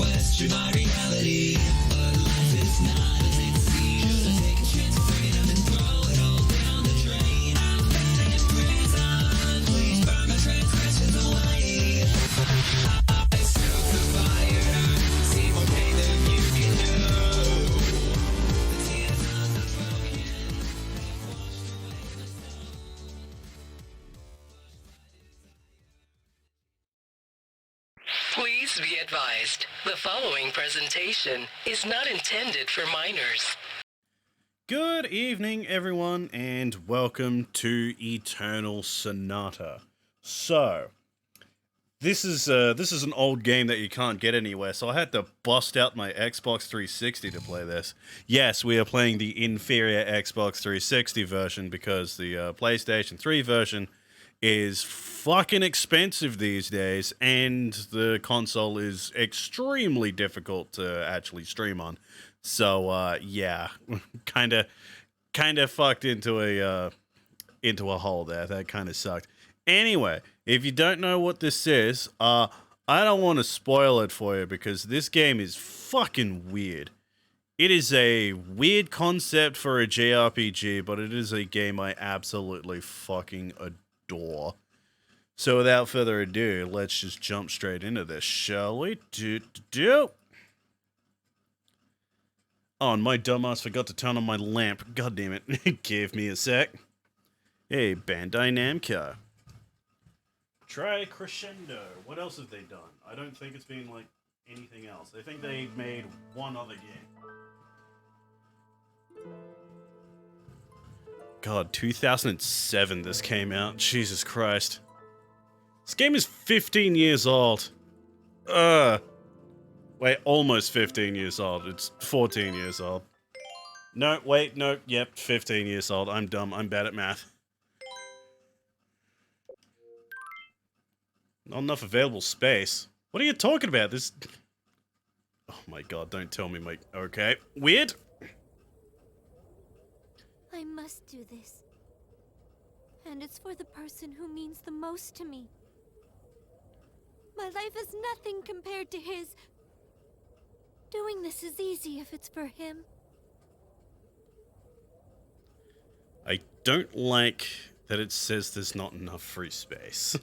question my reality, but life is not as it seems. I take a chance of freedom and throw it all down the drain. I'm bad in prison, please burn my transgressions away. I stoke the fire, see more pain than you can know. The tears of the broken have washed away the snow. Please be advised, the following presentation is not intended for minors. Good evening, everyone, and welcome to Eternal Sonata. So, this is an old game that you can't get anywhere, so I had to bust out my Xbox 360 to play this. Yes, we are playing the inferior Xbox 360 version because the PlayStation 3 version is fucking expensive these days, and the console is extremely difficult to actually stream on. So, yeah, kind of fucked into a hole there. That kind of sucked. Anyway, if you don't know what this is, I don't want to spoil it for you because this game is fucking weird. It is a weird concept for a JRPG, but it is a game I absolutely fucking adore. So without further ado, let's just jump straight into this, shall we? Oh, and my dumbass forgot to turn on my lamp. God damn it. Give me a sec. Hey, Bandai Namco. Try Crescendo. What else have they done? I don't think it's been like anything else. I think they made one other game. God, 2007 this came out. Jesus Christ. This game is 15 years old. Wait, almost 15 years old. It's 14 years old. No, wait, no, yep, 15 years old. I'm dumb. I'm bad at math. Not enough available space. What are you talking about? This... Oh my god, don't tell me, Mike. Okay. Weird. I must do this. And it's for the person who means the most to me. My life is nothing compared to his. Doing this is easy if it's for him. I don't like that it says there's not enough free space.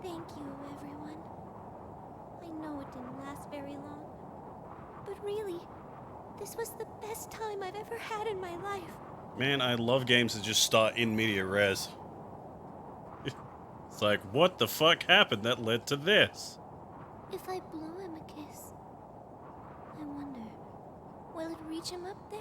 Thank you, everyone. I know it didn't last very long. But really, this was the best time I've ever had in my life. Man, I love games that just start in media res. It's like, what the fuck happened that led to this? If I blow him a kiss, I wonder, will it reach him up there?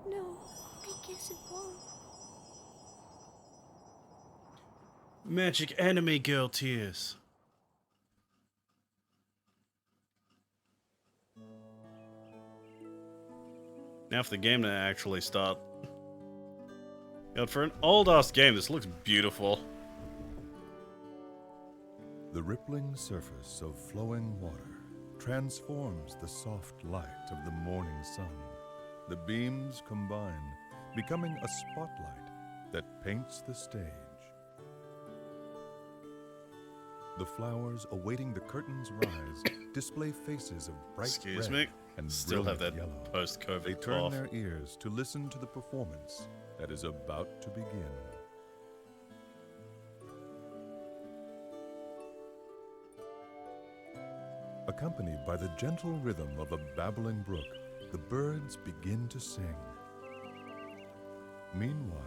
No, I guess it won't. Magic anime girl tears. Now for the game to actually start. God, for an old-ass game, this looks beautiful. The rippling surface of flowing water transforms the soft light of the morning sun. The beams combine, becoming a spotlight that paints the stage. The flowers awaiting the curtain's rise display faces of bright Excuse red me? and Still have that brilliant yellow. post-COVID They turn cough. their ears to listen to the performance that is about to begin. Accompanied by the gentle rhythm of a babbling brook, the birds begin to sing. Meanwhile,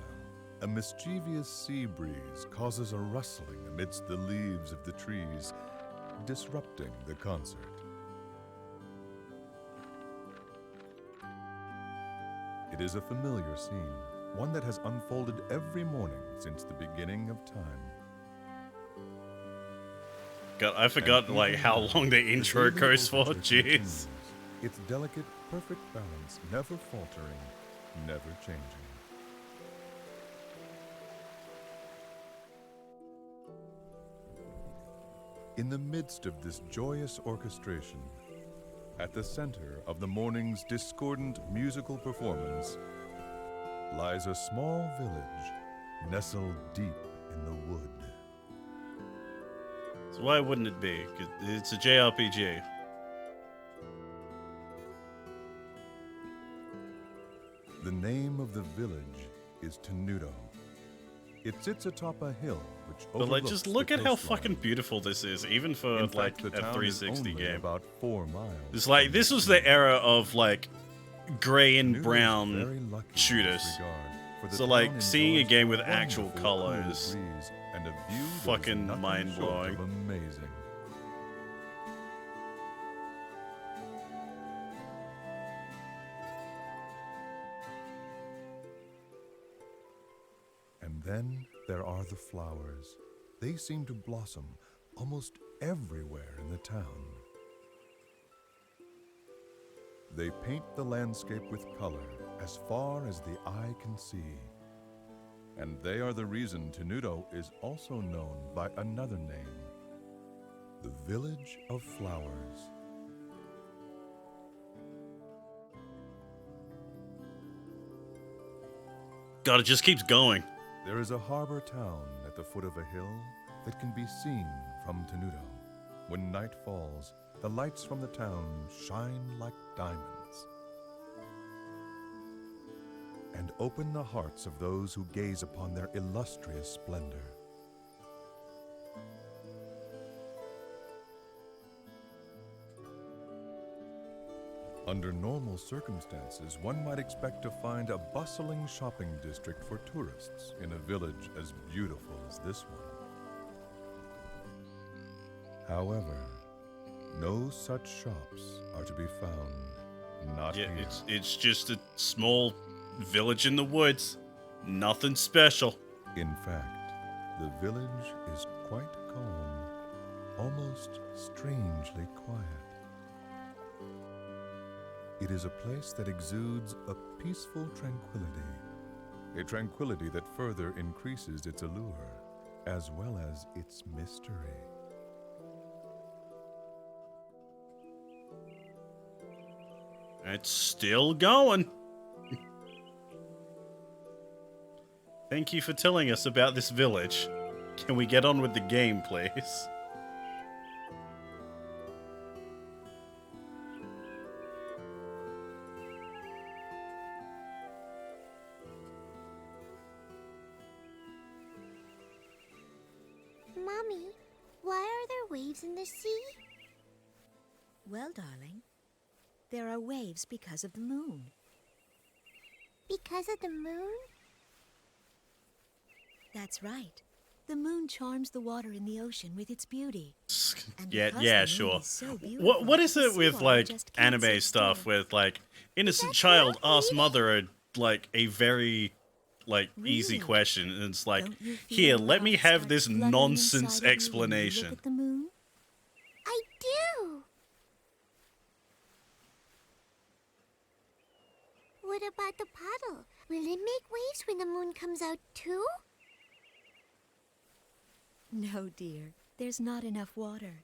a mischievous sea breeze causes a rustling amidst the leaves of the trees, disrupting the concert. It is a familiar scene, one that has unfolded every morning since the beginning of time. God, I forgot like how long the intro daily goes for. overture Jeez. continues, its delicate, perfect balance never faltering, never changing. In the midst of this joyous orchestration, at the center of the morning's discordant musical performance, lies a small village nestled deep in the wood. So why wouldn't it be? 'Cause it's a JRPG. The name of the village is Tenuto. It sits atop a hill which But like, overlooks just the look at how coastline. fucking beautiful this is, even for In like fact, the a town is 360 only game. about 4 miles. It's like from this was sea. the era of like gray and Tenuto is brown very lucky in shooters. this regard, for the So, town like, seeing a enjoys game with actual wonderful colors, cool breeze and a view that is fucking nothing mind-blowing. short of amazing. And then there are the flowers. They seem to blossom almost everywhere in the town. They paint the landscape with color as far as the eye can see. And they are the reason Tenuto is also known by another name, the Village of Flowers. God, it just keeps going. There is a harbor town at the foot of a hill that can be seen from Tenuto. When night falls, the lights from the town shine like diamonds and open the hearts of those who gaze upon their illustrious splendor. Under normal circumstances, one might expect to find a bustling shopping district for tourists in a village as beautiful as this one. However, no such shops are to be found. Not Yeah, here. it's just a small village in the woods. Nothing special. In fact, the village is quite calm, almost strangely quiet. It is a place that exudes a peaceful tranquility, a tranquility that further increases its allure, as well as its mystery. It's still going. Thank you for telling us about this village. Can we get on with the game, please? Mommy, why are there waves in the sea? Well, darling, there are waves because of the moon. Because of the moon? That's right. The moon charms the water in the ocean with its beauty. And Yeah, because yeah, the moon sure. is so What beautiful, is it with seawater like just can't anime sit stuff still. with like innocent That's child not asks reading. mother a like very like easy Really? question, and it's like, Don't you feel here, your let me heart have start this fluttering nonsense inside of you when you explanation. Look at the moon. I do! What about the paddle? Will it make waves when the moon comes out too? No, dear. There's not enough water.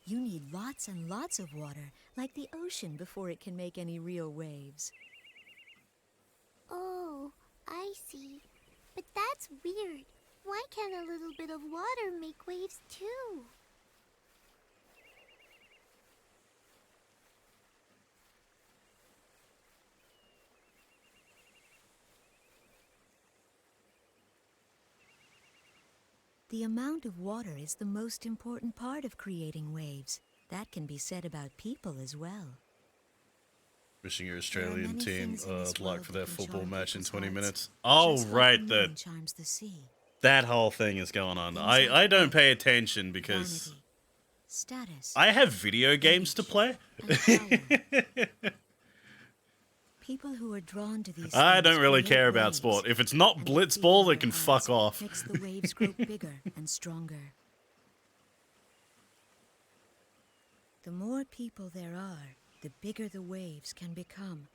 You need lots and lots of water, like the ocean, before it can make any real waves. Oh, I see. But that's weird. Why can't a little bit of water make waves too? The amount of water is the most important part of creating waves. That can be said about people as well. Wishing your There are Australian many team things in this luck world for that their can football charm match in people's 20 hearts, minutes. Oh, just like right, the that moon charms the sea. that whole thing is going on. Things I like don't wealth, pay attention because Vanity, status, I have video games to age, play. and power. People who are drawn to these I things don't really create care about waves, sport. If it's not and the blitzball, feeling they in can their fuck hearts off. Makes the waves grow bigger and stronger. The more people there are, the bigger the waves can become.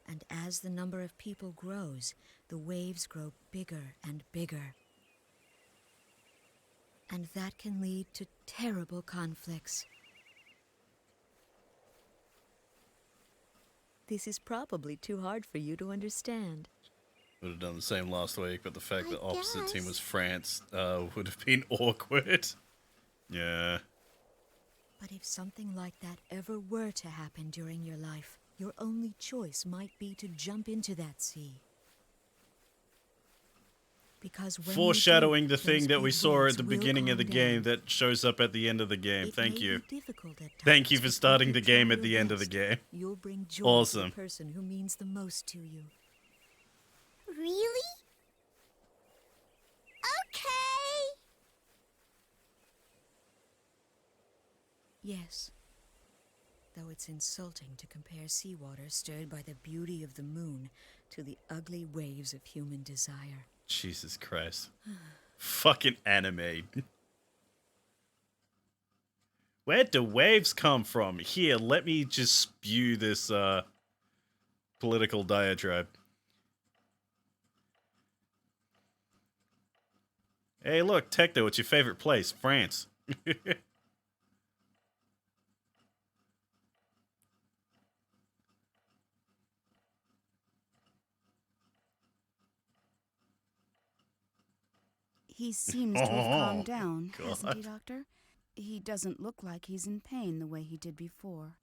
And as the number of people grows, the waves grow bigger and bigger. And that can lead to terrible conflicts. This is probably too hard for you to understand. Would have done the same last week, but the fact I that opposite team guess. was France would have been awkward. Yeah. But if something like that ever were to happen during your life, your only choice might be to jump into that sea. Because when Foreshadowing you the do, thing those that we big saw waves at the will beginning of the calm game down. that shows up at the end of the game. It Thank may you. be difficult at Thank you times, for but starting if the you game try at the your end of the best, game. You'll bring joy Awesome. to the person who means the most to you. Really? Okay! Yes. Though it's insulting to compare seawater stirred by the beauty of the moon to the ugly waves of human desire. Jesus Christ. Fucking anime. Where do waves come from? Here, let me just spew this political diatribe. Hey, look, Techno, it's your favorite place, France. He seems to have calmed Oh, down, God. hasn't he, Doctor? He doesn't look like he's in pain the way he did before.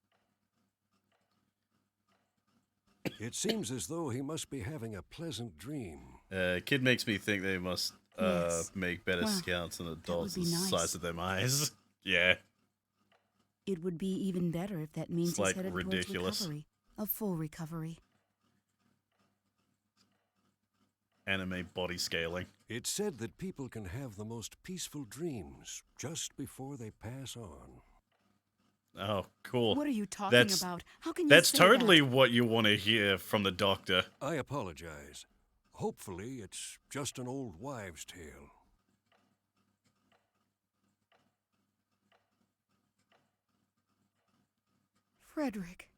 It seems as though he must be having a pleasant dream. Kid makes me think they must Yes. make better Well, scouts than adults be the nice. size of them eyes. Yeah. It would be even better if that means It's, like, he's headed ridiculous. towards recovery. A full recovery. Anime body scaling. It's said that people can have the most peaceful dreams just before they pass on. Oh, cool. What are you talking That's- about? How can you That's say totally that? what you want to hear from the doctor. I apologize. Hopefully, it's just an old wives' tale. Frederick.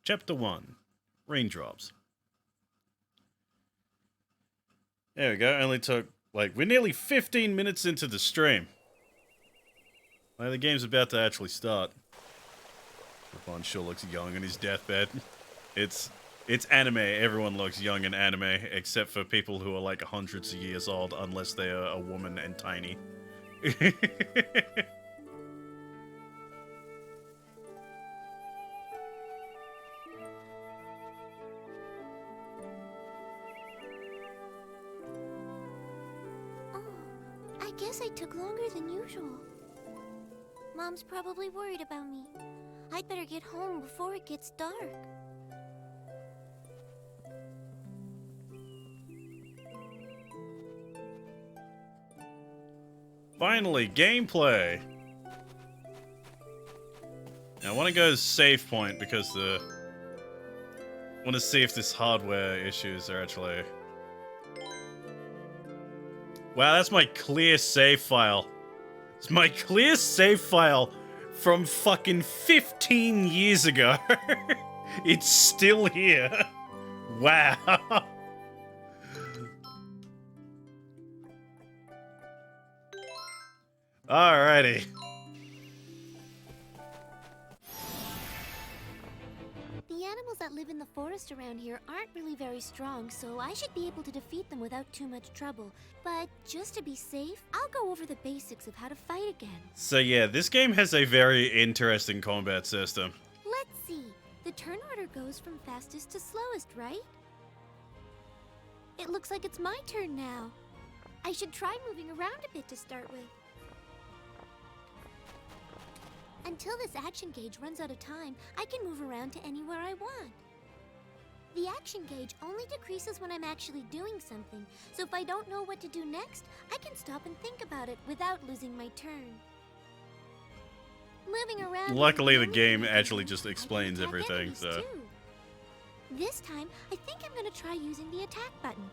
Chapter 1. Raindrops. There we go. Only took, we're nearly 15 minutes into the stream. Like, the game's about to actually start. Ron sure looks young on his deathbed. It's anime. Everyone looks young in anime, except for people who are like hundreds of years old, unless they are a woman and tiny. Oh, I guess I took longer than usual. Mom's probably worried about me. I'd better get home before it gets dark. Finally, gameplay. Now, I want to go to save point because I want to see if this hardware issues are actually. Wow, that's my clear save file. It's my clear save file from fucking 15 years ago. It's still here. Wow. Alrighty. The animals that live in the forest around here aren't really very strong, so I should be able to defeat them without too much trouble. But just to be safe, I'll go over the basics of how to fight again. So yeah, this game has a very interesting combat system. Let's see. The turn order goes from fastest to slowest, right? It looks like it's my turn now. I should try moving around a bit to start with. Until this action gauge runs out of time, I can move around to anywhere I want. The action gauge only decreases when I'm actually doing something, so if I don't know what to do next, I can stop and think about it without losing my turn. Moving around. Luckily, isn't the the only game thing I can actually do. just I can explains attack everything, enemies, so. too. This time, I think I'm gonna try using the attack button.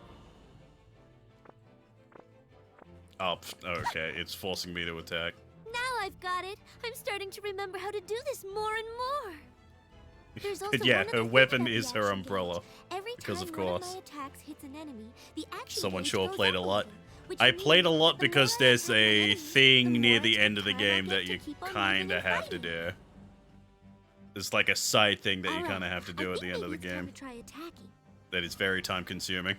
Oh, okay, it's forcing me to attack. Now I've got it. I'm starting to remember how to do this more and more. There's also But yeah, one other her thing weapon about the is her action umbrella. gauge. Every Because time of one course. of my attacks hits an enemy, the action Someone gauge sure goes played a up lot. little, which I means played a lot the more because I there's attack my a enemies, thing the near more the extra end of the time I'll game get that to you keep on moving kinda and have to fighting. do. It's like a side thing that you Alright, kinda have to I do at think the end of the maybe it's time game. to try attacking. That is very time consuming.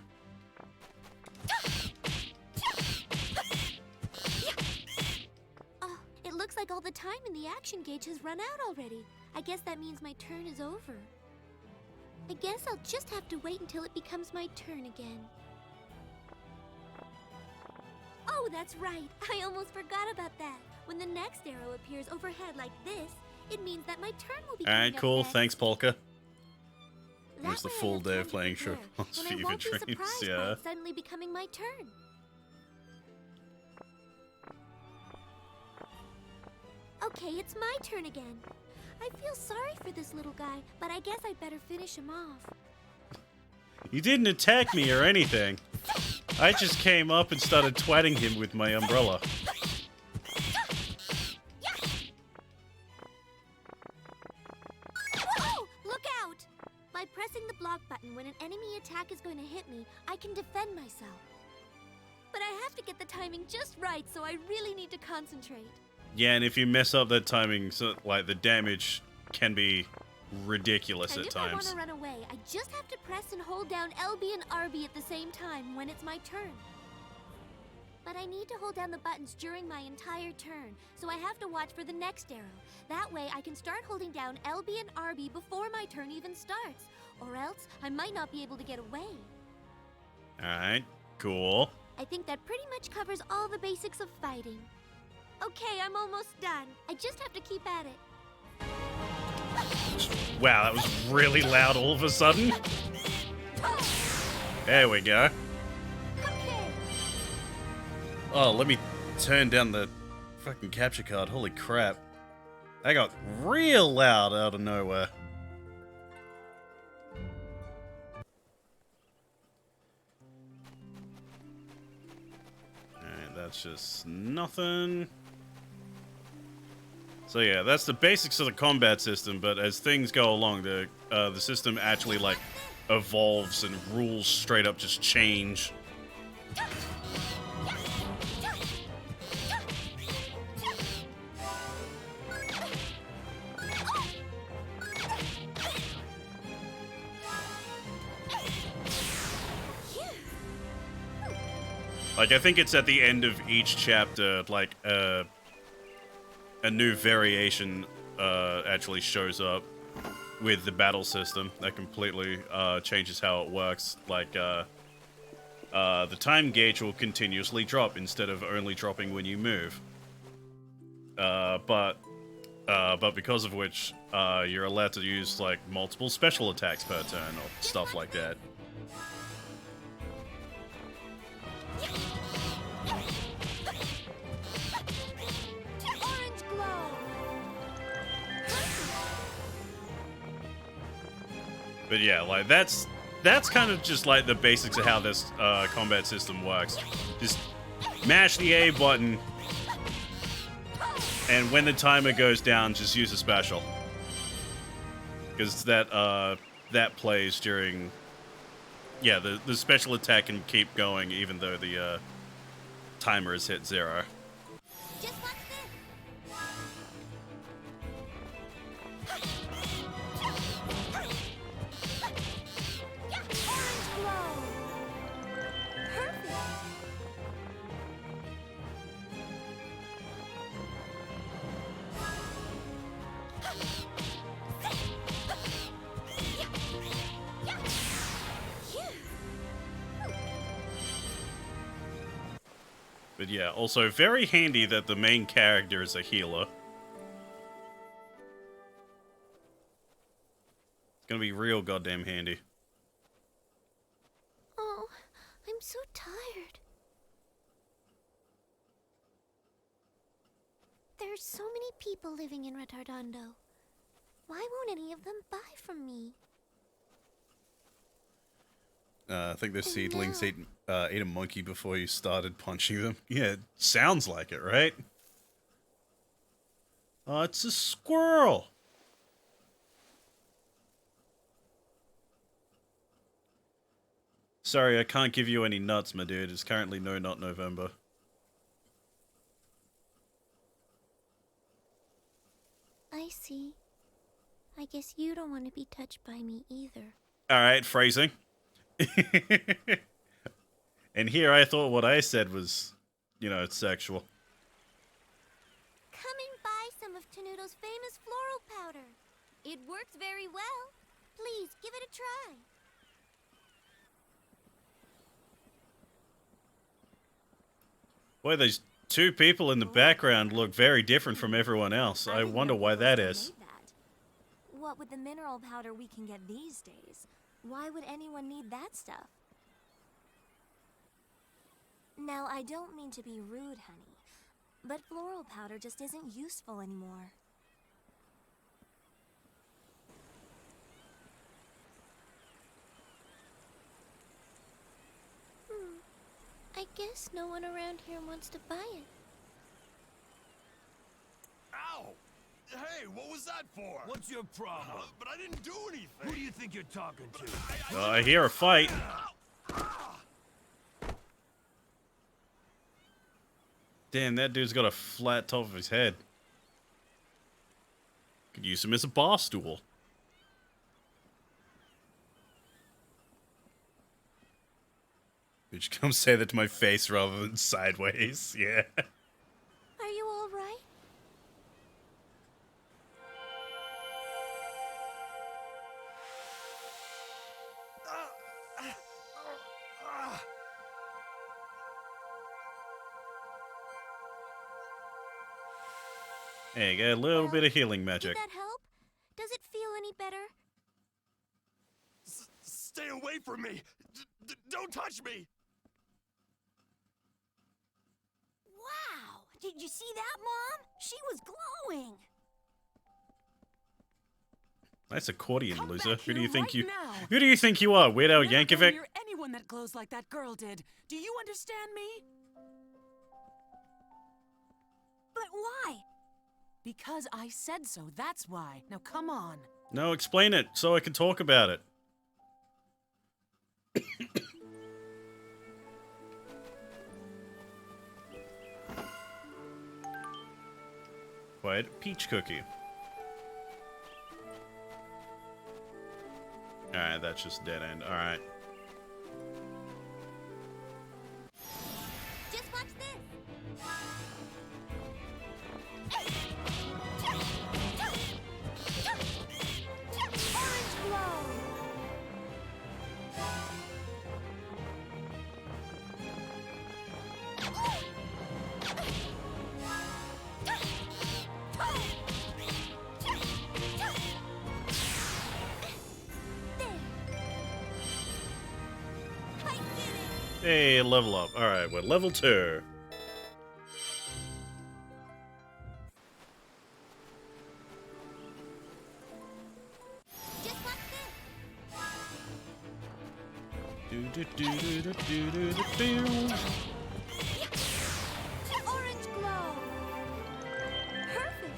Oh, it looks like all the time in the action gauge has run out already. I guess that means my turn is over. I guess I'll just have to wait until it becomes my turn again. Oh, that's right. I almost forgot about that. When the next arrow appears overhead like this, it means that my turn will be coming Alright, up cool. next. Thanks, Polka. That There's the way I full have day time of to playing prepare, Sherlock's and I fever won't be dreams, surprised by yeah. it suddenly becoming my turn. Okay, it's my turn again. I feel sorry for this little guy, but I guess I'd better finish him off. You didn't attack me or anything. I just came up and started twatting him with my umbrella. Whoa! Look out! By pressing the block button when an enemy attack is going to hit me, I can defend myself. But I have to get the timing just right, so I really need to concentrate. Yeah, and if you mess up that timing, so, like, the damage can be ridiculous And at if I want times. to run away, I just have to press and hold down LB and RB at the same time when it's my turn. But I need to hold down the buttons during my entire turn, so I have to watch for the next arrow. That way I can start holding down LB and RB before my turn even starts, or else I might not be able to get away. Alright, cool. I think that pretty much covers all the basics of fighting. Okay, I'm almost done. I just have to keep at it. Wow, that was really loud all of a sudden. There we go. Okay. Oh, let me turn down the fucking capture card. Holy crap. That got real loud out of nowhere. Alright, that's just nothing. So yeah, that's the basics of the combat system, but as things go along, the system actually, like, evolves and rules straight up just change. Like, I think it's at the end of each chapter, like, a new variation actually shows up with the battle system that completely changes how it works. Like, the time gauge will continuously drop instead of only dropping when you move. But because of which, you're allowed to use, like, multiple special attacks per turn or stuff like that. Orange glow. But yeah, like, that's kind of just like the basics of how this combat system works. Just mash the A button, and when the timer goes down, just use a special. Because that plays during... Yeah, the special attack can keep going even though the timer is hit 0. Just watch this. Orange glow. Perfect. But yeah, also very handy that the main character is a healer. It's gonna be real goddamn handy. Oh, I'm so tired. There's so many people living in Retardando. Why won't any of them buy from me? I think the seedlings no. ate a monkey before you started punching them. Yeah, it sounds like it, right? Oh, it's a squirrel. sorry, I can't give you any nuts, my dude. It's currently no nut November. I see. I guess you don't want to be touched by me either. Alright, phrasing. And here I thought what I said was, you know, sexual. Come and buy some of Tenuto's famous floral powder. It works very well. Please, give it a try. Boy, those two people in the background look very different from everyone else. I wonder why that is. What with the mineral powder we can get these days, why would anyone need that stuff? Now, I don't mean to be rude, honey, but floral powder just isn't useful anymore. I guess no one around here wants to buy it. Ow! Hey, what was that for? What's your problem? But I didn't do anything. Who do you think you're talking to? I hear a fight. Damn, that dude's got a flat top of his head. Could use him as a bar stool. Bitch, come say that to my face rather than sideways. Yeah. Are you all right? There you go, a little bit of healing magic. Did that help? Does it feel any better? Stay away from me! Don't touch me! Wow! Did you see that, Mom? She was glowing! Nice accordion, Come loser. back Who do you here think right you? now. Who do you think you are, Weird Al Never go Yankovic? near anyone that glows like that girl did. Do you understand me? But why? Because I said so, that's why. Now come on. No, explain it so I can talk about it. Wait, peach cookie. Alright, that's just dead end. Alright. Just watch this! Orange glow! Hey, level up. Alright, we're level 2. Just watch this! Do do do do do do do do do. Orange glow! Perfect!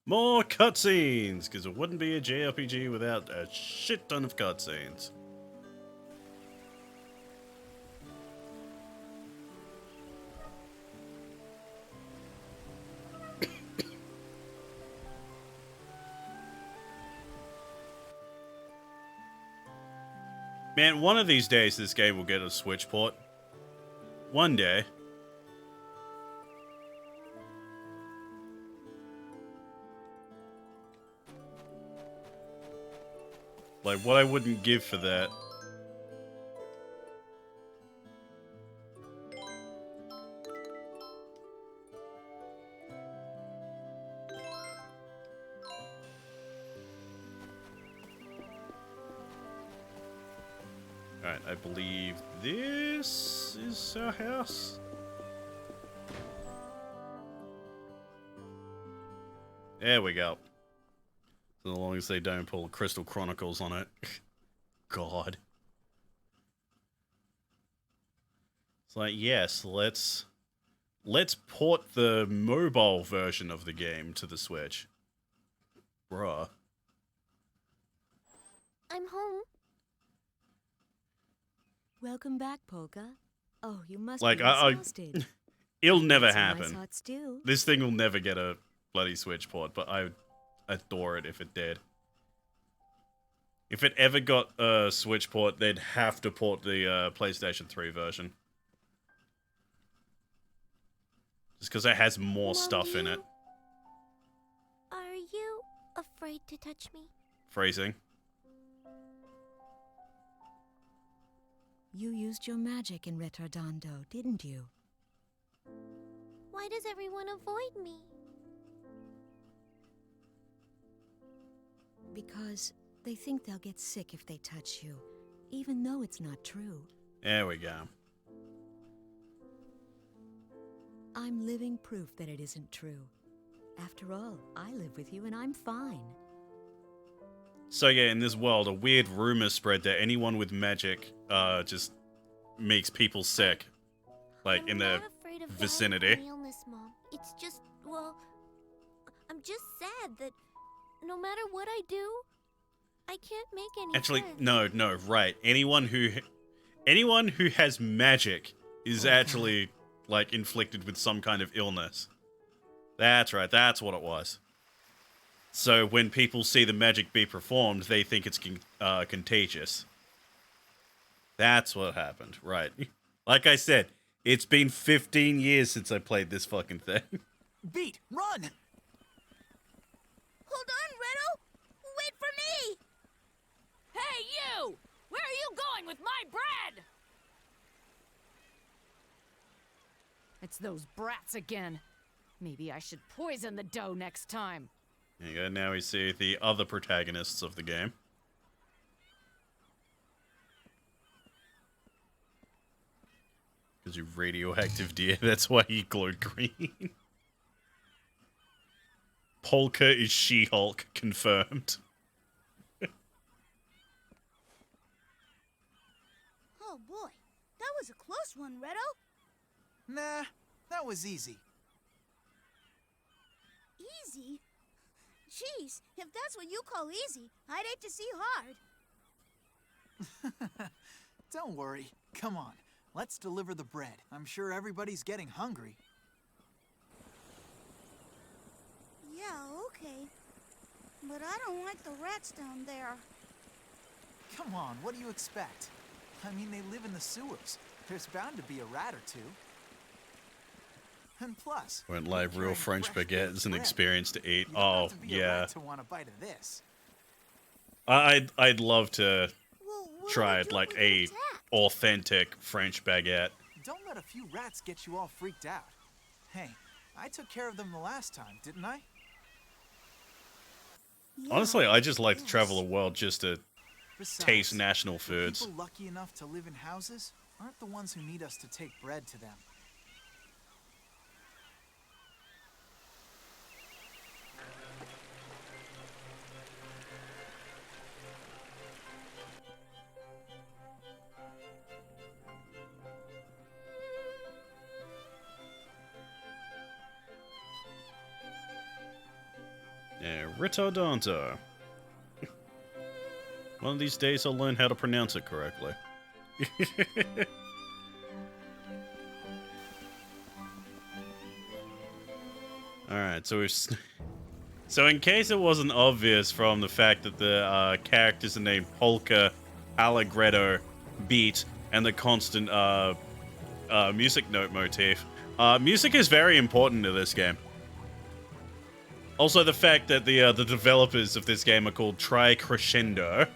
More cutscenes, because it wouldn't be a JRPG without a shit ton of cutscenes. Man, one of these days this game will get a Switch port. One day. Like, what I wouldn't give for that. Alright, I believe this is our house. There we go. So long as they don't pull Crystal Chronicles on it. God. It's like, yes, let's port the mobile version of the game to the Switch. Bruh. I'm home. Welcome back, Polka. Oh, you must Like, be exhausted. It'll never That's a nice happen. hot stew. This thing will never get a bloody Switch port, but I would adore it if it did. If it ever got a Switch port, they'd have to port the PlayStation 3 version. Just because it has more stuff in it. Are you afraid to touch me? Phrasing. You used your magic in Retardando, didn't you? Why does everyone avoid me? Because they think they'll get sick if they touch you, even though it's not true. There we go. I'm living proof that it isn't true. After all, I live with you and I'm fine. So yeah, in this world, a weird rumor spread that anyone with magic just makes people sick. Like, in the vicinity. I'm not illness, Mom. It's just, well, I'm just sad that no matter what I do, I can't make any Actually, friends. no, right. Anyone who has magic is actually, like, inflicted with some kind of illness. That's right, that's what it was. So when people see the magic be performed, they think it's contagious. That's what happened, right. Like I said, it's been 15 years since I played this fucking thing. Beat, run! Hold on, Riddle! Wait for me! Hey, you! Where are you going with my bread? It's those brats again. Maybe I should poison the dough next time. There you go, now we see the other protagonists of the game. Because you're radioactive, dear, that's why you glowed green. Polka is She-Hulk, confirmed. Oh boy, that was a close one, Riddle. Nah, that was easy. Easy? Jeez, if that's what you call easy, I'd hate to see hard. Don't worry. Come on, let's deliver the bread. I'm sure everybody's getting hungry. Yeah, okay. But I don't like the rats down there. Come on, what do you expect? I mean, they live in the sewers. There's bound to be a rat or two. And plus, Went live real carrying French fresh baguette baked is an bread. experience to eat. You don't Oh, have to be a yeah. rat to want a bite of this. I'd love to Well, what do try I do like if a we're attacked? authentic French baguette. Don't let a few rats get you all freaked out. Hey, I took care of them the last time, didn't I? Yeah, Honestly, I just like to yes. travel the world just to Besides, taste national the foods. people lucky enough to live in houses aren't the ones who need us to take bread to them. Yeah, Ritodonto. One of these days I'll learn how to pronounce it correctly. Alright, so so in case it wasn't obvious from the fact that the characters are named Polka, Allegretto, Beat, and the constant music note motif, music is very important to this game. Also, the fact that the developers of this game are called Tri Crescendo.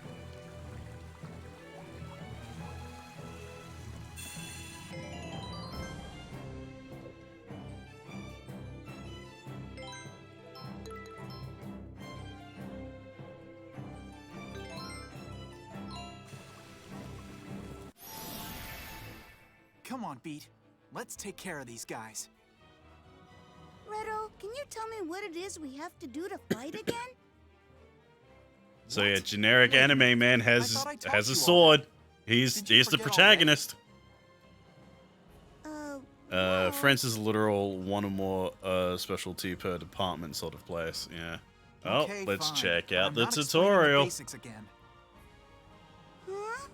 Come on, Beat. Let's take care of these guys. Riddle, can you tell me what it is we have to do to fight again? So yeah, generic anime man has thought I told has a you sword. He's Did you he's the forget protagonist. Well, France is a literal one or more specialty per department sort of place. Yeah. Oh, Okay, let's fine, check but out I'm the not explaining the tutorial. basics again. huh?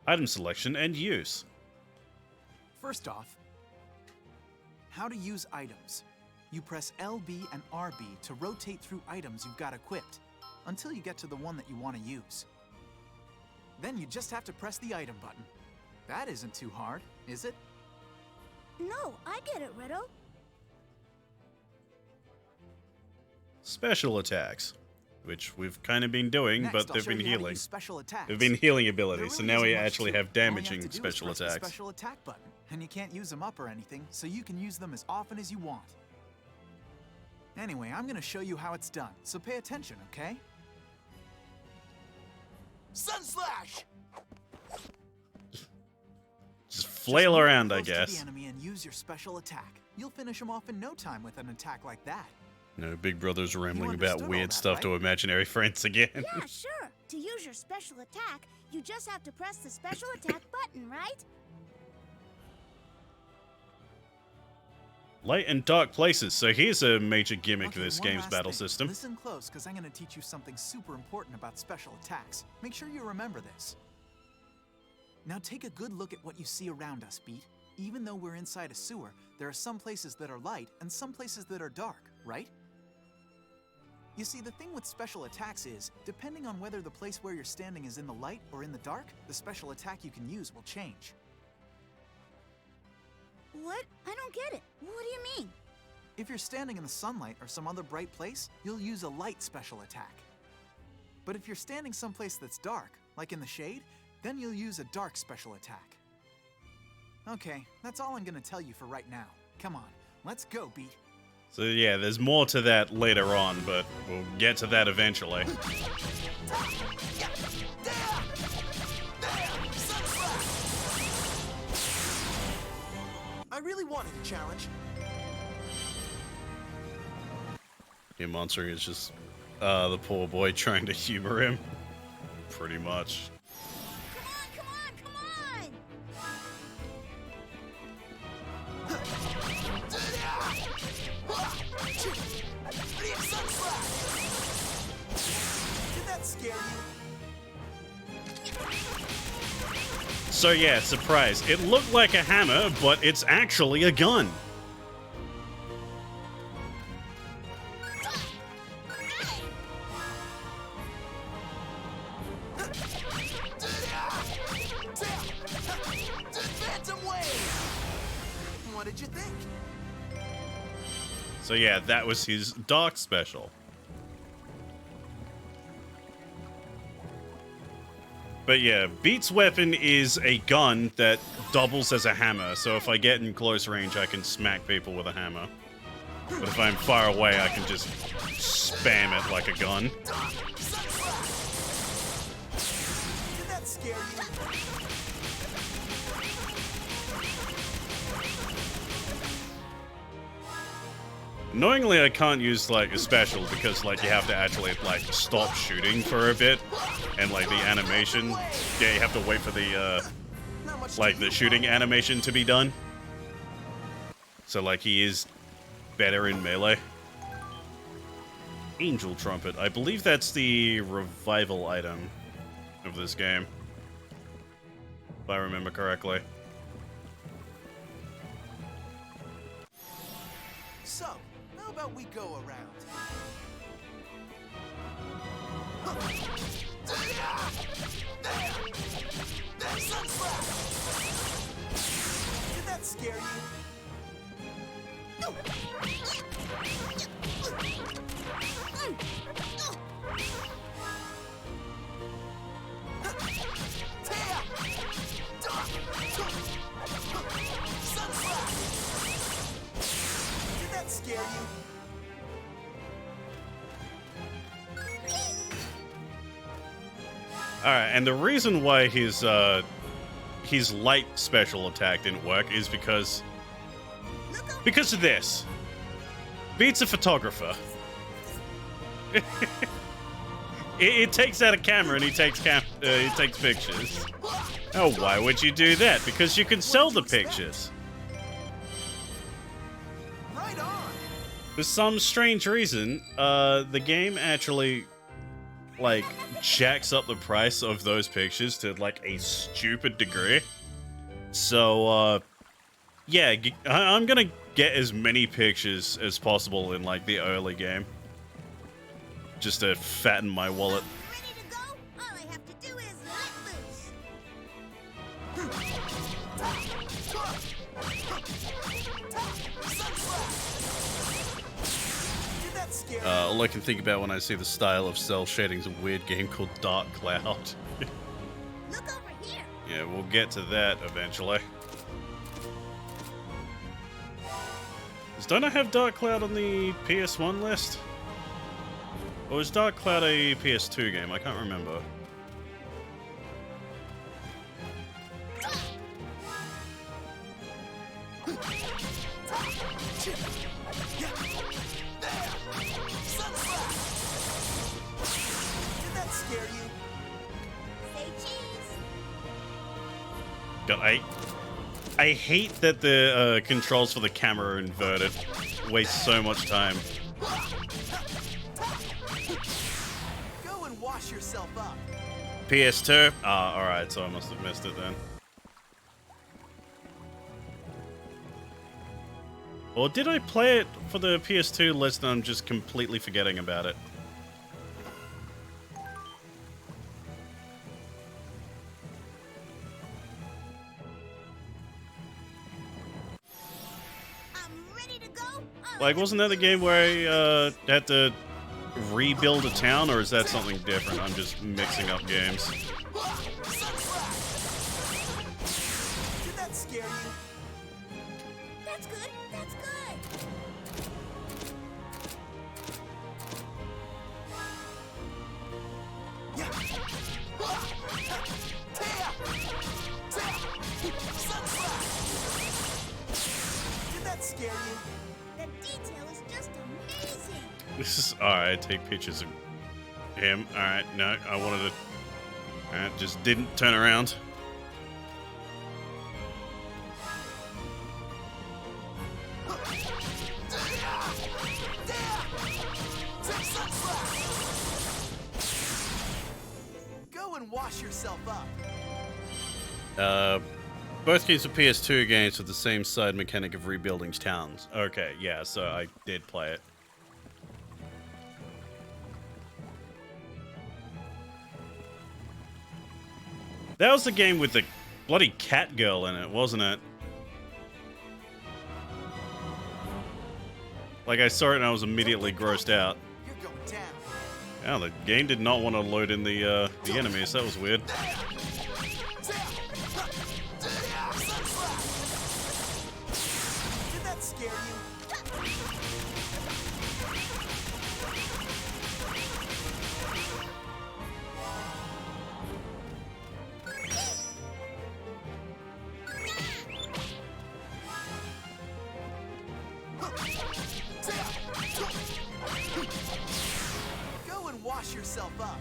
Item selection and use. First off, how to use items. You press LB and RB to rotate through items you've got equipped, until you get to the one that you want to use. Then you just have to press the item button. That isn't too hard, is it? No, I get it, Riddle. Special attacks, which we've kind of been doing, Next, but I'll they've show been you how to healing. use special attacks. They've been healing There abilities, so really now we isn't much actually to have it. All you damaging to do is special press the attacks. special attack button, and you can't use them up or anything, so you can use them as often as you want. Anyway, I'm gonna show you how it's done, so pay attention, okay? Sun Slash! Just flail move around, I close to guess. the enemy and use your special attack. You'll finish him off in no time with an attack like that. No, Big Brother's rambling about understood all weird that, stuff to right? imaginary friends again. Yeah, sure. To use your special attack, you just have to press the special attack button, right? Light and dark places. So here's a major gimmick Okay, of this one game's last battle thing. system. Listen close, because I'm going to teach you something super important about special attacks. Make sure you remember this. Now take a good look at what you see around us, Beat. Even though we're inside a sewer, there are some places that are light and some places that are dark, right? You see, the thing with special attacks is, depending on whether the place where you're standing is in the light or in the dark, the special attack you can use will change. What? I don't get it. What do you mean? If you're standing in the sunlight or some other bright place, you'll use a light special attack. But if you're standing someplace that's dark, like in the shade, then you'll use a dark special attack. Okay, that's all I'm gonna tell you for right now. Come on, let's go, Beat. So yeah, there's more to that later on, but we'll get to that eventually. I really wanted a challenge. Your monster is just the poor boy trying to humor him. Pretty much. Come on! Did that scare you? So yeah, surprise. It looked like a hammer, but it's actually a gun. Phantom Wave! What did you think? So yeah, that was his dark special. But yeah, Beat's weapon is a gun that doubles as a hammer, so if I get in close range, I can smack people with a hammer. But if I'm far away, I can just spam it like a gun. Did that scare you? Annoyingly, I can't use, like, a special because, like, you have to actually, like, stop shooting for a bit. And, like, the animation, yeah, you have to wait for the, like, the shooting animation to be done. So, like, he is better in melee. Angel Trumpet. I believe that's the revival item of this game. If I remember correctly. So, how about we go around? Did that scare you? Did that scare you? Alright, and the reason why his light special attack didn't work is because of this. Beat's a photographer. It takes out a camera and he takes pictures. Oh, why would you do that? Because you can sell the pictures. Right on. For some strange reason, the game actually, like, jacks up the price of those pictures to, like, a stupid degree. So, yeah, I'm gonna get as many pictures as possible in, like, the early game. Just to fatten my wallet. Ready to go? All I have to do is let loose. Did that scare you? All I can think about when I see the style of cell shading is a weird game called Dark Cloud. Look over here. Yeah, we'll get to that eventually. Don't I have Dark Cloud on the PS1 list? Or is Dark Cloud a PS2 game? I can't remember. Did that scare you? Say cheese. God, I hate that the controls for the camera are inverted. Waste so much time. Go and wash yourself up. PS2? Ah, alright, so I must have missed it then. Or did I play it for the PS2 list and I'm just completely forgetting about it? I'm ready to go. All I Like, have wasn't to that the do game is where I had to rebuild a town, or is that something different? I'm just mixing up games. Did that scare you? That's good. That's good. Yeah. Did that scare you? The detail is just amazing. This is alright. Take pictures of him. Alright, no, I wanted to. Alright, just didn't turn around. Go and wash yourself up. Both games are PS2 games with the same side mechanic of rebuilding towns. Okay, yeah, so I did play it. That was the game with the bloody cat girl in it, wasn't it? Like, I saw it and I was immediately grossed out. You're going down. Yeah, the game did not want to load in the enemies. That was weird. Did that scare you? Go and wash yourself up.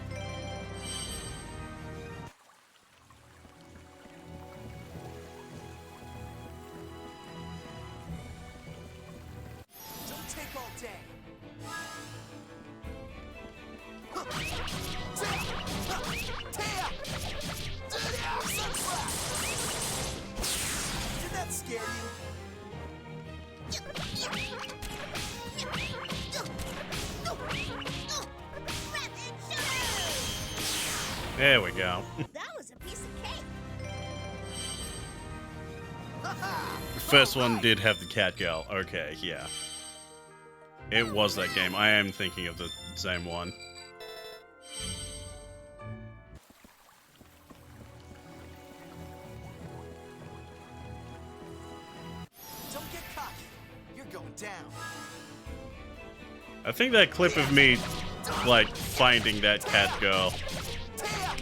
Don't take all day. Did that scare you? There we go. That was a piece of cake. The first one did have the cat girl. Okay, yeah. It was that game. I am thinking of the same one. Don't get cocky. You're going down. I think that clip of me, like, finding that cat girl,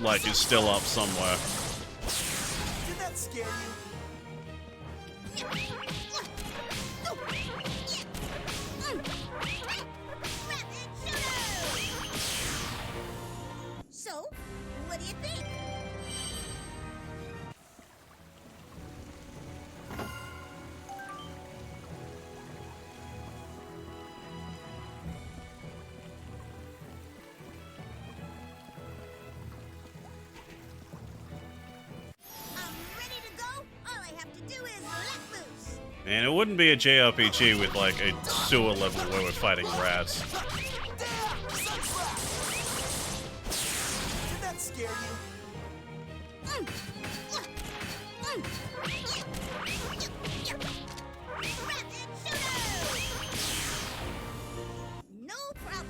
like, is still up somewhere. Did that scare you? And it wouldn't be a JRPG with like a sewer level where we're fighting rats. Did that scare you? No problem.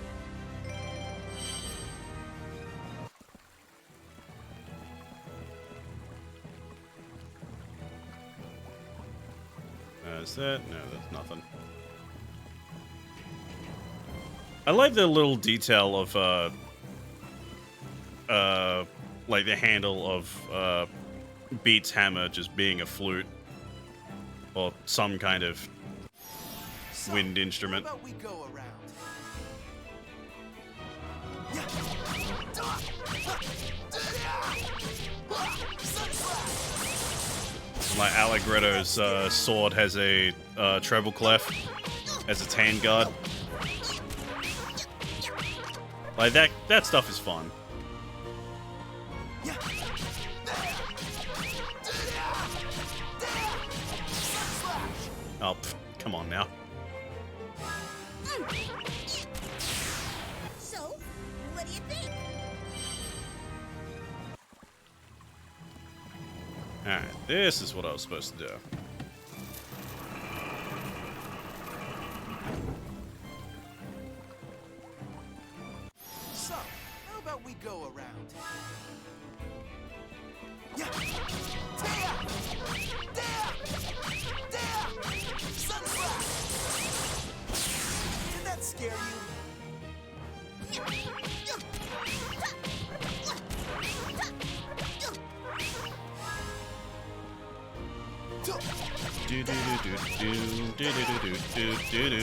Is that? No, that's nothing. I like the little detail of, like the handle of, Beat's hammer just being a flute. Or some kind of wind instrument. How about we go around? Like Allegretto's sword has a treble clef as its handguard. Like that stuff is fun. Oh, come on now. So, what do you think? Alright, this is what I was supposed to do. So, how about we go around? Did that scare you? Do do do do do do do do do do.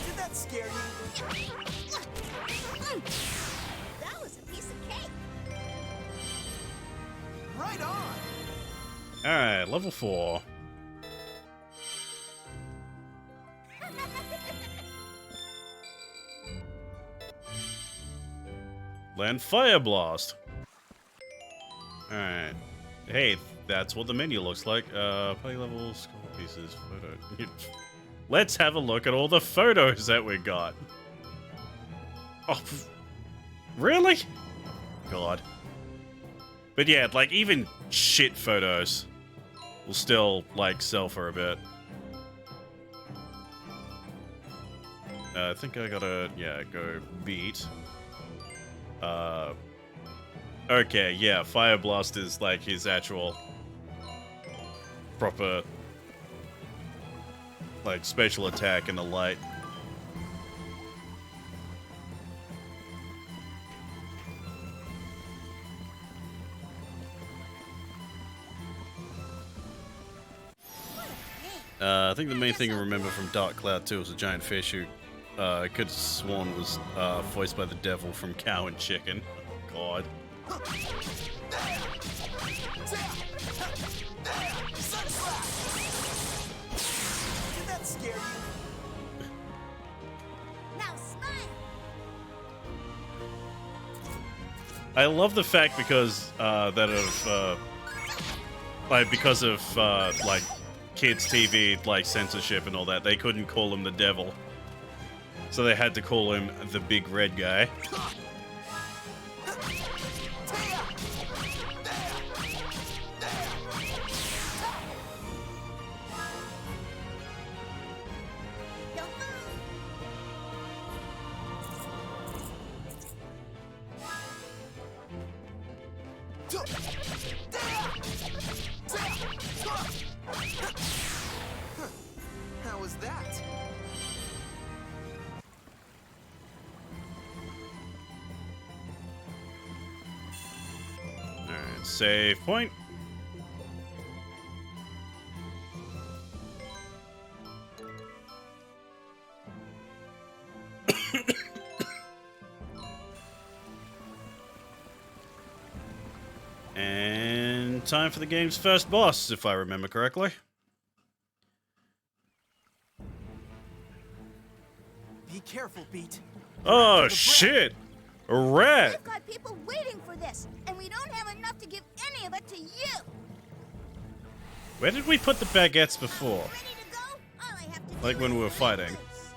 Did that scare you? That was a piece of cake. Right on! Alright, level 4. Land Fire Blast. Alright. Hey, that's what the menu looks like. Play levels, couple pieces, photo. Let's have a look at all the photos that we got. Oh, really? God. But yeah, like, even shit photos will still, like, sell for a bit. I think I gotta, yeah, go beat. Okay, yeah, Fire Blast is, like, his actual proper, like, special attack in the light. I think the main thing I remember from Dark Cloud 2 was a giant fish who I could have sworn was voiced by the devil from Cow and Chicken. God. Did that scare you? Now smile. I love the fact because because of like kids TV like censorship and all that, they couldn't call him the devil, so they had to call him the big red guy. How was that? Alright, save point. And time for the game's first boss, if I remember correctly. Be careful, Beat. Oh shit! A rat! We've got people waiting for this, and we don't have enough to give any of it to you. Where did we put the baguettes before? Ready to go? All I have to do Like when is we were let fighting. loose.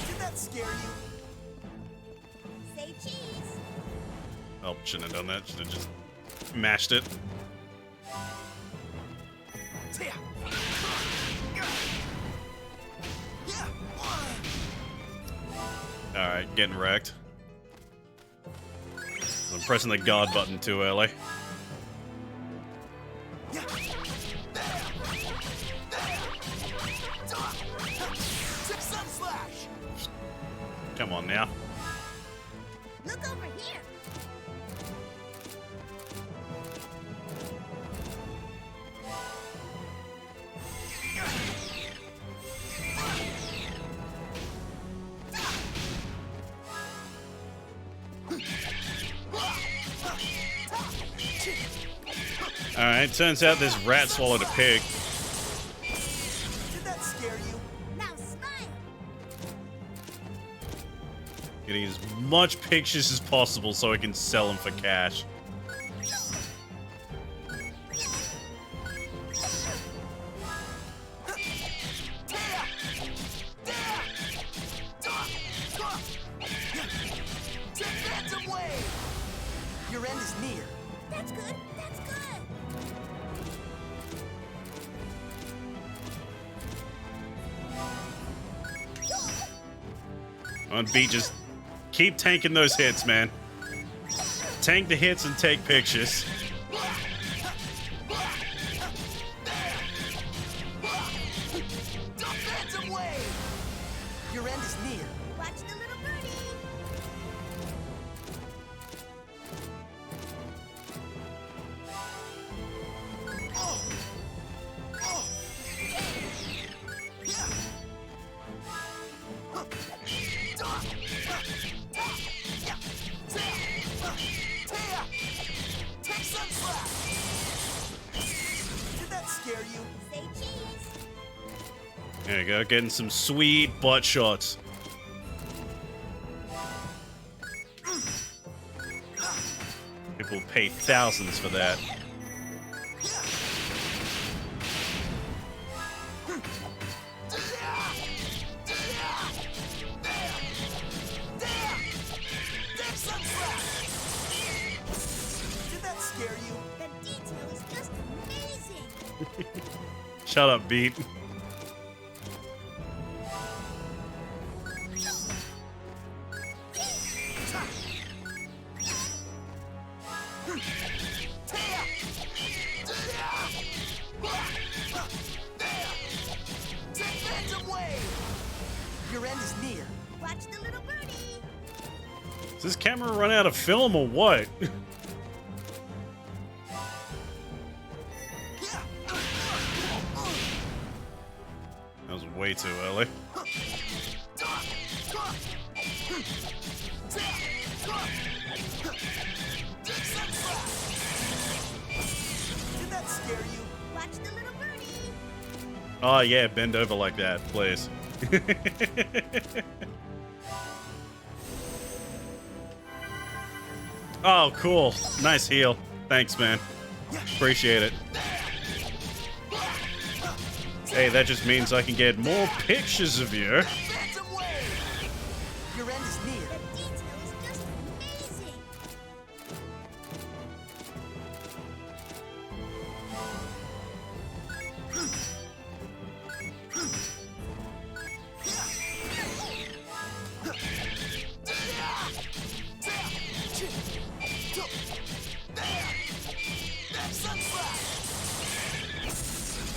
Did that scare you? Say cheese. Oh, shouldn't have done that. Should have just mashed it. Alright, getting wrecked. I'm pressing the guard button too early. Come on now. Look over here. Alright, turns out this rat swallowed a pig. Did that scare you? Now smile. Getting as much pictures as possible so I can sell them for cash. Phantom wave! Your end is near. That's good. That's good. On beat, just keep tanking those hits, man. Tank the hits and take pictures. Phantom wave! Your end is near. Watch the little birdie. Take some slack! Did that scare you? Say cheese. There you go, getting some sweet butt shots. People pay thousands for that. Take some slack! Did that scare you? The detail is just amazing. Shut up, Beat. Take phantom wave! Your end is near. Watch the little birdie. Does this camera run out of film or what? That was way too early. Did that scare you? Watch the little birdie. Oh yeah, bend over like that, please. Oh, cool. Nice heal. Thanks, man. Appreciate it. Hey, that just means I can get more pictures of you. Phantom wave! Your end is near. The detail is just amazing.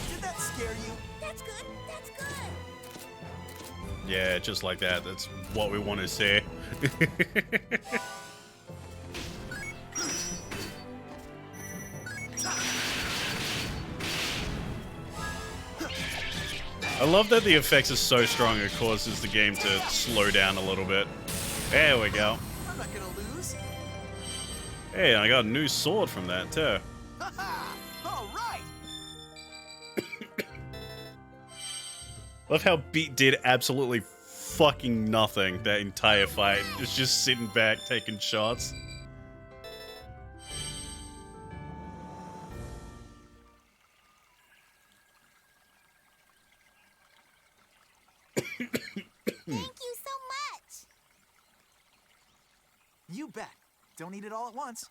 Did that scare you? That's good. That's good. Yeah, just like that. That's what we want to see. I love that the effects are so strong it causes the game to slow down a little bit. There we go. I'm not gonna lose. Hey, I got a new sword from that too. Ha-ha! All right! Love how Beat did absolutely fucking nothing that entire fight. It's just sitting back, taking shots. Thank you so much. You bet. Don't eat it all at once.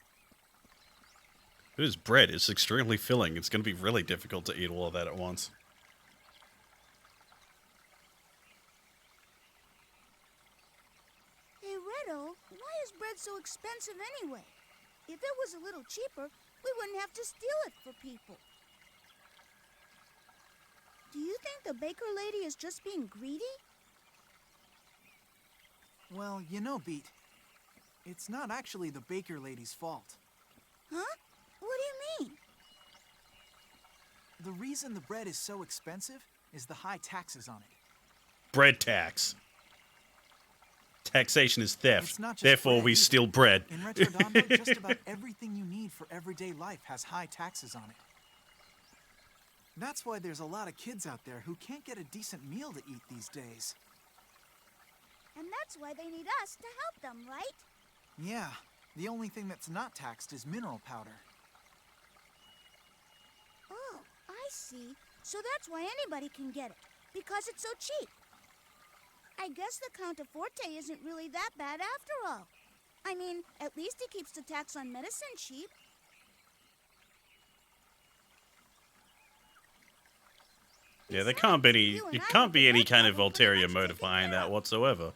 It is bread. It's extremely filling. It's going to be really difficult to eat all of that at once. Hey, Riddle, why is bread so expensive anyway? If it was a little cheaper, we wouldn't have to steal it for people. Do you think the baker lady is just being greedy? Well, you know, Beat, it's not actually the baker lady's fault. Huh? What do you mean? The reason the bread is so expensive is the high taxes on it. Bread tax. Taxation is theft. It's not just Therefore, bread we either. steal bread. In Retrodondo, just about everything you need for everyday life has high taxes on it. That's why there's a lot of kids out there who can't get a decent meal to eat these days. And that's why they need us to help them, right? Yeah, the only thing that's not taxed is mineral powder. Oh, I see. So that's why anybody can get it, because it's so cheap. I guess the Count of Forte isn't really that bad after all. I mean, at least he keeps the tax on medicine cheap. Yeah, there can't be any. It can't be any kind of ulterior motive behind that whatsoever.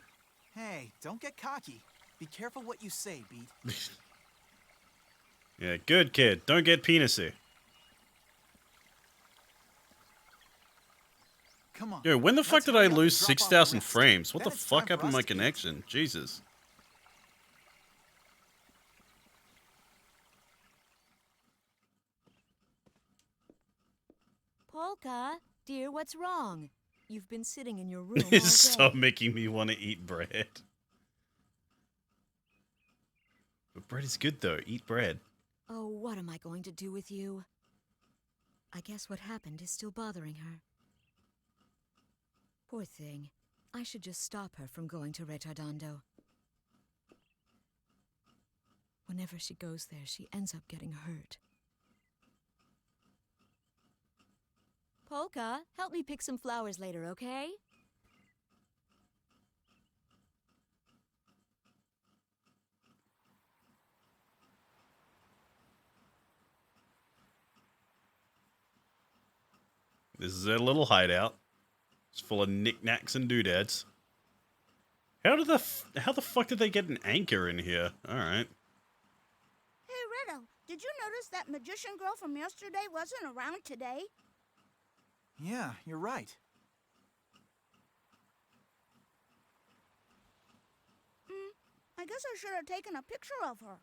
Hey, don't get cocky. Be careful what you say, Beat. Yeah, good kid. Don't get penisy. Come on. Yo, when the fuck let's did I hurry up and lose drop off the 6,000 rest. frames? What Then the it's fuck time for happened to us my to eat. connection? Jesus. Polka, dear, what's wrong? You've been sitting in your room all day. Stop making me want to eat bread. But bread is good though. Eat bread. Oh, what am I going to do with you? I guess what happened is still bothering her. Poor thing. I should just stop her from going to Retardondo. Whenever she goes there, she ends up getting hurt. Polka, help me pick some flowers later, okay? This is their little hideout. It's full of knickknacks and doodads. How the fuck did they get an anchor in here? All right. Hey, Riddle, did you notice that magician girl from yesterday wasn't around today? Yeah, you're right. I guess I should have taken a picture of her.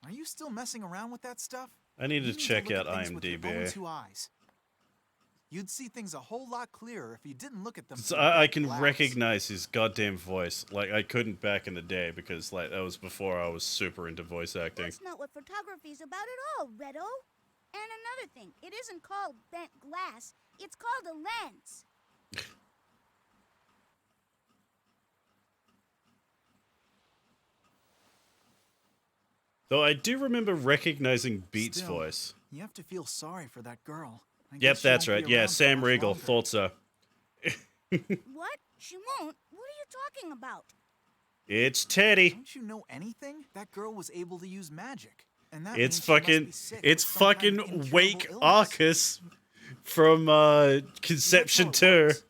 Are you still messing around with that stuff? I need You to check look out at things with your own IMDb. 2 eyes. You'd see things a whole lot clearer if you didn't look at them. So through I that can glass. recognize his goddamn voice. Like, I couldn't back in the day because, like, that was before I was super into voice acting. That's not what photography's about at all, Riddle. And another thing, it isn't called bent glass. It's called a lens. Though I do remember recognizing Beat's Still, voice. You have to feel sorry for that girl. I Yep, guess she that's won't right. be Yeah, around for Sam much Riegel. longer. Thought so. What? She won't? What are you talking about? It's Teddy. Don't you know anything? That girl was able to use magic. And that It's means she must fucking. be sick It's with some kind of fucking incurable Wake illness. Arcus from Conception That's how it 2. works.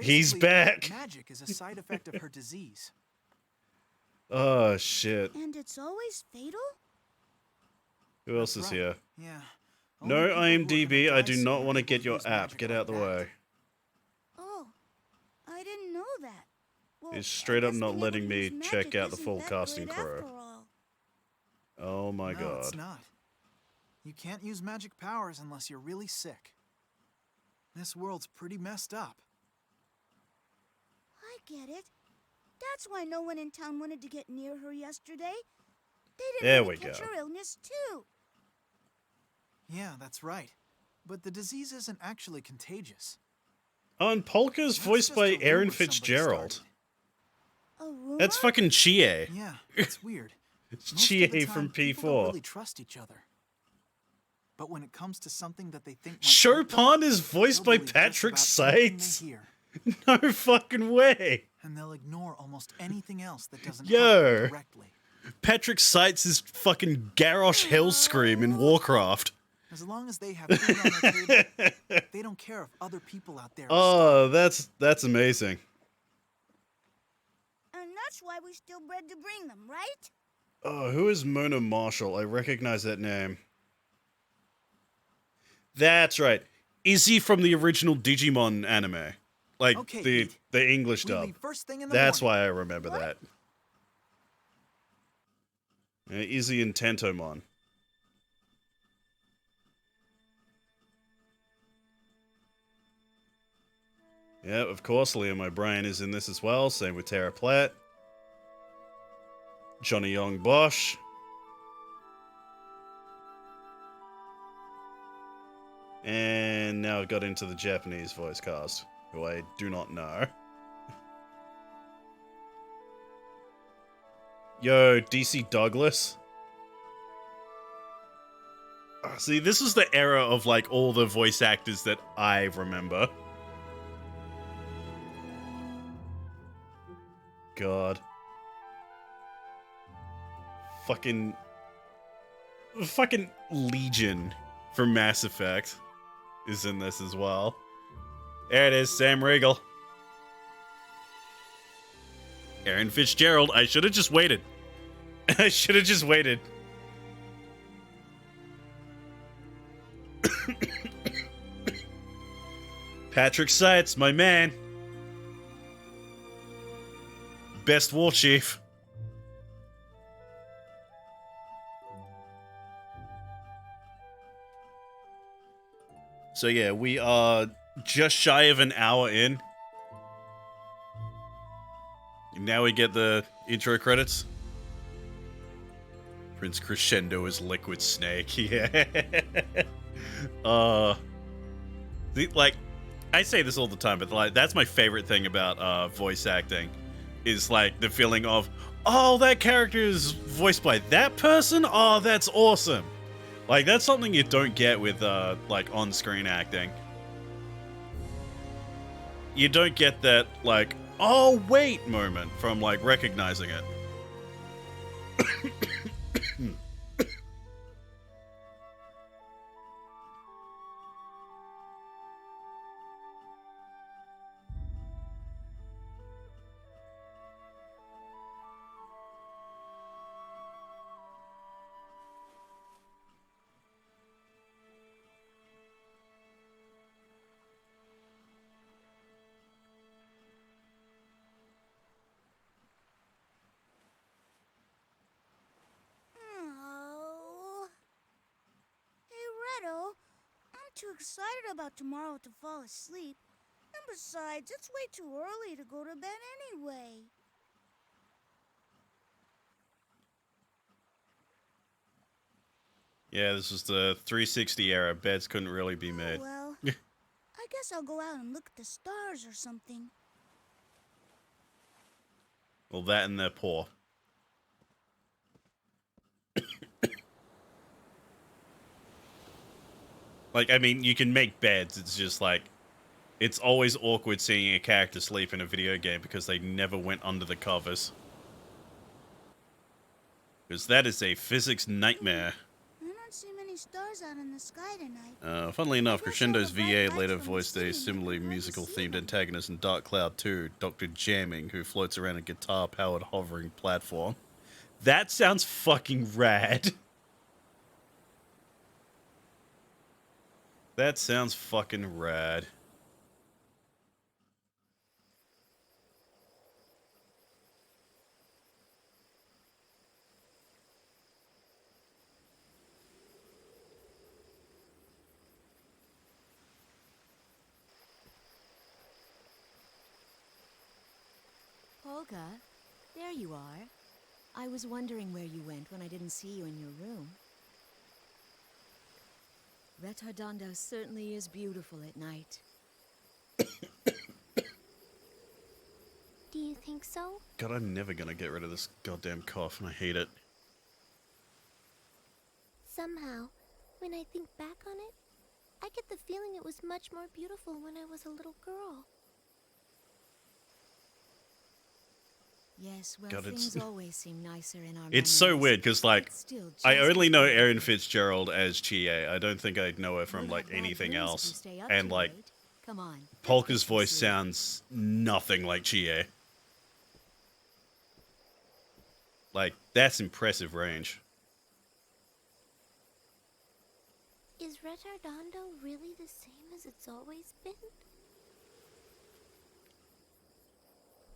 He's Basically, back. Magic is a side effect of her disease. Oh shit. And it's always fatal? Who else That's is right. here? Yeah. No Only people who are IMDb. gonna I die do not soon want to will get your use app. magic Get like out the that. way. Oh, I didn't know that. Well, It's straight I up guess not being letting able to me use check magic out the isn't full that casting great crew. after all. Oh my No, god. it's not. You can't use magic powers unless you're really sick. This world's pretty messed up. I get it. That's why no one in town wanted to get near her yesterday. They didn't There want we to catch go. her illness too. Yeah, that's right. But the disease isn't actually contagious. Oh, and Polka's voiced just by a rumor Aaron somebody Fitzgerald. started. A rumor? That's fucking Chie. Yeah, it's weird. It's Most of the Chie time, from people don't P4. really trust each other. But when it comes to something that they think might hurt them, Chopin is voiced they'll by believe just Patrick about anything Seitz? they hear, No fucking way. and they'll ignore almost anything else that doesn't Yo. help them directly. Patrick Seitz is fucking Garrosh Hellscream in Warcraft. As long as they have food on their table, they don't care if other people out there are Oh, that's amazing. And that's why we still bred to bring them, right? Oh, who is Mona Marshall? I recognize that name. That's right. Is he from the original Digimon anime? Like Okay, the English We dub. leave first thing in the That's morning. why I remember that. Izzy and Tentomon. Yeah, of course, Liam O'Brien is in this as well. Same with Tara Platt. Johnny Young Bosch. And now I got into the Japanese voice cast, who I do not know. Yo, DC Douglas. See, this is the era of like all the voice actors that I remember. God. Fucking Legion from Mass Effect is in this as well. There it is, Sam Riegel. Aaron Fitzgerald. I should have just waited. I should have just waited. Patrick Seitz, my man. Best war chief. So yeah, we are just shy of an hour in. Now we get the intro credits. Prince Crescendo is Liquid Snake. Yeah. Like, I say this all the time, but like that's my favorite thing about voice acting, is like the feeling of, oh, that character is voiced by that person. Oh, that's awesome. Like that's something you don't get with like on-screen acting. You don't get that like, oh wait moment from like recognizing it. Oh. Hey, Redo, I'm too excited about tomorrow to fall asleep. And besides, it's way too early to go to bed anyway. Yeah, this was the 360 era. Beds couldn't really be made. Well, I guess I'll go out and look at the stars or something. Well, that and they're poor. Like, I mean, you can make beds. It's just like, it's always awkward seeing a character sleep in a video game because they never went under the covers. Because that is a physics nightmare. I don't see many stars out in the sky tonight. Funnily enough, Crescendo's VA later voiced a similarly musical-themed antagonist in Dark Cloud 2, Dr. Jamming, who floats around a guitar-powered hovering platform. That sounds fucking rad. That sounds fucking rad. Olga, there you are. I was wondering where you went when I didn't see you in your room. Retardondo certainly is beautiful at night. Do you think so? God, I'm never gonna get rid of this goddamn cough, and I hate it. Somehow, when I think back on it, I get the feeling it was much more beautiful when I was a little girl. Yes, well, God, things always seem nicer in our It's so memories. weird, because, like, It's still I just only as know beautiful. Erin Fitzgerald as Chie. I don't think I'd know her from, You'll like, have bad anything dreams if you else. stay up And, too like, late. Come on, let's Polka's get some voice sleep. sounds nothing like Chie. Like, that's impressive range. Is Retardondo really the same as it's always been?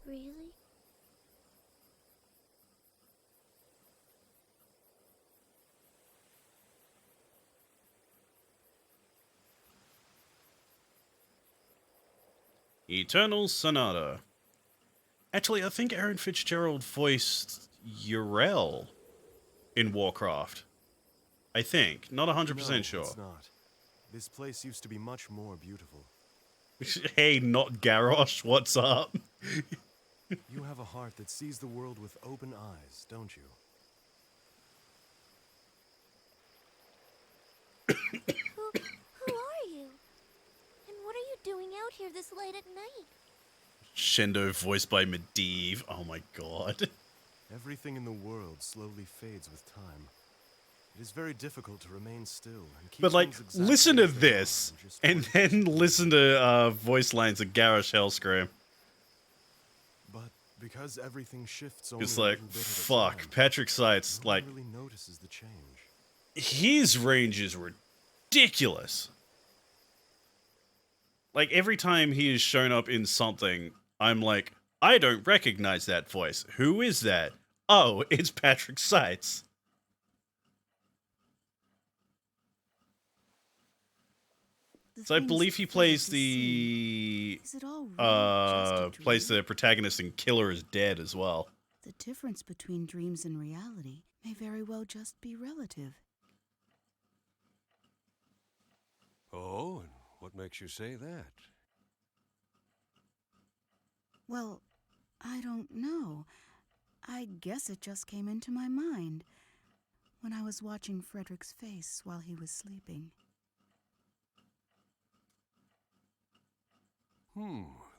Really? Eternal Sonata. Actually, I think Erin Fitzgerald voiced Yrel in Warcraft. I think. Not 100% sure. It's not. This place used to be much more beautiful. Hey, not Garrosh, what's up? You have a heart that sees the world with open eyes, don't you? Who are you? And what are you doing out here this late at night? Shendo voiced by Medivh. Oh my god. Everything in the world slowly fades with time. It is very difficult to remain still and keep But, like, things exactly listen to as they are this, in just and one then listen to voice lines of Garrosh Hellscream. But because everything shifts only It's a like, little bit at a fuck, time, Patrick Seitz, no like, one really notices the change. his range is ridiculous. Like, every time he has shown up in something, I'm like, I don't recognize that voice. Who is that? Oh, it's Patrick Seitz. So I believe he plays the plays the protagonist in Killer is Dead as well. The difference between dreams and reality may very well just be relative. Oh, and what makes you say that? Well, I don't know. I guess it just came into my mind when I was watching Frederick's face while he was sleeping.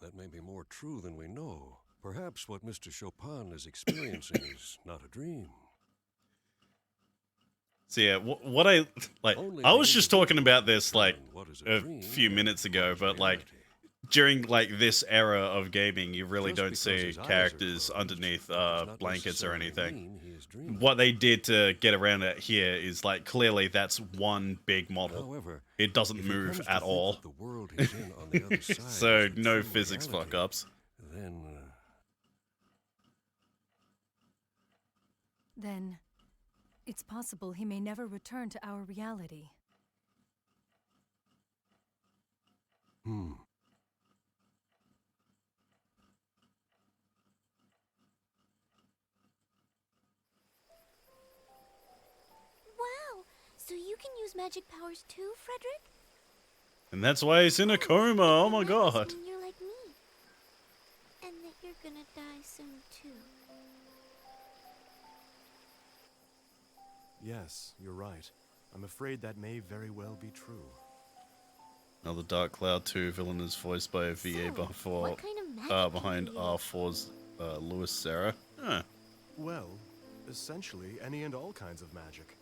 That may be more true than we know. Perhaps what Mr. Chopin is experiencing is not a dream. So yeah, what I like, I was just talking about this like a few minutes ago, but like during like this era of gaming, you really don't see characters underneath blankets or anything. What they did to get around it here is like clearly that's one big model. However, it doesn't move at all. The world he's in on the other side So is the no true physics reality. fuck-ups. Then, it's possible he may never return to our reality. Wow! So you can use magic powers too, Frederick? And that's why he's in a coma. Oh my god. And you're like me. And that you're gonna die soon too. Yes, you're right. I'm afraid that may very well be true. Another Dark Cloud 2 villain is voiced by a VA what kind of magic behind can you use? R4's Louis Serra. Huh. Well, essentially any and all kinds of magic.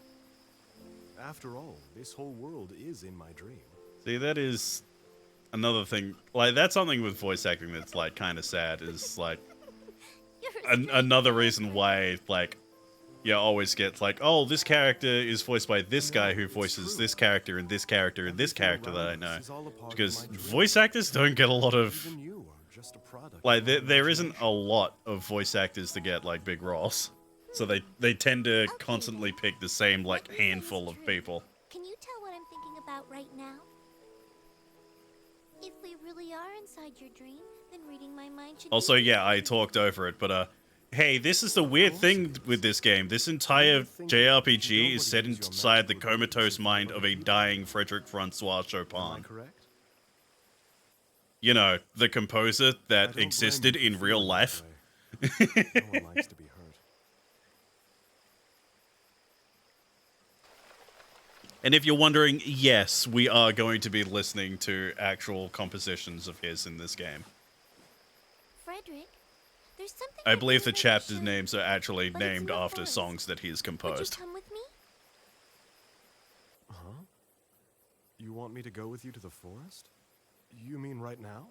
After all, this whole world is in my dream. See, that is another thing. Like, that's something with voice acting that's, like, kind of sad. Is, like, another reason why, like, you always get, like, oh, this character is voiced by this guy who voices this character and this character and this character that I know. Because voice actors don't get a lot of... Like, there isn't a lot of voice actors to get, like, big roles. So they tend to constantly pick the same, like, handful of people. Can you tell what I'm thinking about right now? If we really are inside your dream, then reading my mind should Also, be yeah, I talked over it, but, hey, this is the weird thing with this game. This entire JRPG is set inside the comatose mind of a dying Frederick Francois Chopin. Correct? You know, the composer that existed in real life. No one likes to be hurt. And if you're wondering, yes, we are going to be listening to actual compositions of his in this game. Frederick, there's something I believe the really chapters' should, names are actually but it's in named the after forest. songs that he has Would you composed. come with me? Huh? You want me to go with you to the forest? You mean right now?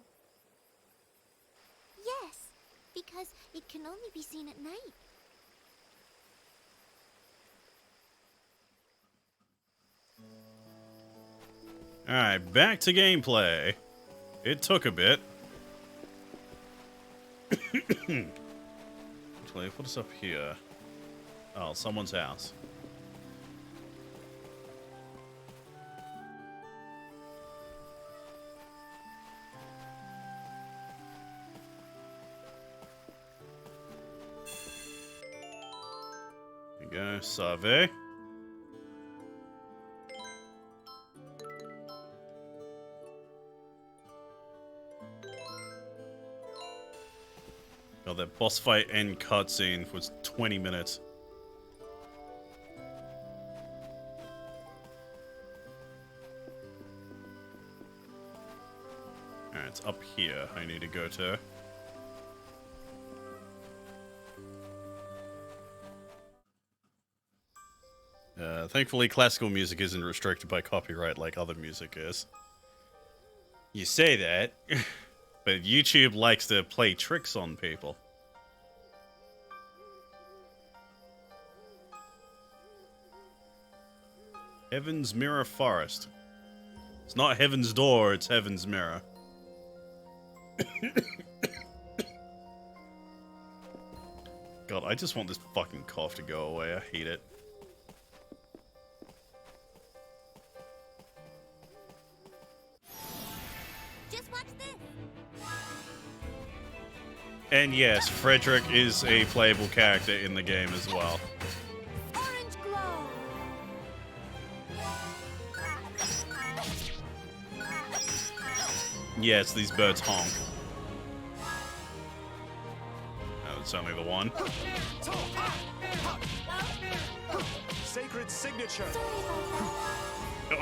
Yes, because it can only be seen at night. Alright, back to gameplay. It took a bit. Actually, what is up here? Oh, someone's house. There you go, survey. God, that boss fight end cutscene was 20 minutes. Alright, it's up here I need to go to. Thankfully, classical music isn't restricted by copyright like other music is. You say that, but YouTube likes to play tricks on people. Heaven's Mirror Forest. It's not Heaven's Door, it's Heaven's Mirror. God, I just want this fucking cough to go away. I hate it. Just watch this. And yes, Frederick is a playable character in the game as well. Orange glow. Yes, these birds honk. Oh, it's only the one. Sacred signature!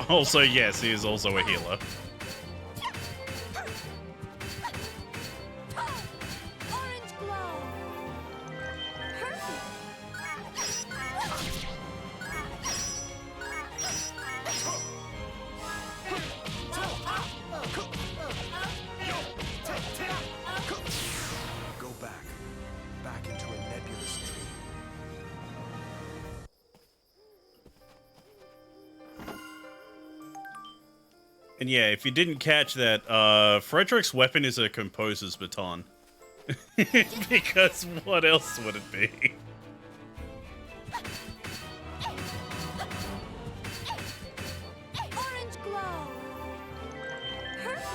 Also, yes, he is also a healer. Orange glow. Perfect. Go back. Back into a nebulous dream. And yeah, if you didn't catch that, Frederick's weapon is a composer's baton. Because what else would it be? Orange glow. Perfect.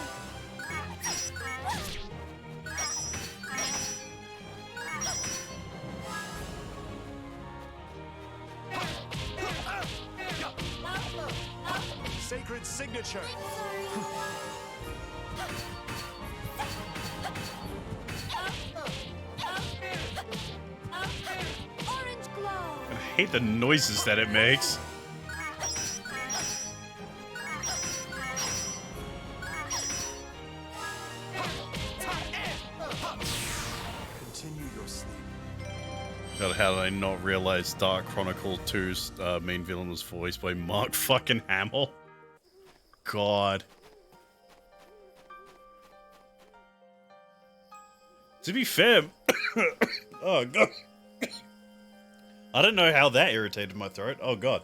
Sacred signature! Orange glow. I hate the noises that it makes. Continue your sleep. God, how did I not realize Dark Chronicle 2's main villain was voiced by Mark fucking Hamill? God. To be fair, oh god, I don't know how that irritated my throat. Oh god.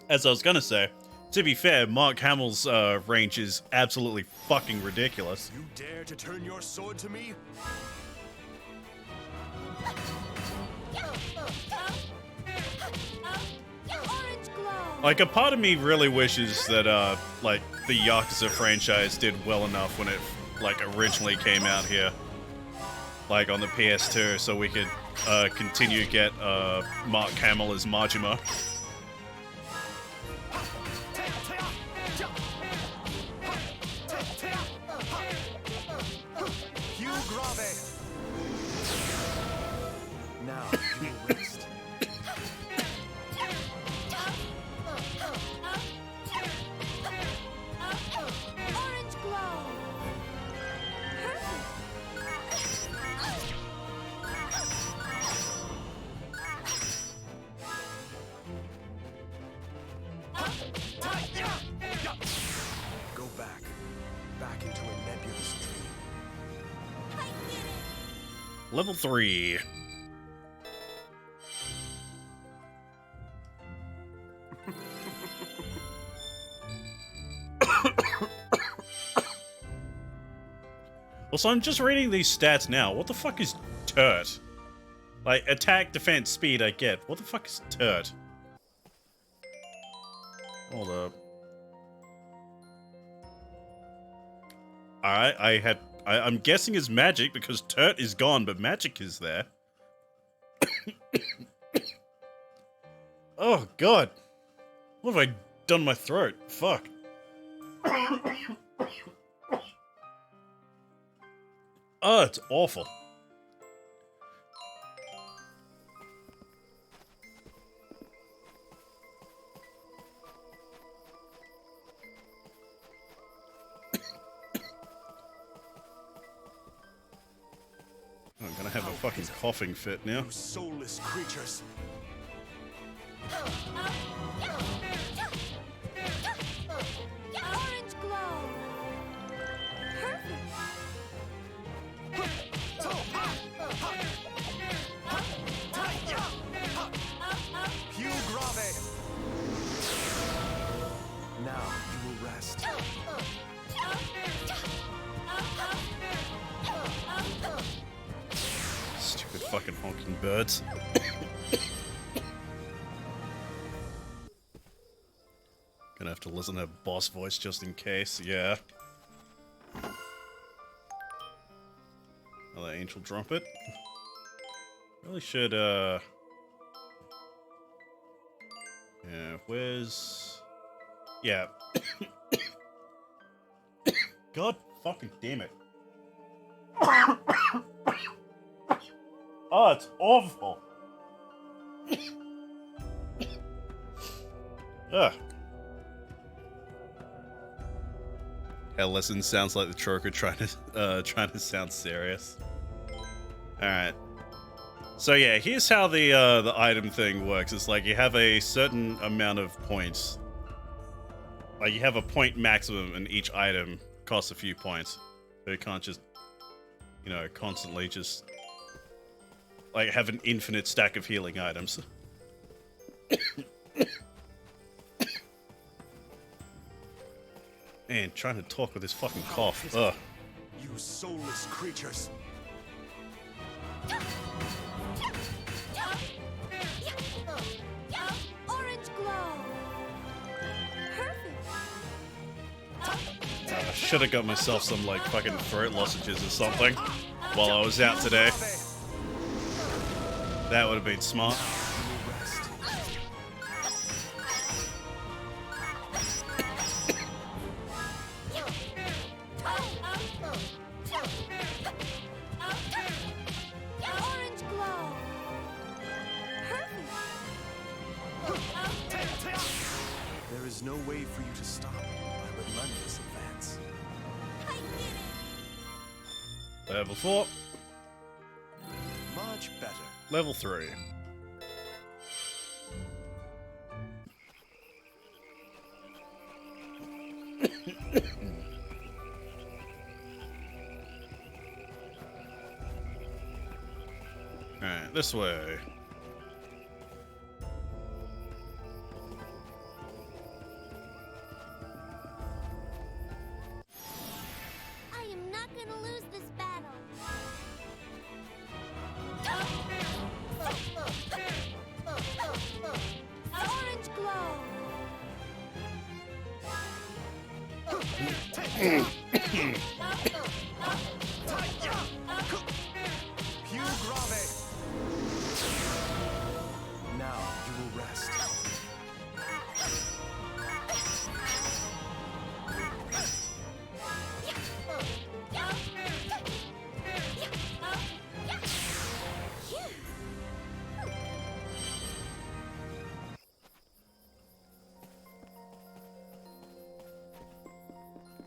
As I was gonna say, to be fair, Mark Hamill's range is absolutely fucking ridiculous. You dare to turn your sword to me? Orange glow. Like, a part of me really wishes that, like, the Yakuza franchise did well enough when it, like, originally came out here. Like, on the PS2, so we could, continue to get, Mark Hamill as Majima. you will rest. Orange glow. Go back. Back into a nebulous dream. I did it. Level 3. Also, I'm just reading these stats now. What the fuck is Turt? Like, attack, defense, speed, I get. What the fuck is Turt? Hold up. I'm guessing it's magic because Turt is gone, but magic is there. Oh, God. What have I done to my throat? Fuck. Oh, it's awful. I'm gonna have a fucking coughing fit now. You soulless creatures. Orange glow. Perfect. Pew grave. Now you will rest. Stupid fucking honking birds. Gonna have to listen to boss voice just in case, yeah. Another angel trumpet. Really should, yeah, where's... Yeah. God fucking damn it. Oh, it's awful. Ugh. Hell, listen, sounds like the Troker trying to sound serious. Alright. So yeah, here's how the item thing works. It's like you have a certain amount of points. Like you have a point maximum and each item costs a few points. So you can't just, you know, constantly just like have an infinite stack of healing items. Man, trying to talk with this fucking cough. Ugh. You soulless creatures. Orange glow. Perfect. I should have got myself some like fucking throat lozenges or something while I was out today. That would have been smart. Orange glow. Perfect. There is no way for you to stop my relentless advance. I did it. Level 4. Much better. Level 3. Alright, this way. I am not gonna lose this battle. Orange glow. Pew grave. Now you will rest.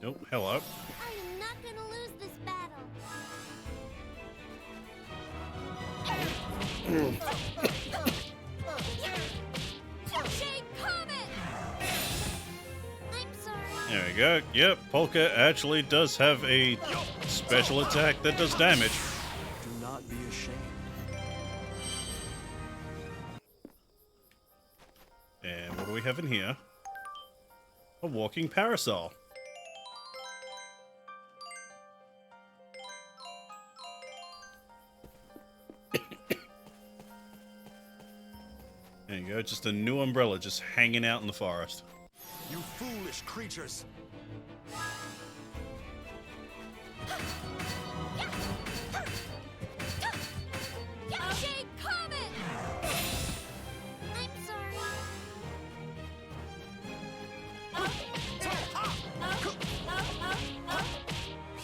Oh, hello. I am not gonna lose this battle. Shade Comet! I'm sorry. There we go. Yep, Polka actually does have a special attack that does damage. Do not be ashamed. And what do we have in here? A walking parasol. There you go, just a new umbrella just hanging out in the forest. You foolish creatures! Shade Comet! I'm sorry.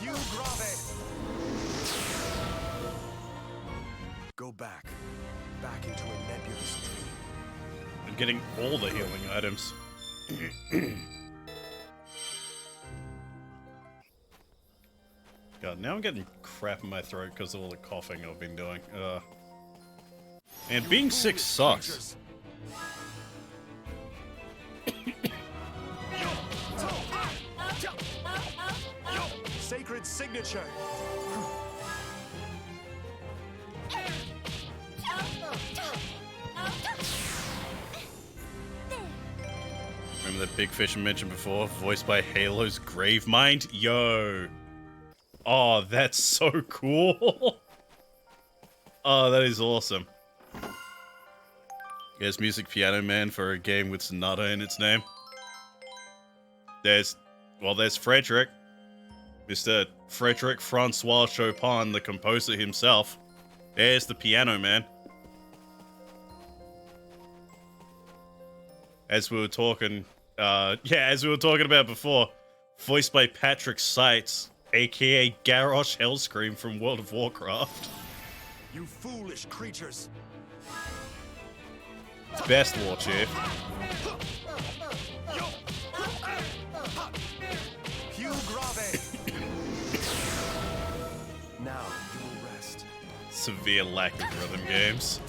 Pew Grave! Go back. Back into a nebulous dream. I'm getting all the healing items. God, now I'm getting crap in my throat because of all the coughing I've been doing. And being sick sucks. Sacred signature! Remember that big fish I mentioned before, voiced by Halo's Gravemind? Yo! Oh, that's so cool! Oh, that is awesome. There's Music Piano Man for a game with Sonata in its name. There's Frederick. Mr. Frederick Francois Chopin, the composer himself. There's the Piano Man. As we were talking, as we were talking about before, voiced by Patrick Seitz, aka Garrosh Hellscream from World of Warcraft. You foolish creatures! Best War Chief. Pew Grave! Now you will rest. Severe lack of rhythm games.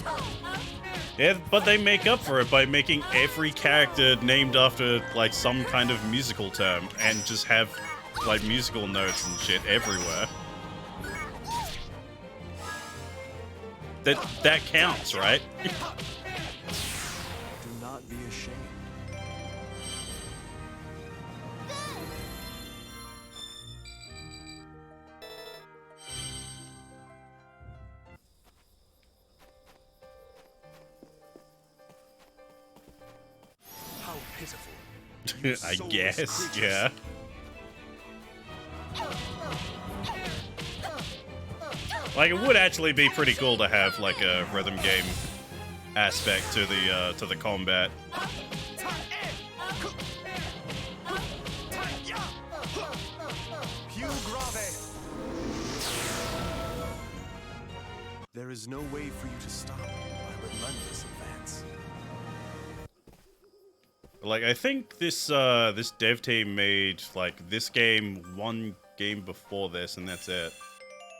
Yeah, but they make up for it by making every character named after, like, some kind of musical term, and just have, like, musical notes and shit everywhere. That counts, right? Do not be ashamed. How pitiful. You I soulless guess, creatures. yeah. Like, it would actually be pretty cool to have, like, a rhythm game aspect to the combat. Pew Grave! There is no way for you to stop my relentless advance. Like, I think this dev team made, like, this game, one game before this, and that's it.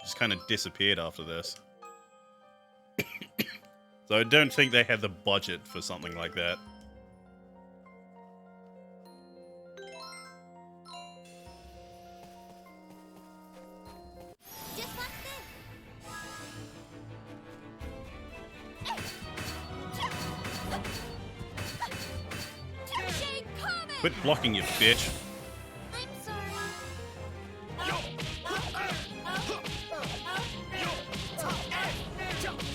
Just kind of disappeared after this. So I don't think they had the budget for something like that. Just like this. Shade Comet! Quit blocking, you bitch. I'm sorry.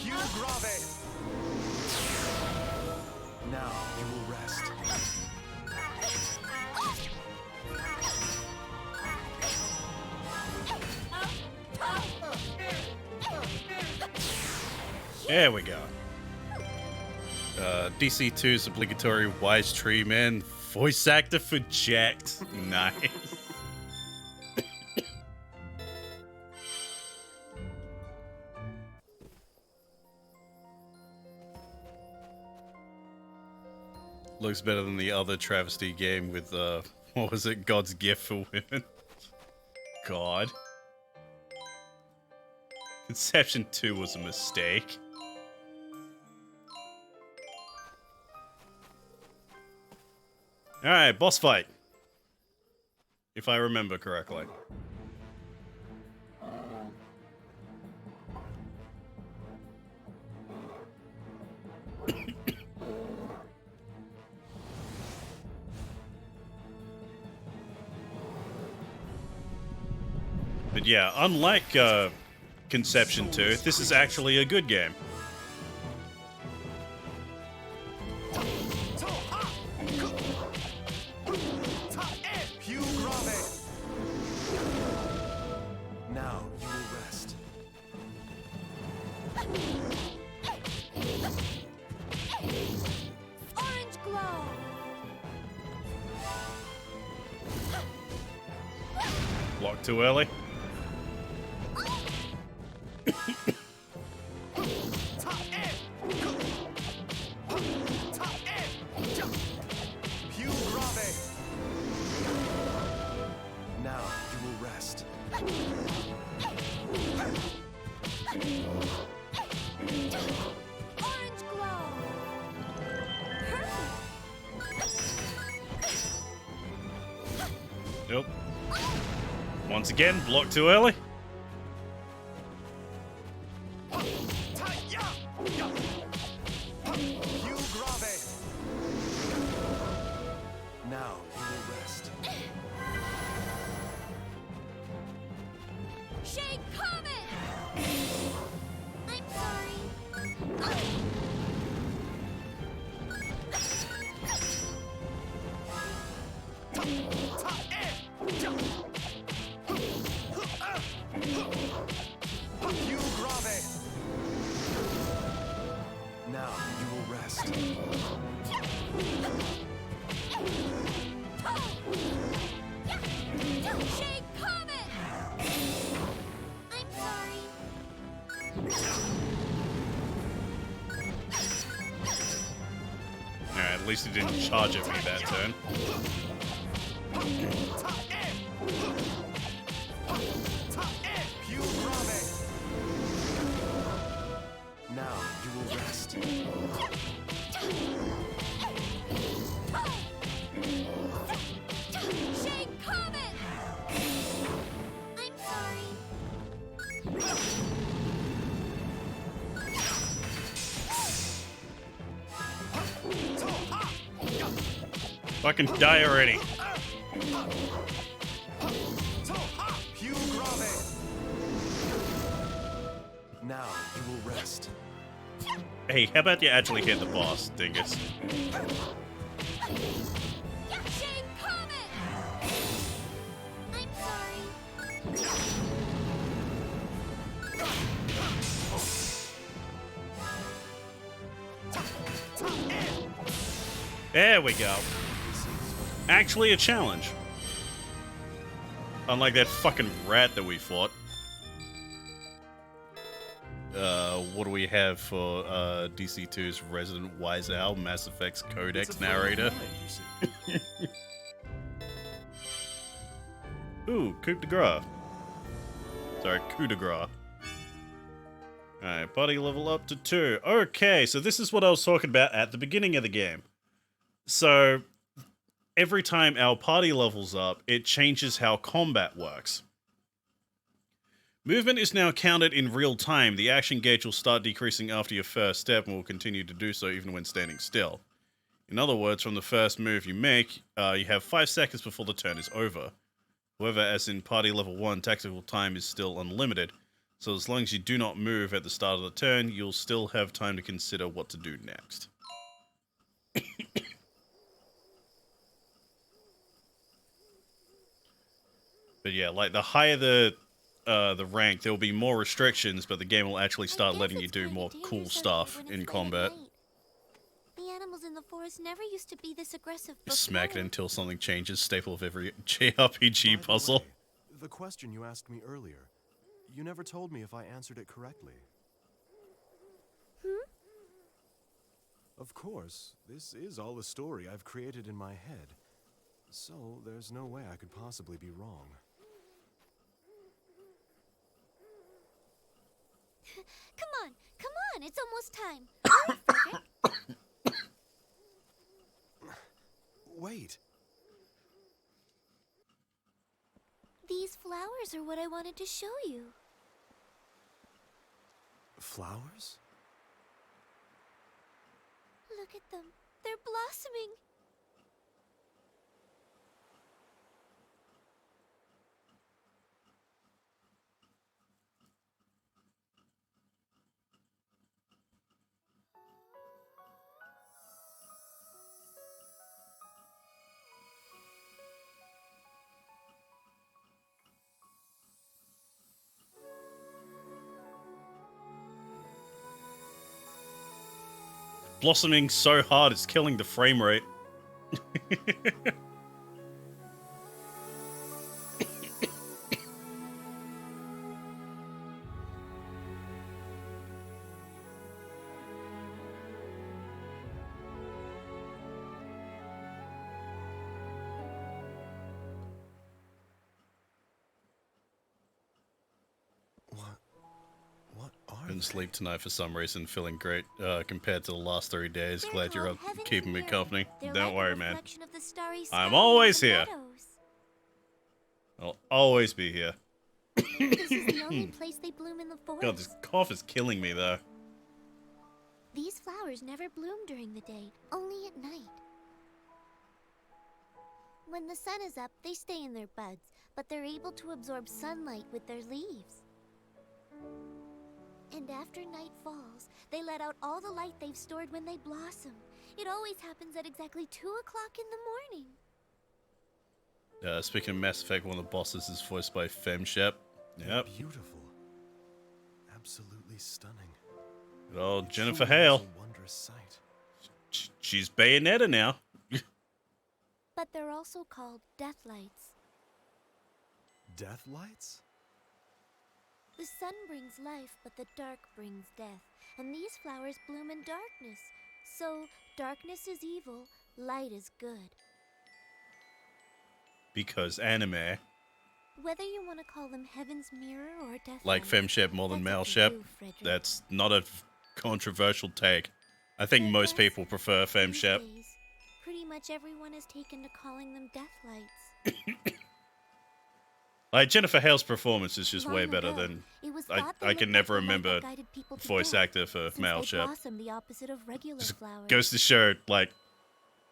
Pew Grave! Now you will rest. There we go. DC2's obligatory Wise Tree Man voice actor for Jax. Nice. Looks better than the other travesty game with, what was it? God's Gift for Women. God. Conception 2 was a mistake. Alright, boss fight. If I remember correctly. But yeah, unlike Conception 2, this is actually a good game. Now you will rest. Orange glow. Block too early. Now you will rest. Orange glow. Nope. Once again, block too early. Now you will rest. Shake Comet. I'm sorry. Now you will rest. Shake Comet. I'm sorry. Alright, at least he didn't charge at me that turn. Now you will rest. Shake Comet. I'm sorry. Fucking die already. Now you will rest. Hey, how about you actually hit the boss, dingus? Shake Comet. I'm sorry. There we go. Actually a challenge. Unlike that fucking rat that we fought. What do we have for DC2's Resident Wise Owl, Mass Effect's Codex narrator? Ooh, coup de grace. Sorry, coup de grace. Alright, body level up to 2. Okay, so this is what I was talking about at the beginning of the game. So, every time our party levels up, it changes how combat works. Movement is now counted in real time. The action gauge will start decreasing after your first step and will continue to do so even when standing still. In other words, from the first move you make, you have 5 seconds before the turn is over. However, as in party level 1, tactical time is still unlimited, so as long as you do not move at the start of the turn, you'll still have time to consider what to do next. But yeah, like the higher the rank, there will be more restrictions, but the game will actually start letting you do more cool stuff in combat. The animals in the forest never used to be this aggressive before. Smack it until something changes, staple of every JRPG puzzle. Way, the question you asked me earlier, you never told me if I answered it correctly. Of course, this is all a story I've created in my head, so there's no way I could possibly be wrong. it's almost time. Hurry, Frederick. Wait. These flowers are what I wanted to show you. Flowers? Look at them. They're blossoming. Blossoming so hard it's killing the frame rate. What are Didn't sleep tonight for some reason, feeling great compared to the last 3 days. Glad you're up keeping me company. Don't worry, man. I'm always here. I'll always be here. This is the only place they bloom in the forest. God, this cough is killing me though. These flowers never bloom during the day, only at night. When the sun is up, they stay in their buds, but they're able to absorb sunlight with their leaves. And after night falls, they let out all the light they've stored when they blossom. It always happens at exactly 2 o'clock in the morning. Speaking of Mass Effect, one of the bosses is voiced by Femshep. Yep. Beautiful. Absolutely stunning. Good old Jennifer Truly is Hale. a wondrous sight. She's Bayonetta now. But they're also called deathlights. Death lights? The sun brings life, but the dark brings death. And these flowers bloom in darkness. So, darkness is evil, light is good. Because anime. Whether you want to call them Heaven's Mirror or Death Like Femshep more than Malshep. That's not a controversial take. I think most people prefer Femshep. Pretty much everyone has taken to calling them deathlights. Like, Jennifer Hale's performance is just way Long better ago, than... it was I thought they can looked never like the light remember that guided people to voice death, actor for since they Malshep. blossom the opposite of regular Just flowers. goes to show, like,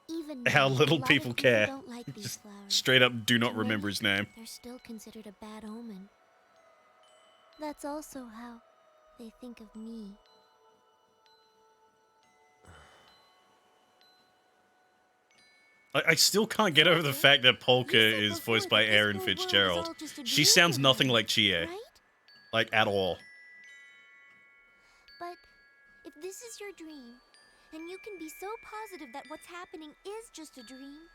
Even how now, little a lot people of people care. don't like these Just flowers. straight up do not To remember many, his name. They're still considered a bad omen. That's also how they think of me. I still can't get over the fact that Polka is voiced by Erin Fitzgerald. She sounds nothing like Chie. Right? Like, at all. But if this is your dream, and you can be so positive that what's happening is just a dream,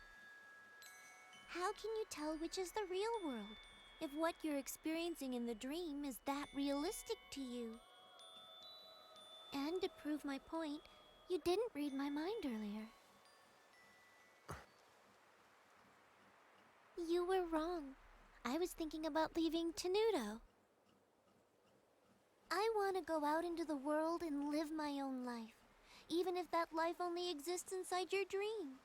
how can you tell which is the real world, if what you're experiencing in the dream is that realistic to you? And to prove my point, you didn't read my mind earlier. You were wrong. I was thinking about leaving Tenuto. I want to go out into the world and live my own life, even if that life only exists inside your dream.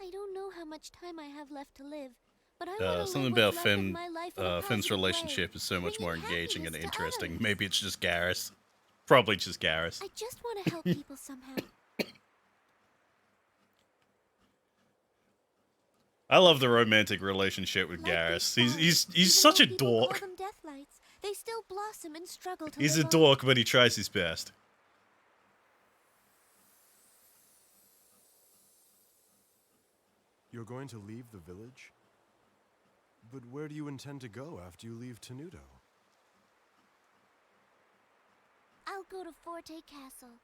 I don't know how much time I have left to live, but I want to Something live about what's left of my life in a Finn's positive relationship way, is so much more bringing engaging and happiness to interesting. others. Maybe it's just Garrus. Probably just Garrus. I just want to help people somehow. I love the romantic relationship with Like Garrus. these He's flowers, such a even though people dork. call them deathlights, they still blossom and struggle to He's a live on. dork, but he tries his best. You're going to leave the village? But where do you intend to go after you leave Tenuto? I'll go to Forte Castle,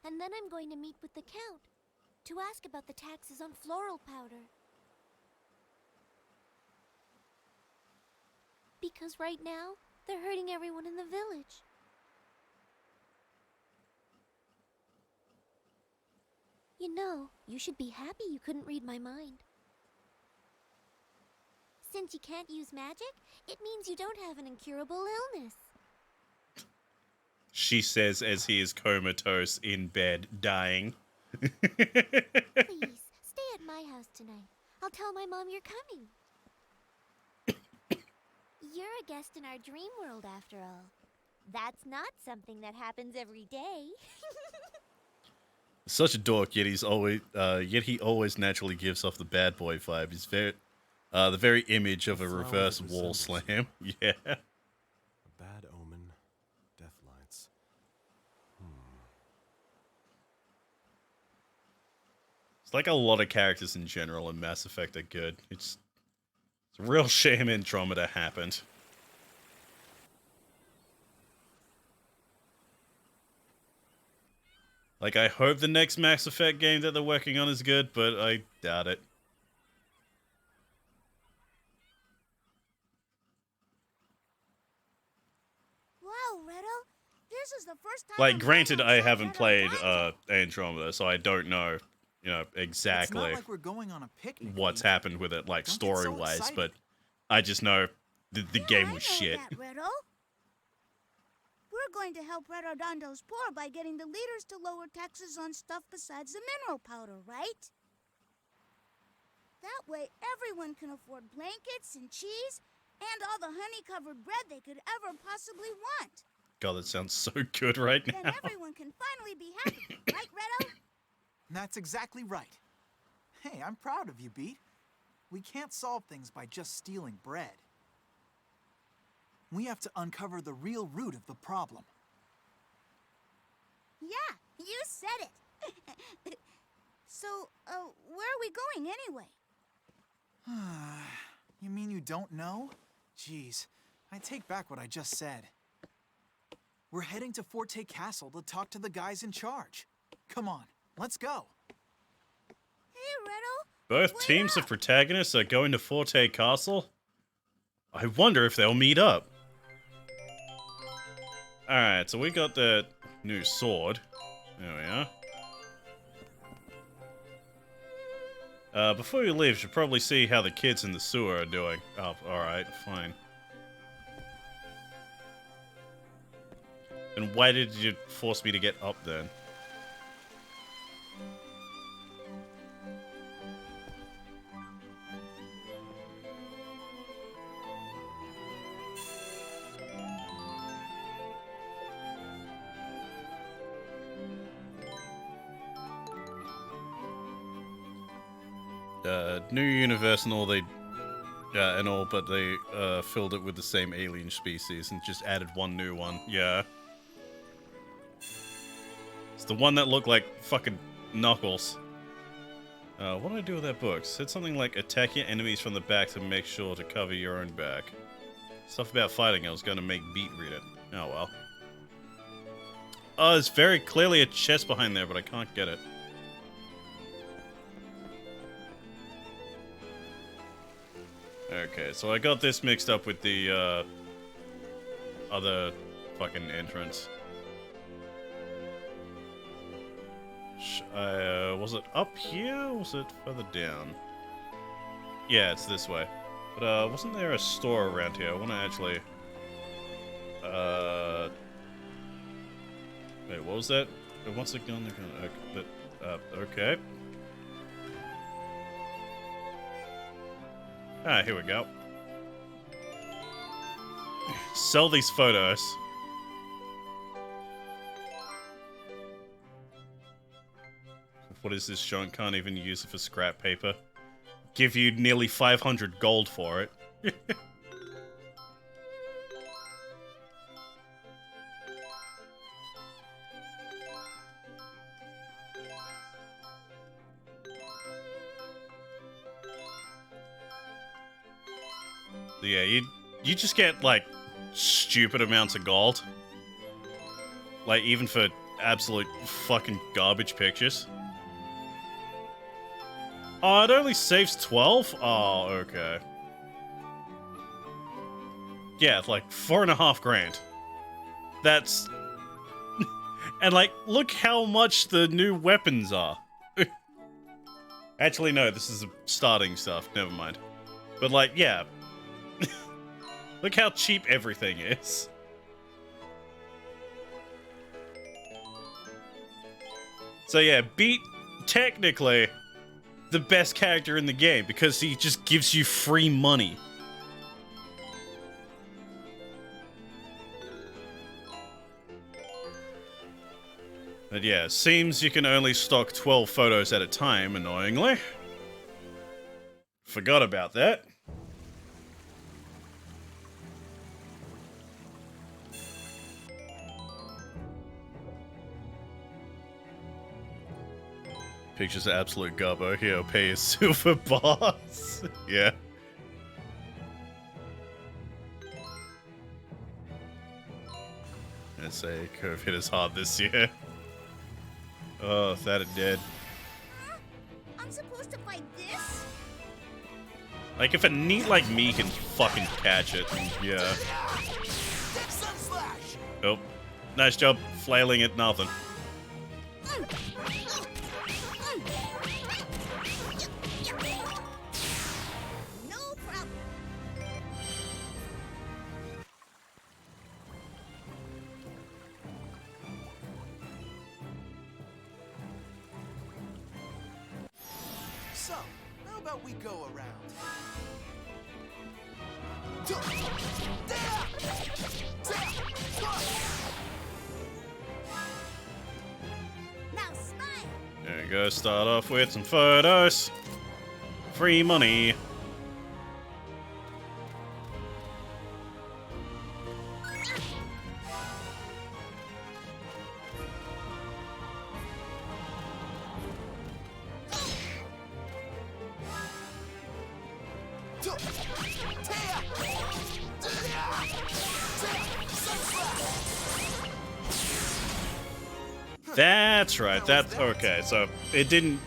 and then I'm going to meet with the Count to ask about the taxes on floral powder. Because right now, they're hurting everyone in the village. You know, you should be happy you couldn't read my mind. Since you can't use magic, it means you don't have an incurable illness. She says as he is comatose in bed, dying. Please, stay at my house tonight. I'll tell my mom you're coming. You're a guest in our dream world, after all. That's not something that happens every day. Such a dork, yet he always naturally gives off the bad boy vibe. He's the very image of a reverse wall slam. Yeah. A bad omen, death lights. It's like a lot of characters in general in Mass Effect are good. It's a real shame Andromeda happened. Like, I hope the next Mass Effect game that they're working on is good, but I doubt it. Wow, Redo, this is the first time. Like, granted, I haven't played Andromeda, so I don't know, exactly It's not like we're going on a picnic. what's happened with it, like, story-wise, but I just know the game was shit. That, Redo. We're going to help Redodondo's poor by getting the leaders to lower taxes on stuff besides the mineral powder, right? That way everyone can afford blankets and cheese and all the honey-covered bread they could ever possibly want. God, that sounds so good right now. Then everyone can finally be happy, right, Redo? That's exactly right. Hey, I'm proud of you, Beat. We can't solve things by just stealing bread. We have to uncover the real root of the problem. Yeah, you said it. So, where are we going anyway? You mean you don't know? Jeez, I take back what I just said. We're heading to Forte Castle to talk to the guys in charge. Come on, let's go. Hey, Redo. Both teams of protagonists are going to Forte Castle? I wonder if they'll meet up. Alright, so we got the new sword. There we are. Before we leave, should probably see how the kids in the sewer are doing. Oh, alright, fine. And why did you force me to get up then? New universe and all but they filled it with the same alien species and just added one new one. Yeah. It's the one that looked like fucking Knuckles. What did I do with that book? It said something like attack your enemies from the back to make sure to cover your own back. Stuff about fighting I was gonna make Beat read it. Oh well. Oh, there's very clearly a chest behind there, but I can't get it. Okay, so I got this mixed up with the, other fucking entrance. Was it up here, or was it further down? Yeah, it's this way. But, wasn't there a store around here? I want to actually... Wait, what was that? What's it gun? Okay. Ah, here we go. Sell these photos. What is this junk? Can't even use it for scrap paper. Give you nearly 500 gold for it. Yeah, you just get, like, stupid amounts of gold. Like, even for absolute fucking garbage pictures. Oh, it only saves 12? Oh, okay. Yeah, like, 4.5 grand. That's... And, like, look how much the new weapons are. Actually, no, this is the starting stuff. Never mind. But, like, yeah. Look how cheap everything is. So yeah, Beat, technically, the best character in the game because he just gives you free money. But yeah, seems you can only stock 12 photos at a time, annoyingly. Forgot about that. Pictures are absolute gobbo. Here, pay his silver bars. Yeah. Let's say curve hit us hard this year. Oh, that it did. I'm supposed to fight this? Like, if a neat like me can fucking catch it, then yeah. Oh, nice job flailing at nothing. No problem. So, how about we go around? Now smile. There we go, start off with some photos. Free money. That's right. That's okay. So it didn't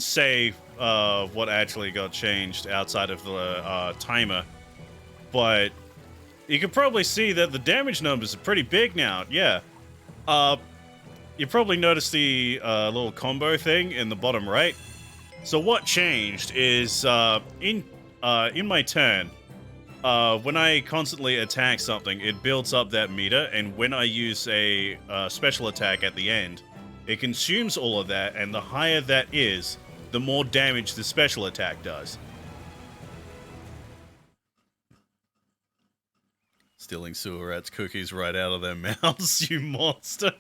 say what actually got changed outside of the timer, but you can probably see that the damage numbers are pretty big now. Yeah. You probably noticed the little combo thing in the bottom right. So what changed is in my turn, when I constantly attack something, it builds up that meter, and when I use a special attack at the end, it consumes all of that, and the higher that is, the more damage the special attack does. Stealing sewer rats' cookies right out of their mouths, you monster.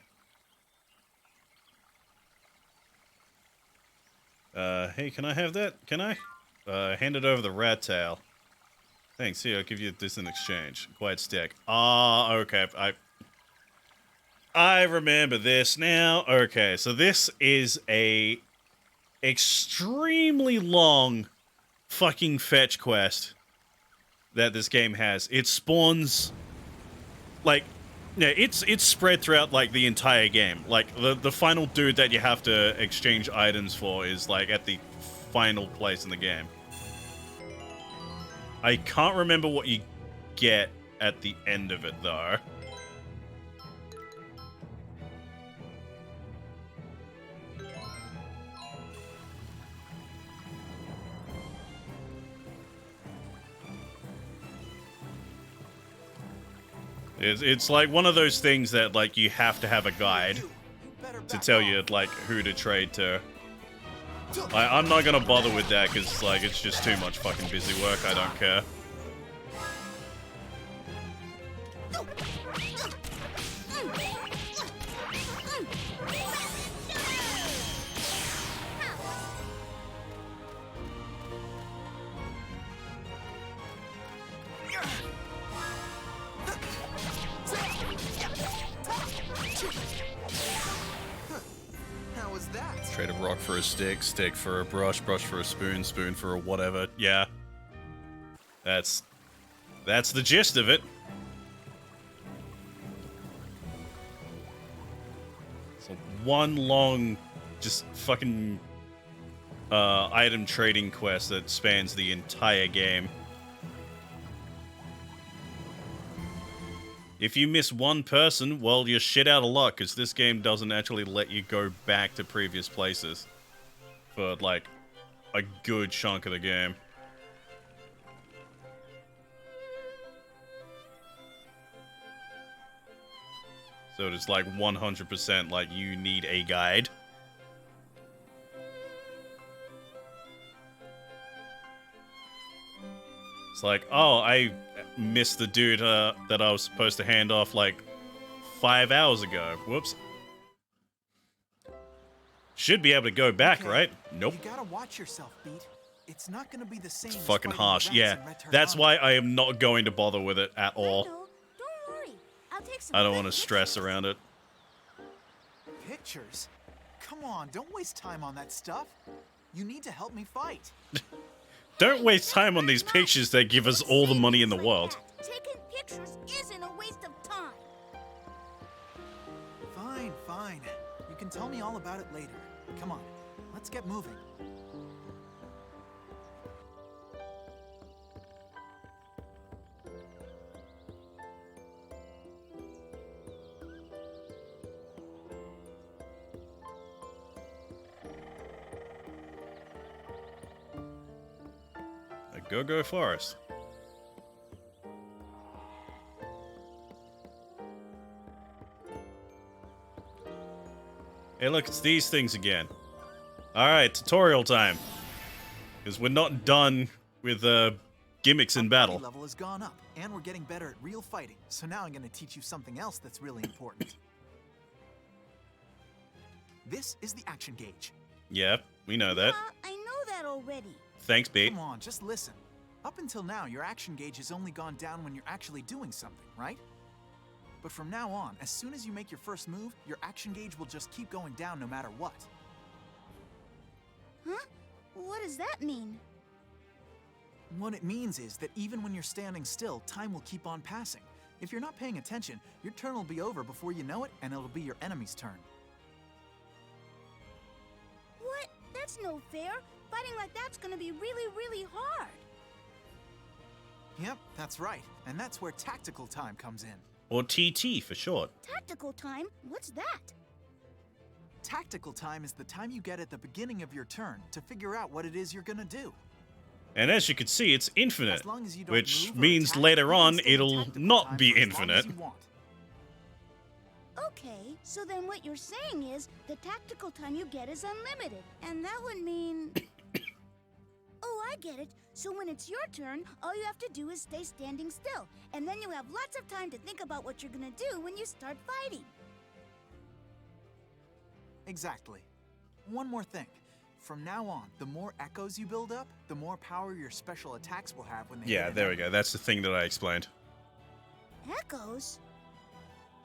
Hey, can I have that? Can I? Hand it over the rat tail. Thanks, here, I'll give you this in exchange. Quiet stick. Ah, okay, I remember this now. Okay, so this is a extremely long fucking fetch quest that this game has. It spawns, like, yeah, it's spread throughout, like, the entire game. Like, the final dude that you have to exchange items for is, like, at the final place in the game. I can't remember what you get at the end of it, though. It's like one of those things that, like, you have to have a guide to tell you, like, who to trade to. I'm not gonna bother with that because, like, it's just too much fucking busy work. I don't care. How was that? Trade a rock for a stick, stick for a brush, brush for a spoon, spoon for a whatever. Yeah. That's the gist of it. So one long, just fucking item trading quest that spans the entire game. If you miss one person, well, you're shit out of luck, because this game doesn't actually let you go back to previous places for, like, a good chunk of the game. So it's like 100% like you need a guide. It's like, oh, I missed the dude that I was supposed to hand off like 5 hours ago. Whoops. Should be able to go back, Okay, right? Nope. You gotta watch yourself, Beat. It's not gonna be the same. It's as fucking fighting harsh. the Yeah, rats in Red that's Turn why I am not going to bother with it at all. No, don't worry. I'll take some I don't good want to stress pictures. around it. Pictures? Come on, don't waste time on that stuff. You need to help me fight. Don't waste time on these pictures that give us all the money in the world. Taking pictures isn't a waste of time. Fine, fine. You can tell me all about it later. Come on, let's get moving. A go-go forest. Hey, look, it's these things again. Alright, tutorial time. Because we're not done with gimmicks in battle. Our level has gone up, and we're getting better at real fighting. So now I'm gonna teach you something else that's really important. This is the action gauge. Yep, we know that. I know that already. Thanks, Pete. Come on, just listen. Up until now, your action gauge has only gone down when you're actually doing something, right? But from now on, as soon as you make your first move, your action gauge will just keep going down no matter what. Huh? What does that mean? What it means is that even when you're standing still, time will keep on passing. If you're not paying attention, your turn will be over before you know it, and it'll be your enemy's turn. What? That's no fair. Fighting like that's gonna be really, really hard. Yep, that's right. And that's where tactical time comes in. Or TT for short. Tactical time? What's that? Tactical time is the time you get at the beginning of your turn to figure out what it is you're gonna do. And as you can see, it's infinite. As long as you don't Which move or means attack, later you can on, stay in it'll tactical not time be for as long infinite. as you want. Okay, so then what you're saying is the tactical time you get is unlimited. And that would mean... Oh, I get it. So when it's your turn, all you have to do is stay standing still. And then you have lots of time to think about what you're gonna do when you start fighting. Exactly. One more thing. From now on, the more echoes you build up, the more power your special attacks will have when they Yeah, hit an there we enemy. go. That's the thing that I explained. Echoes?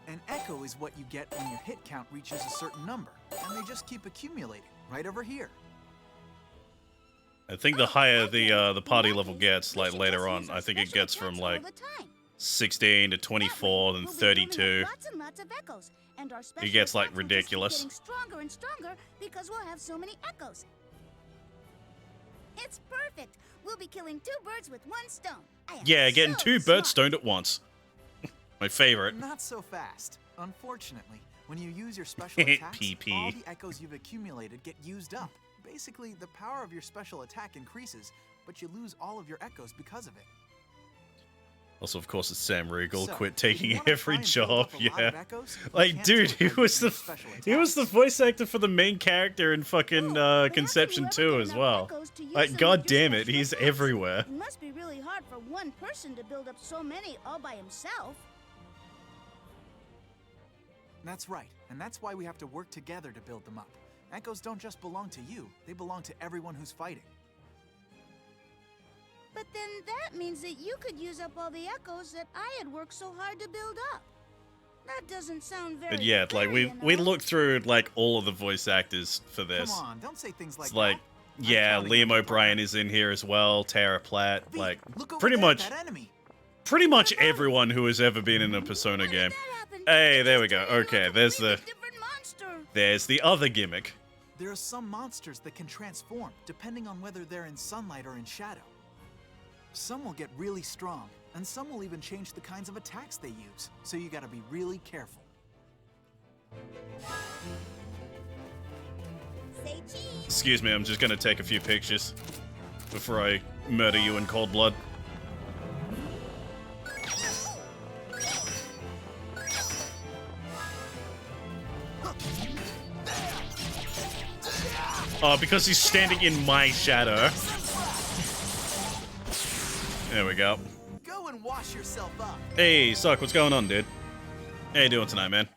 An echo is what you get when your hit count reaches a certain number, and they just keep accumulating, right over here. I think the higher the party level gets, like later on, I think it gets from like 16 to 24, then 32. Lots and lots of echoes, and our special It gets like attacks will just keep ridiculous. getting stronger and stronger because we'll have so many echoes. It's perfect. We'll be killing 2 birds with 1 stone. I am Yeah, getting so 2 birds smart. stoned at once. My favorite. Not so fast. Unfortunately, when you use your special attacks, PP. all the echoes you've accumulated get used up. Basically, the power of your special attack increases, but you lose all of your echoes because of it. Also, of course, it's Sam Riegel. So, Quit if you taking wanna every try and build job. up a lot Yeah, of echoes, you like, can't dude, do it he by was using the special he was the attacks. voice actor for the main character in fucking Oh, Conception but how can you 2 ever as get well. enough echoes to use Like, them god with your damn it, special he's attacks? everywhere. It must be really hard for one person to build up so many all by himself. That's right, and that's why we have to work together to build them up. Echoes don't just belong to you, they belong to everyone who's fighting. But then that means that you could use up all the echoes that I had worked so hard to build up. That doesn't sound very But yeah, like fair, we you know? looked through like all of the voice actors for this. Come on, don't say things like It's like, that. yeah, counting on Liam you, O'Brien is in here as well. Tara Platt, V, like look over pretty there, much, that enemy. pretty much everyone who has ever been in a Persona game. Hey, there we go. Okay, there's the Different monster. there's the other gimmick. There are some monsters that can transform, depending on whether they're in sunlight or in shadow. Some will get really strong, and some will even change the kinds of attacks they use, so you gotta be really careful. Say cheese. Excuse me, I'm just gonna take a few pictures before I murder you in cold blood. Oh, because he's standing in my shadow. There we go. Go and wash yourself up. Hey, Suck, what's going on, dude? How you doing tonight, man?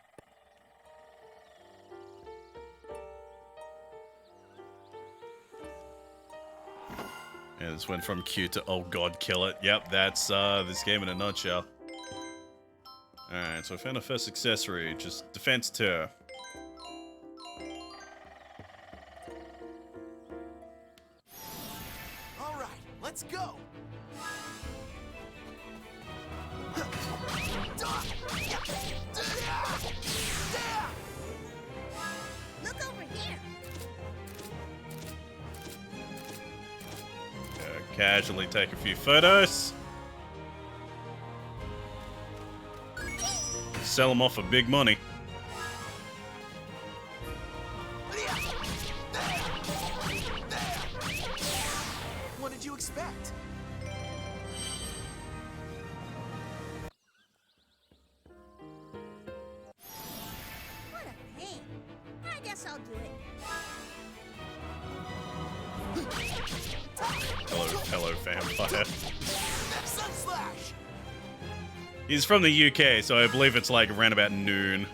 Yeah, this went from cute to oh god, kill it. Yep, that's this game in a nutshell. Alright, so I found a first accessory, just defense 2. Alright, let's go! Look over here. Casually take a few photos. Sell them off for big money. What did you expect? What a pain. I guess I'll do it. Hello, vampire. Sun slash! He's from the UK, so I believe it's like around about noon.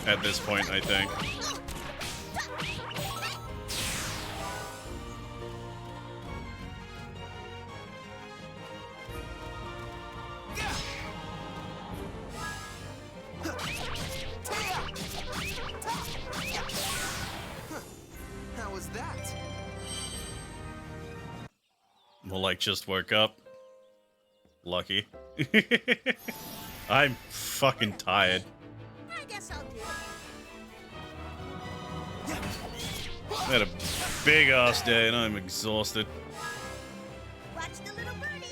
At this point, I think. How was that? More like just woke up. Lucky. I'm fucking tired. I guess I'll do it. I had a big ass day and I'm exhausted. Watch the little birdie.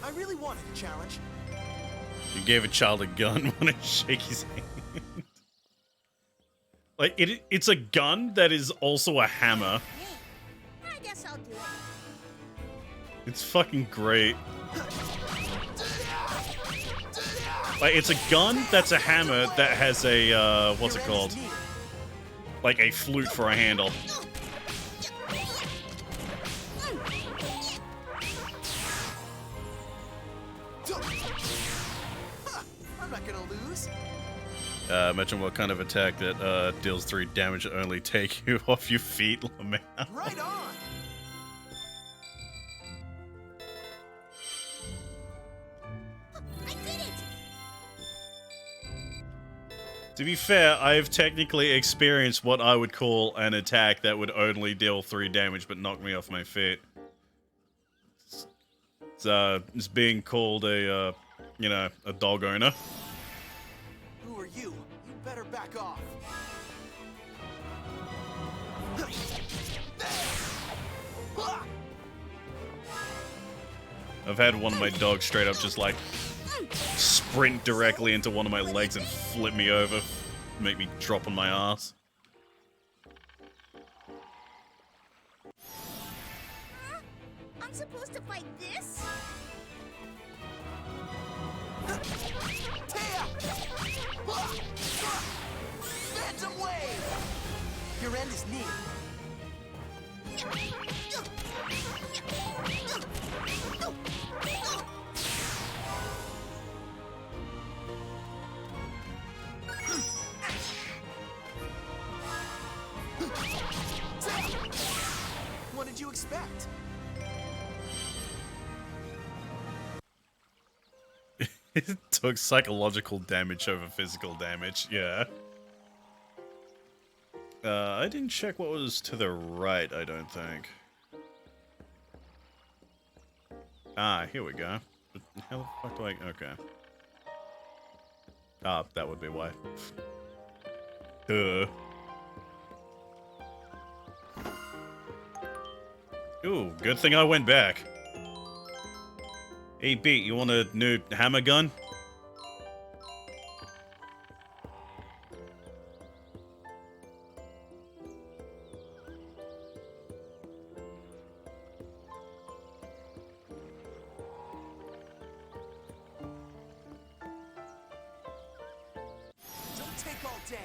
I really wanted a challenge. You gave a child a gun when I shake his hand. Like, it's a gun that is also a hammer. I guess I'll do it. It's fucking great. Like, it's a gun that's a hammer that has a, what's it called? Like a flute for a handle. I'm not gonna lose. Imagine what kind of attack that deals 3 damage and only take you off your feet, Lamau. Right on! I did it! To be fair, I've technically experienced what I would call an attack that would only deal 3 damage but knock me off my feet. It's being called a, you know, a dog owner. Who are you? You better back off. I've had one of my dogs straight up just like sprint directly into one of my legs and flip me over, make me drop on my ass. I'm supposed to fight this? Phantom wave! Your end is near. What did you expect? It took psychological damage over physical damage, yeah. I didn't check what was to the right, I don't think. Ah, here we go. But how the fuck do I... Okay. Ah, that would be why. Ooh, good thing I went back. Hey, Pete, you want a new hammer gun? take all day.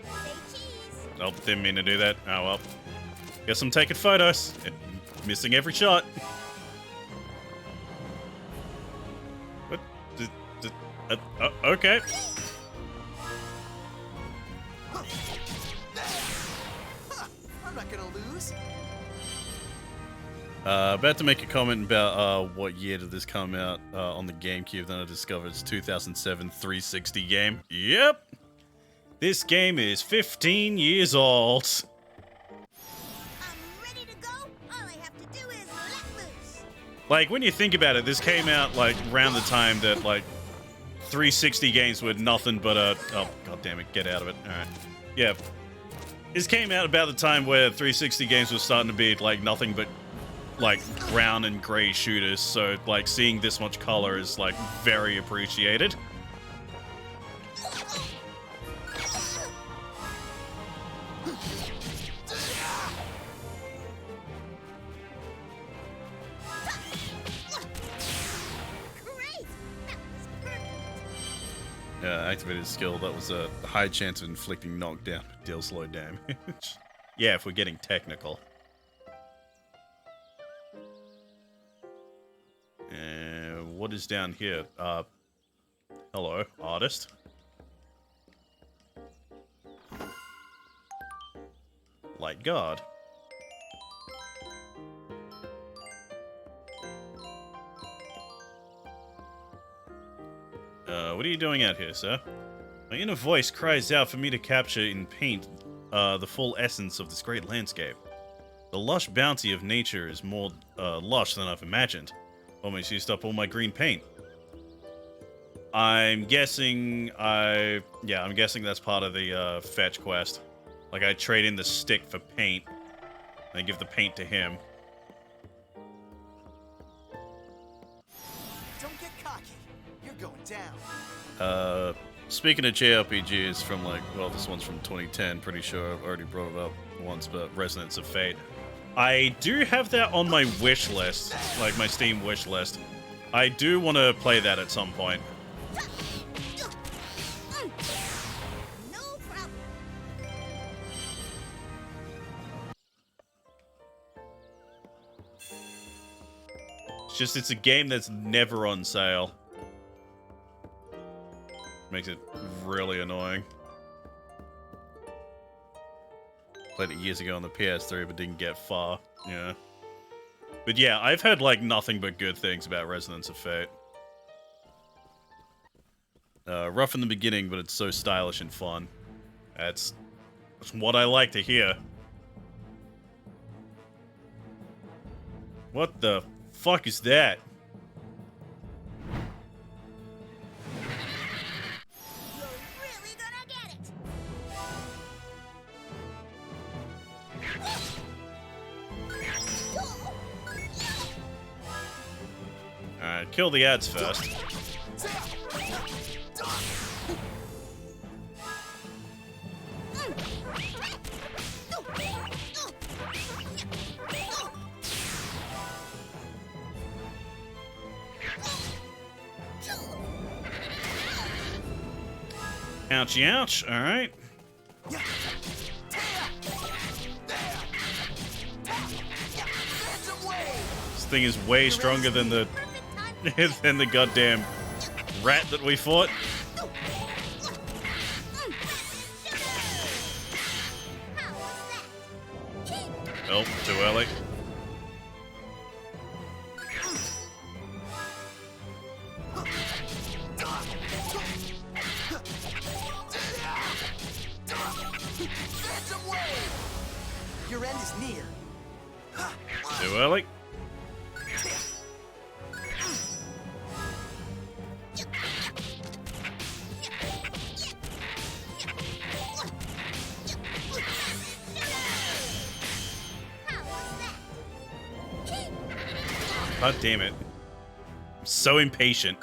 Say cheese. Oh, didn't mean to do that. Oh well. Guess I'm taking photos. And missing every shot. What? Okay. I'm not gonna lose. About to make a comment about what year did this come out on the GameCube. Then I discovered it's 2007 360 game. Yep. This game is 15 years old. I'm ready to go. All I have to do is let loose. Like, when you think about it, this came out, like, around the time that, like, 360 games were nothing but a... Oh, god damn it, get out of it. Alright. Yeah. This came out about the time where 360 games were starting to be, like, nothing but, like, brown and grey shooters. So, like, seeing this much color is, like, very appreciated. Great. That was perfect. Activated skill, that was a high chance of inflicting knockdown, deal slow damage. Yeah, if we're getting technical. What is down here? Hello, artist. Light guard. What are you doing out here, sir? My inner voice cries out for me to capture in paint the full essence of this great landscape. The lush bounty of nature is more lush than I've imagined. Almost used up all my green paint. I'm guessing I'm guessing that's part of the fetch quest. Like, I trade in the stick for paint, and I give the paint to him. Don't get cocky. You're going down. Speaking of JRPGs from, like, well, this one's from 2010, pretty sure I've already brought it up once, but Resonance of Fate. I do have that on my wish list, like my Steam wish list. I do want to play that at some point. No problem. It's just, it's a game that's never on sale. Makes it really annoying. Played it years ago on the PS3, but didn't get far. Yeah. But yeah, I've heard, like, nothing but good things about Resonance of Fate. Rough in the beginning, but it's so stylish and fun. That's what I like to hear. What the fuck is that? You're really gonna get it. Alright, kill the ads first. Ouchie ouch, alright. This thing is way stronger than the than the goddamn rat that we fought. Oh, too early. Your end is near. Too early. God damn it. I'm so impatient.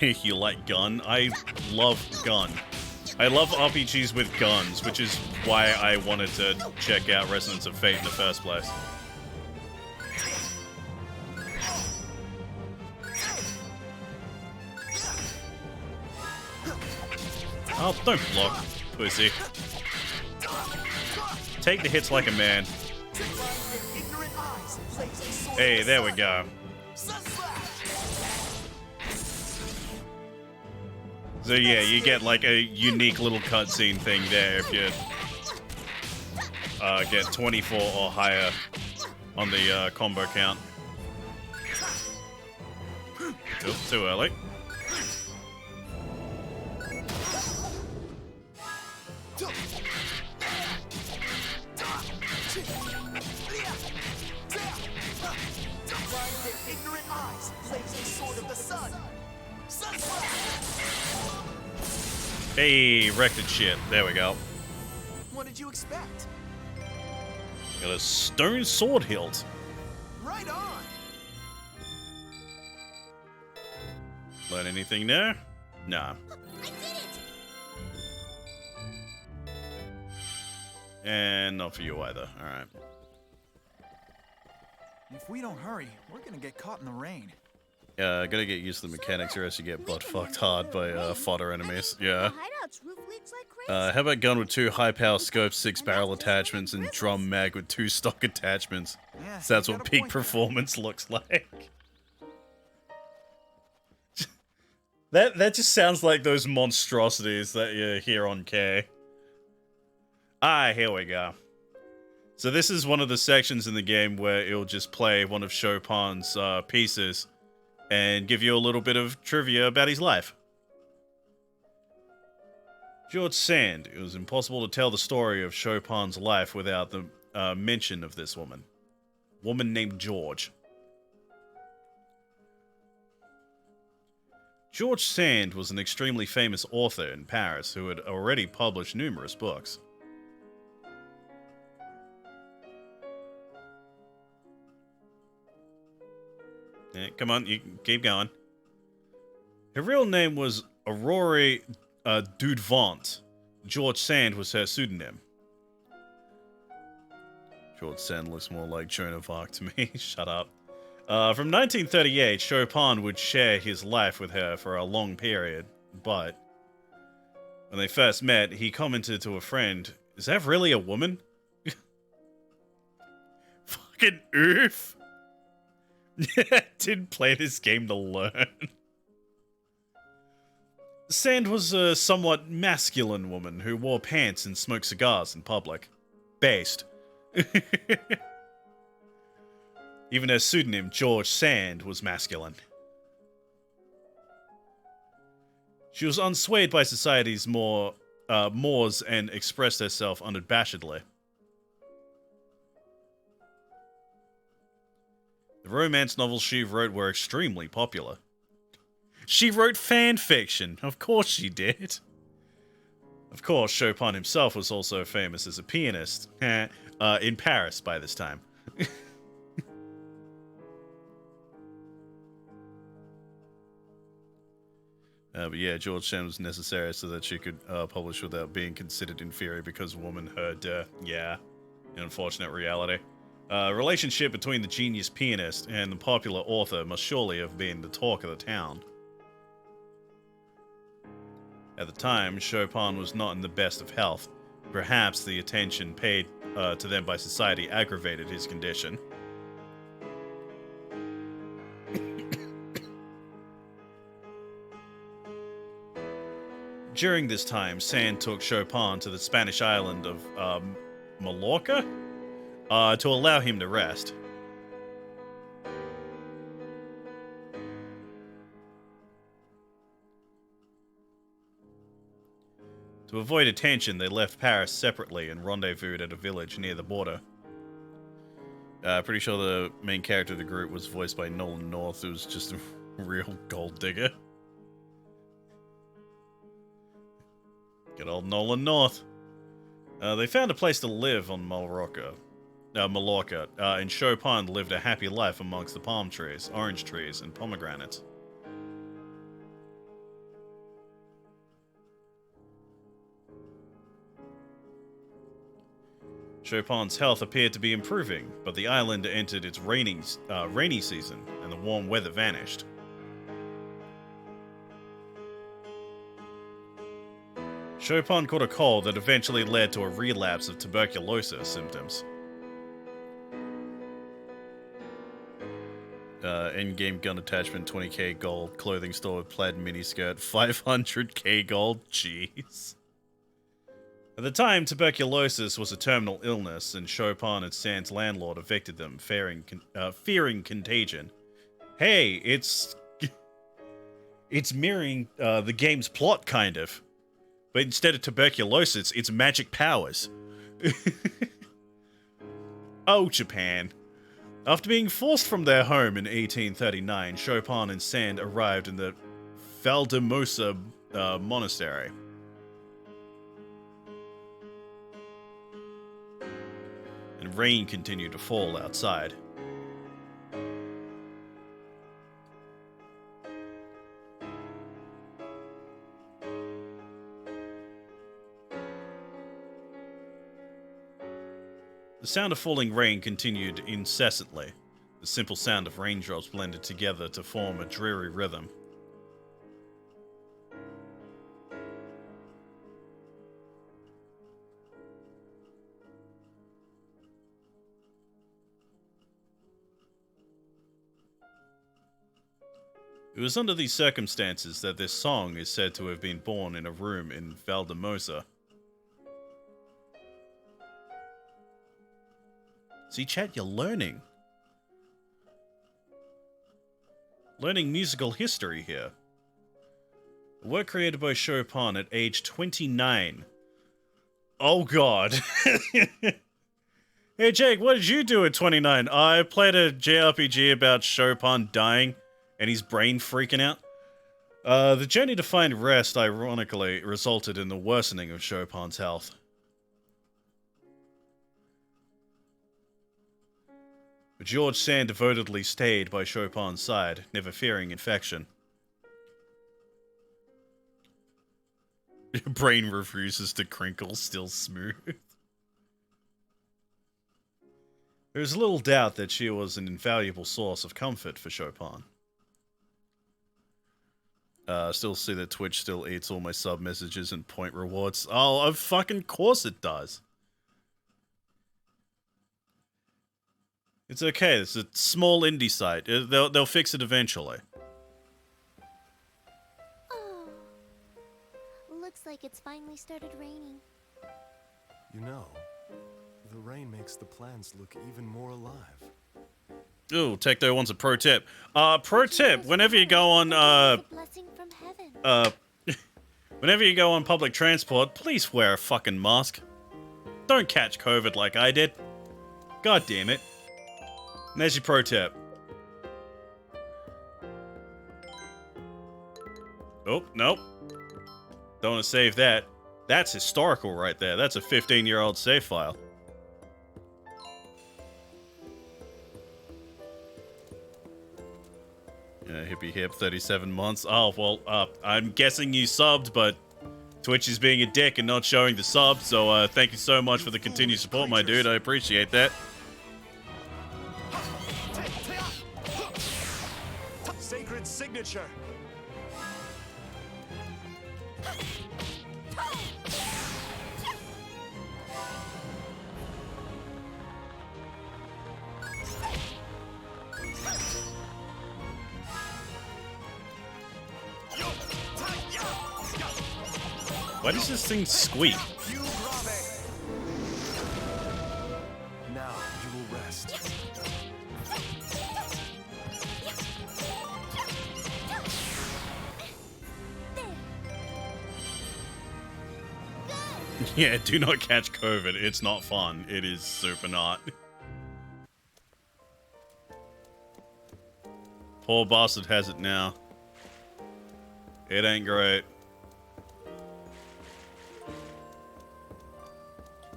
you like gun. I love gun. I love RPGs with guns, which is why I wanted to check out Resonance of Fate in the first place. Oh, don't block, pussy. Take the hits like a man. Hey, there we go. So yeah, you get like a unique little cutscene thing there if you get 24 or higher on the combo count. Oops, too early. Hey, wrecked it shit. There we go. What did you expect? Got a stone sword hilt. Right on. Learn anything there? Nah. And not for you either. Alright. If we don't hurry, we're gonna get caught in the rain. Gotta get used to the mechanics or else you get butt fucked hard by fodder enemies. Yeah. How about gun with 2 high power scopes, 6 barrel attachments, and drum mag with 2 stock attachments? Yeah, So that's what peak performance looks like. That just sounds like those monstrosities that you hear on K. Ah, here we go. So this is one of the sections in the game where it'll just play one of Chopin's pieces and give you a little bit of trivia about his life. George Sand. It was impossible to tell the story of Chopin's life without the mention of this woman. Woman named George. George Sand was an extremely famous author in Paris who had already published numerous books. Yeah, come on, you can keep going. Her real name was Aurore Dudevant. George Sand was her pseudonym. George Sand looks more like Joan of Arc to me. Shut up. From 1938, Chopin would share his life with her for a long period, but when they first met, he commented to a friend, "Is that really a woman?" Fucking oof. Didn't play this game to learn. Sand was a somewhat masculine woman who wore pants and smoked cigars in public. Based. Even her pseudonym, George Sand, was masculine. She was unswayed by society's mores and expressed herself unabashedly. The romance novels she wrote were extremely popular. She wrote fan fiction. Of course she did. Of course, Chopin himself was also famous as a pianist. In Paris by this time. But yeah, George Sand was necessary so that she could publish without being considered inferior because woman heard, yeah, an unfortunate reality. Relationship between the genius pianist and the popular author must surely have been the talk of the town. At the time, Chopin was not in the best of health. Perhaps the attention paid to them by society aggravated his condition. During this time, Sand took Chopin to the Spanish island of Mallorca to allow him to rest. To avoid attention, they left Paris separately and rendezvoused at a village near the border. Pretty sure the main character of the group was voiced by Nolan North, who was just a real gold digger. Good old Nolan North. They found a place to live on Mallorca, and Chopin lived a happy life amongst the palm trees, orange trees, and pomegranates. Chopin's health appeared to be improving, but the island entered its rainy season, and the warm weather vanished. Chopin caught a cold that eventually led to a relapse of tuberculosis symptoms. Endgame gun attachment, 20k gold, clothing store with plaid miniskirt, 500k gold, jeez. At the time, tuberculosis was a terminal illness, and Chopin and Sand's landlord evicted them, fearing contagion. Hey, it's mirroring the game's plot, kind of. But instead of tuberculosis, it's magic powers. Oh, Japan. After being forced from their home in 1839, Chopin and Sand arrived in the Valdemosa monastery. And rain continued to fall outside. The sound of falling rain continued incessantly. The simple sound of raindrops blended together to form a dreary rhythm. It was under these circumstances that this song is said to have been born in a room in Valdemosa. See, chat, you're learning. Learning musical history here. A work created by Chopin at age 29. Oh god. Hey Jake, what did you do at 29? I played a JRPG about Chopin dying and his brain freaking out. The journey to find rest, ironically, resulted in the worsening of Chopin's health. But George Sand devotedly stayed by Chopin's side, never fearing infection. Your brain refuses to crinkle, still smooth. There is little doubt that she was an invaluable source of comfort for Chopin. Still see that Twitch still eats all my sub messages and point rewards. Oh, of fucking course it does. It's okay. It's a small indie site. They'll fix it eventually. Oh, looks like it's finally started raining. You know, the rain makes the plants look even more alive. Ooh, Tecto wants a pro tip. Pro tip, whenever you go on, whenever you go on public transport, please wear a fucking mask. Don't catch COVID like I did. God damn it. And there's your pro tip. Oh, nope. Don't want to save that. That's historical right there. That's a 15-year-old save file. Yeah, hippie hip, 37 months. Oh, well, I'm guessing you subbed, but Twitch is being a dick and not showing the sub, so thank you so much for the continued support, my dude. I appreciate that. Sacred signature. Why does this thing squeak? Now you will rest. Yeah, do not catch COVID. It's not fun. It is super not. Poor bastard has it now. It ain't great.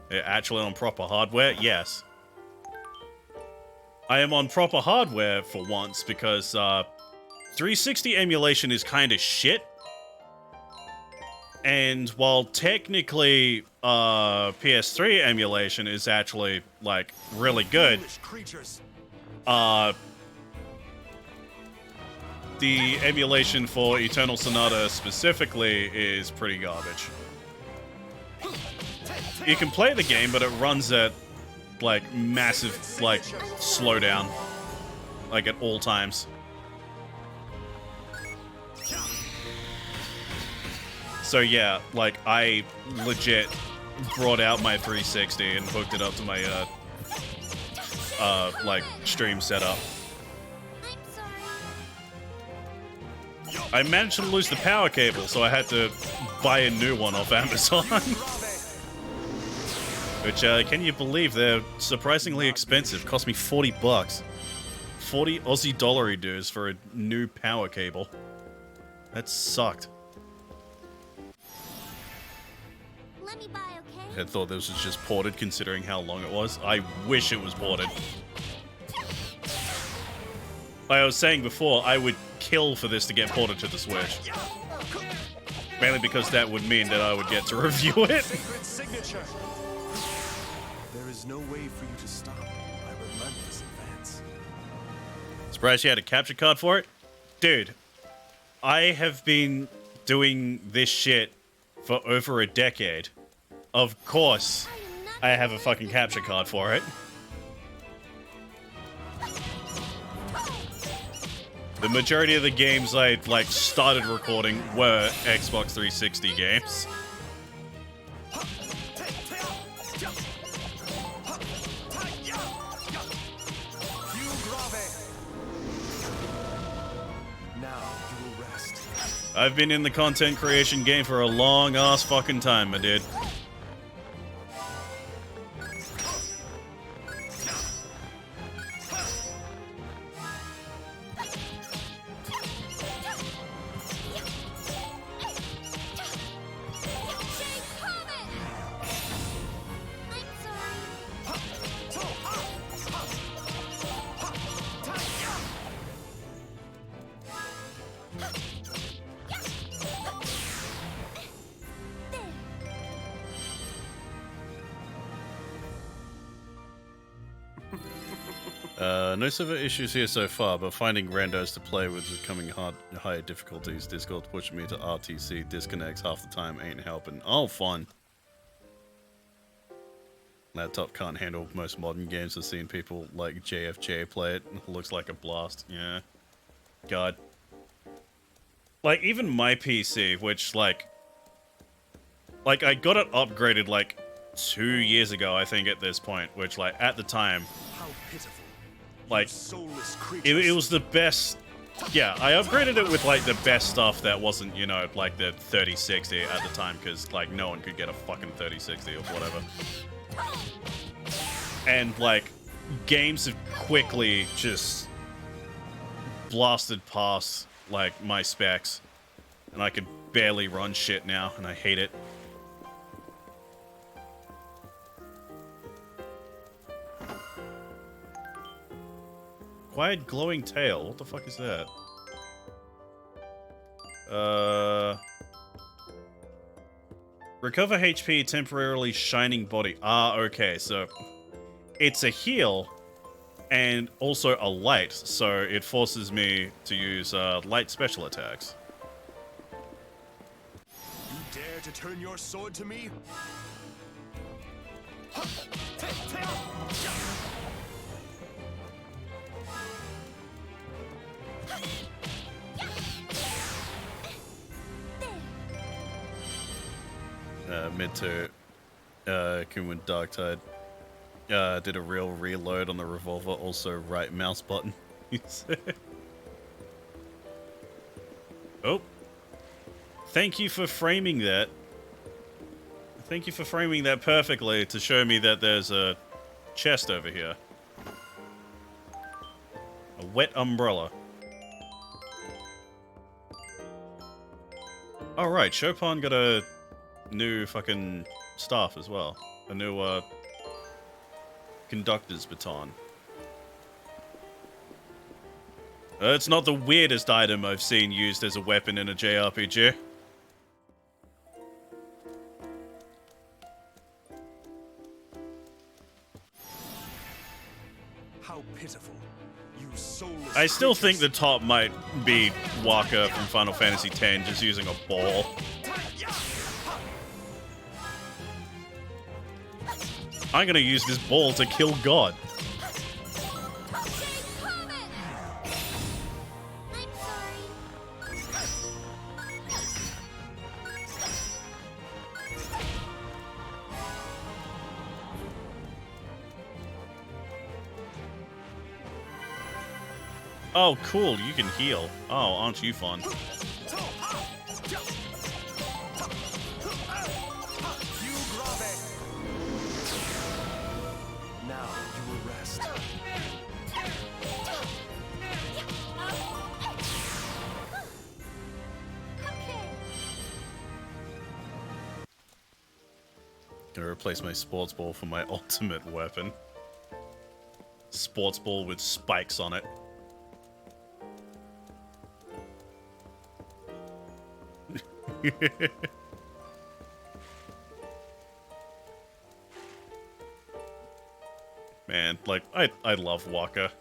Yeah, actually on proper hardware? Yes. I am on proper hardware for once because 360 emulation is kind of shit. And while technically PS3 emulation is actually like really good, the emulation for Eternal Sonata specifically is pretty garbage. You can play the game, but it runs at like massive like slowdown, like at all times. So yeah, like I legit brought out my 360 and hooked it up to my like stream setup. I managed to lose the power cable, so I had to buy a new one off Amazon. Which, can you believe, they're surprisingly expensive. Cost me 40 bucks. 40 Aussie dollary dues for a new power cable. That sucked. Let me buy, okay? I thought this was just ported considering how long it was. I wish it was ported. Like I was saying before, I would kill for this to get ported to the Switch. Mainly because that would mean that I would get to review it. There is no way for you to stop my relentless advance. Surprised you had a capture card for it? Dude, I have been doing this shit for over a decade. Of course, I have a fucking capture card for it. The majority of the games I like started recording were Xbox 360 games. I've been in the content creation game for a long ass fucking time, my dude. No server issues here so far, but finding randos to play with is becoming higher difficulties. Discord pushing me to RTC, disconnects half the time, ain't helping. Oh, fun. Laptop can't handle most modern games. I've seen people like JFJ play it. It looks like a blast. Yeah. God. Like, even my PC, which, like I got it upgraded, like, 2 years ago, I think, at this point, which, like, at the time, like, it was the best. Yeah, I upgraded it with, like, the best stuff that wasn't, you know, like the 3060 at the time, because, like, no one could get a fucking 3060 or whatever. And, like, games have quickly just blasted past, like, my specs. And I could barely run shit now, and I hate it. Quiet glowing tail. What the fuck is that? Recover HP, temporarily shining body. Ah, okay, so it's a heal and also a light, so it forces me to use light special attacks. You dare to turn your sword to me? Mid to Kunwin Darktide. Did a real reload on the revolver, also right mouse button. Oh. Thank you for framing that. Thank you for framing that perfectly to show me that there's a chest over here. A wet umbrella. Alright, Chopin got a new fucking staff as well. A new, conductor's baton. It's not the weirdest item I've seen used as a weapon in a JRPG. How pitiful. You soulless I still think the creatures. top might be Waka from Final Fantasy X, just using a ball. I'm gonna use this ball to kill God. Oh, cool, you can heal. Oh, aren't you fun? You grave. Now you will rest. Gonna replace my sports ball for my ultimate weapon. Sports ball with spikes on it. Man, like, I love Waka.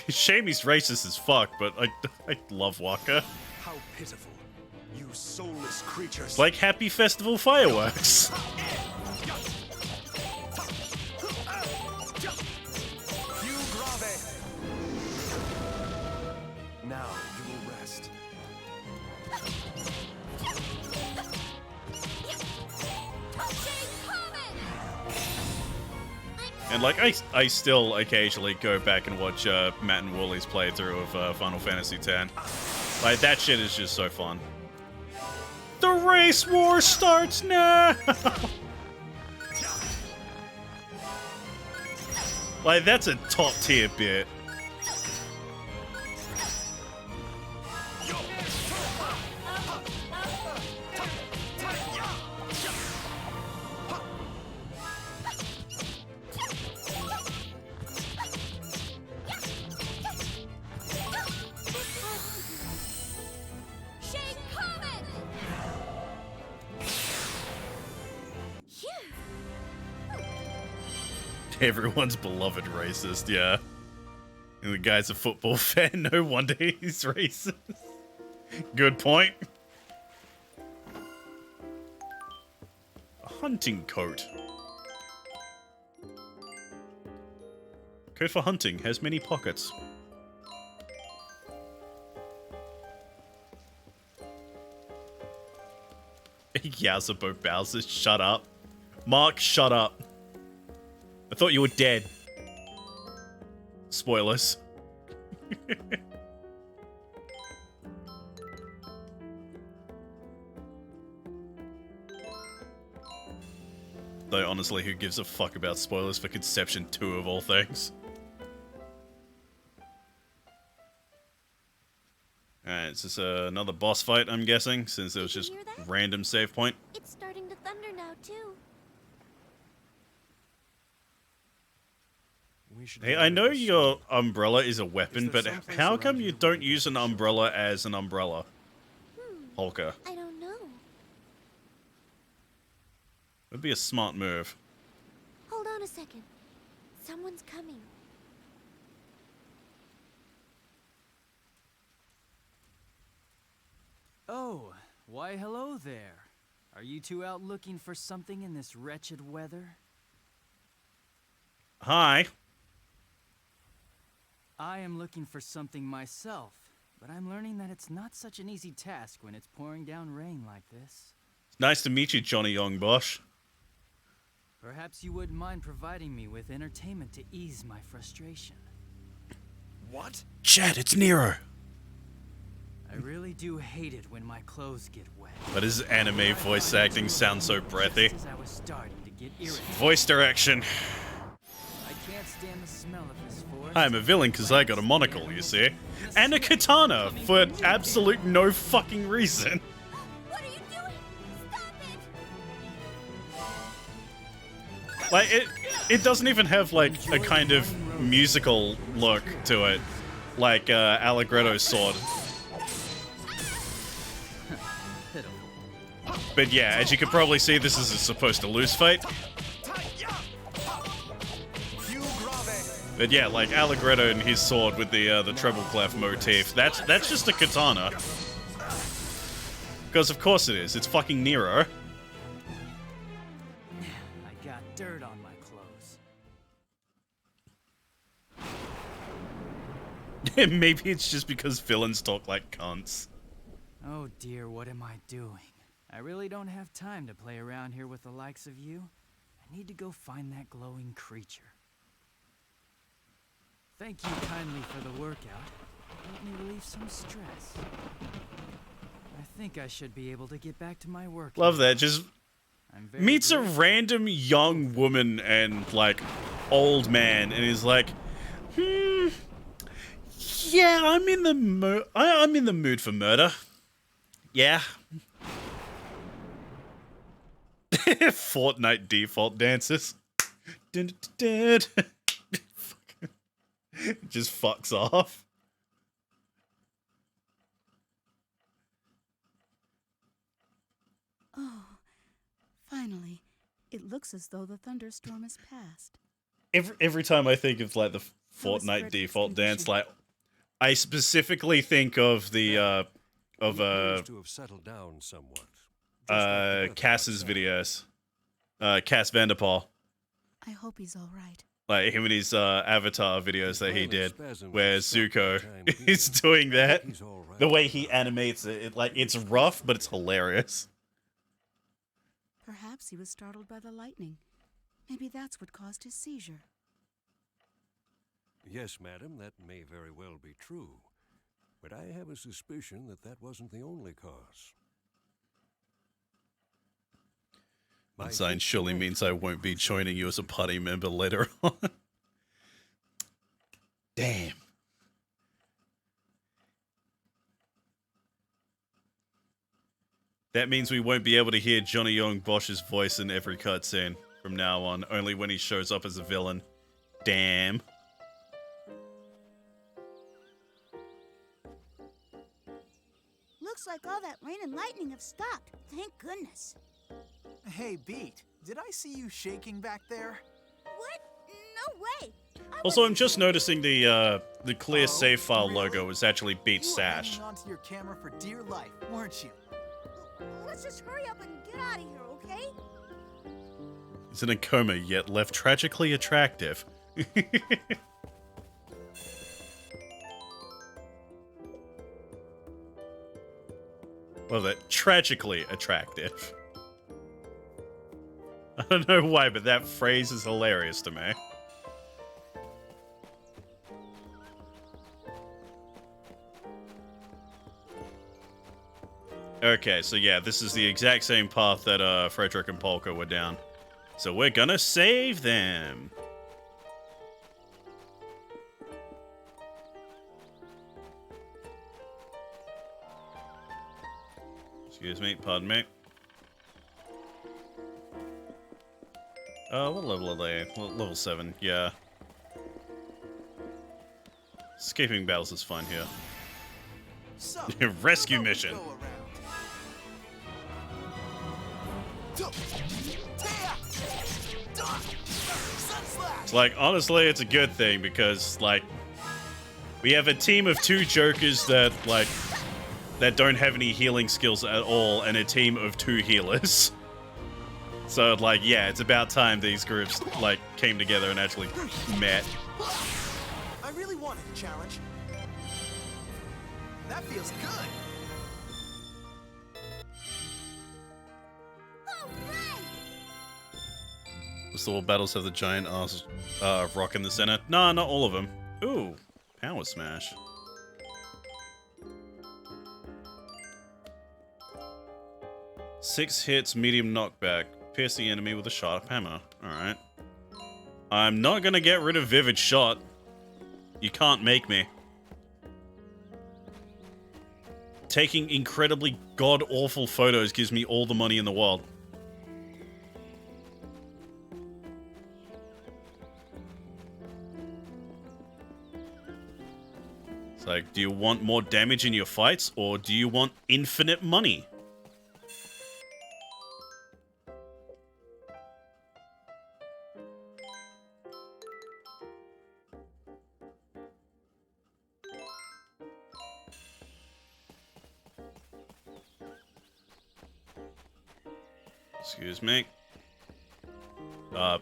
Shame he's racist as fuck, but I love Waka. How pitiful. You soulless creatures. It's like Happy Festival fireworks. You grave. Now you will rest. And like, I still occasionally go back and watch Matt and Woolly's playthrough of Final Fantasy X. Like, that shit is just so fun. The race war starts now! Like, that's a top tier bit. Everyone's beloved racist, yeah. And the guy's a football fan, no wonder he's racist. Good point. A hunting coat. Coat for hunting, has many pockets. Yowza Bowser, shut up. Mark, shut up. I thought you were dead. Spoilers. Though honestly, who gives a fuck about spoilers for Conception 2 of all things? Alright, is this another boss fight, I'm guessing, since it was just random save point? It's starting to thunder now, too. Hey, I know your umbrella is a weapon, but how come you don't use an umbrella as an umbrella? Holker. I don't know. Would be a smart move. Hold on a second. Someone's coming. Oh, why hello there. Are you two out looking for something in this wretched weather? Hi. I am looking for something myself, but I'm learning that it's not such an easy task when it's pouring down rain like this. Nice to meet you, Johnny Young Bosch. Perhaps you wouldn't mind providing me with entertainment to ease my frustration. What? Chad, it's Nero. I really do hate it when my clothes get wet. But his anime voice acting sounds so breathy. Just as I was starting to get irritated. Voice direction. I can't stand the smell of this forest. I'm a villain because I got a monocle, you see. And a katana for absolute no fucking reason. What are you doing? Stop it! Like, it doesn't even have, like, a kind of musical look to it. Like, Allegretto's sword. But yeah, as you can probably see, this is supposed to lose fight. But yeah, like Allegretto and his sword with the treble clef motif. That's just a katana. Because of course it is. It's fucking Nero. I got dirt on my clothes. Maybe it's just because villains talk like cunts. Oh dear, what am I doing? I really don't have time to play around here with the likes of you. I need to go find that glowing creature. Thank you kindly for the workout. Help me relieve some stress. I think I should be able to get back to my work. Love that. Just I'm very meets a grateful. random young woman and like old man, and is like, yeah, I'm in the mood. I'm in the mood for murder. Yeah. Fortnite default dances. Dun, dun, dun. Just fucks off. Oh, finally. It looks as though the thunderstorm has passed. Every time I think of like the How is Fortnite Frederick's default dance, condition? like I specifically think of the He appears to have settled down somewhat. Just like the weather Cass's outside. videos. Cass Vanderpaul. I hope he's all right. Like him and his Avatar videos His that he violent did, spasms where have stopped for the Zuko time is being. doing I think that. he's all right The way he now. animates it, like it's rough, but it's hilarious. Perhaps he was startled by the lightning. Maybe that's what caused his seizure. Yes, madam, that may very well be true. But I have a suspicion that that wasn't the only cause. My That sign fifth surely right. means I won't be joining you as a party member later on. Damn. That means we won't be able to hear Johnny Young Bosch's voice in every cutscene from now on, only when he shows up as a villain. Damn. Looks like all that rain and lightning have stopped. Thank goodness. Hey, Beat, did I see you shaking back there? What? No way. Also, I'm just noticing the clear Oh, save file really? logo is actually Beat You were Sash. hanging onto your camera for dear life, weren't you? Let's just hurry up and get out of here, okay? He's in a coma, yet left tragically attractive. Love that. Tragically attractive. I don't know why, but that phrase is hilarious to me. Okay, so yeah, this is the exact same path that Frederick and Polka were down. So we're gonna save them. Excuse me, pardon me. What level are they? Level 7, yeah. Escaping battles is fine here. So, Rescue how about we mission. go around? It's like, honestly, it's a good thing because, like, we have a team of 2 jokers that, like, that don't have any healing skills at all, and a team of 2 healers. So, like, yeah, it's about time these groups, like, came together and actually met. I really wanted a challenge. That feels good. The sword battles have the giant ass rock in the center. Nah, not all of them. Ooh, power smash. Six hits, medium knockback. Pierce the enemy with a sharp hammer. Alright. I'm not gonna get rid of Vivid Shot. You can't make me. Taking incredibly god-awful photos gives me all the money in the world. It's like, do you want more damage in your fights, or do you want infinite money? Excuse me. Hello,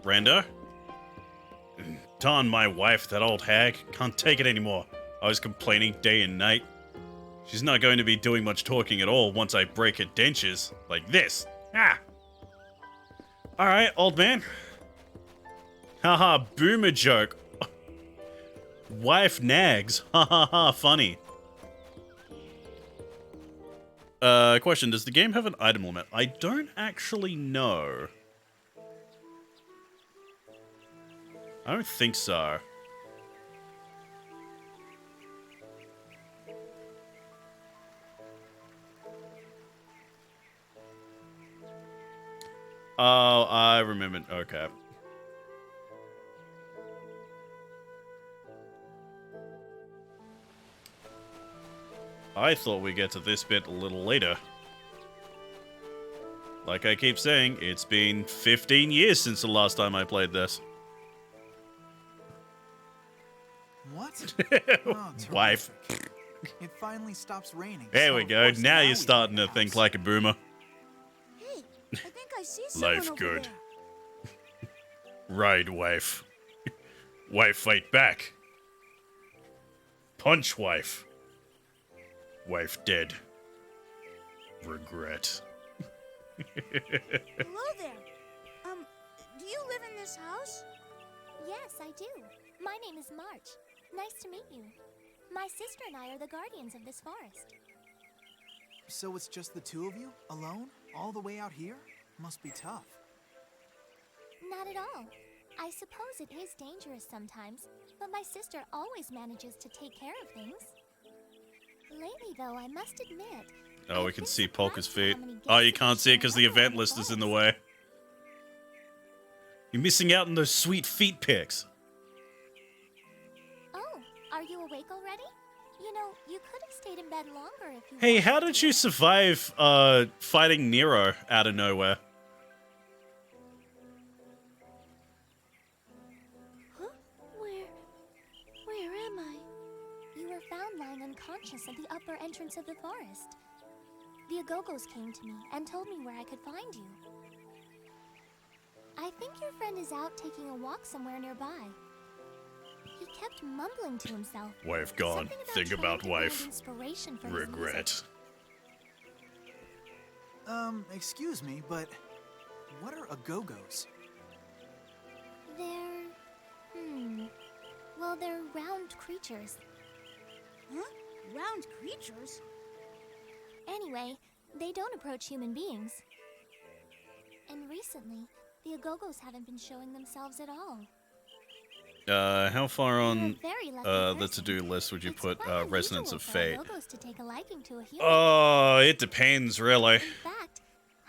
Rando? Darn my wife, that old hag. Can't take it anymore. I was complaining day and night. She's not going to be doing much talking at all once I break her dentures. Like this. Ah! Alright, old man. Haha, boomer joke. Wife nags. Ha ha ha, funny. Question, does the game have an item limit? I don't actually know. I don't think so. Oh, I remember. Okay. I thought we'd get to this bit a little later. Like I keep saying, it's been 15 years since the last time I played this. What? Wife. It finally stops raining. There so we of go. course Now we you're can starting get to think house. like a boomer. Hey, I think I see someone Life over good. there. Right, wife. Wife fight back. Punch wife. Wife dead. Regret. Hello there. Do you live in this house? Yes, I do. My name is March. Nice to meet you. My sister and I are the guardians of this forest. So it's just the two of you? Alone? All the way out here? Must be tough. Not at all. I suppose it is dangerous sometimes, but my sister always manages to take care of things. Lately, though, I must admit... Oh, we I've can been see Polka's surprised at feet. how many Oh, you guests can't see it have because shown the up event around list is in the forest. way. You're missing out on those sweet feet pics. Oh, are you awake already? You know, you could have stayed in bed longer if you Hey, wanted how to. did you survive fighting Nero out of nowhere? Huh? Where am I? You were found lying unconscious at the upper entrance of the forest. The Agogos came to me and told me where I could find you. I think your friend is out taking a walk somewhere nearby. He kept mumbling to himself. Wife gone. Something Think trying about to build wife. inspiration for his music. Regret. Excuse me, but what are Agogos? Well, they're round creatures. Huh? Round creatures? Anyway, they don't approach human beings. And recently, the Agogos haven't been showing themselves at all. How far on You're a very lucky the person. to-do list would you It's put quite Resonance unusual of for Fate? Agogos to take a liking to a human. Oh, it depends, really. In fact,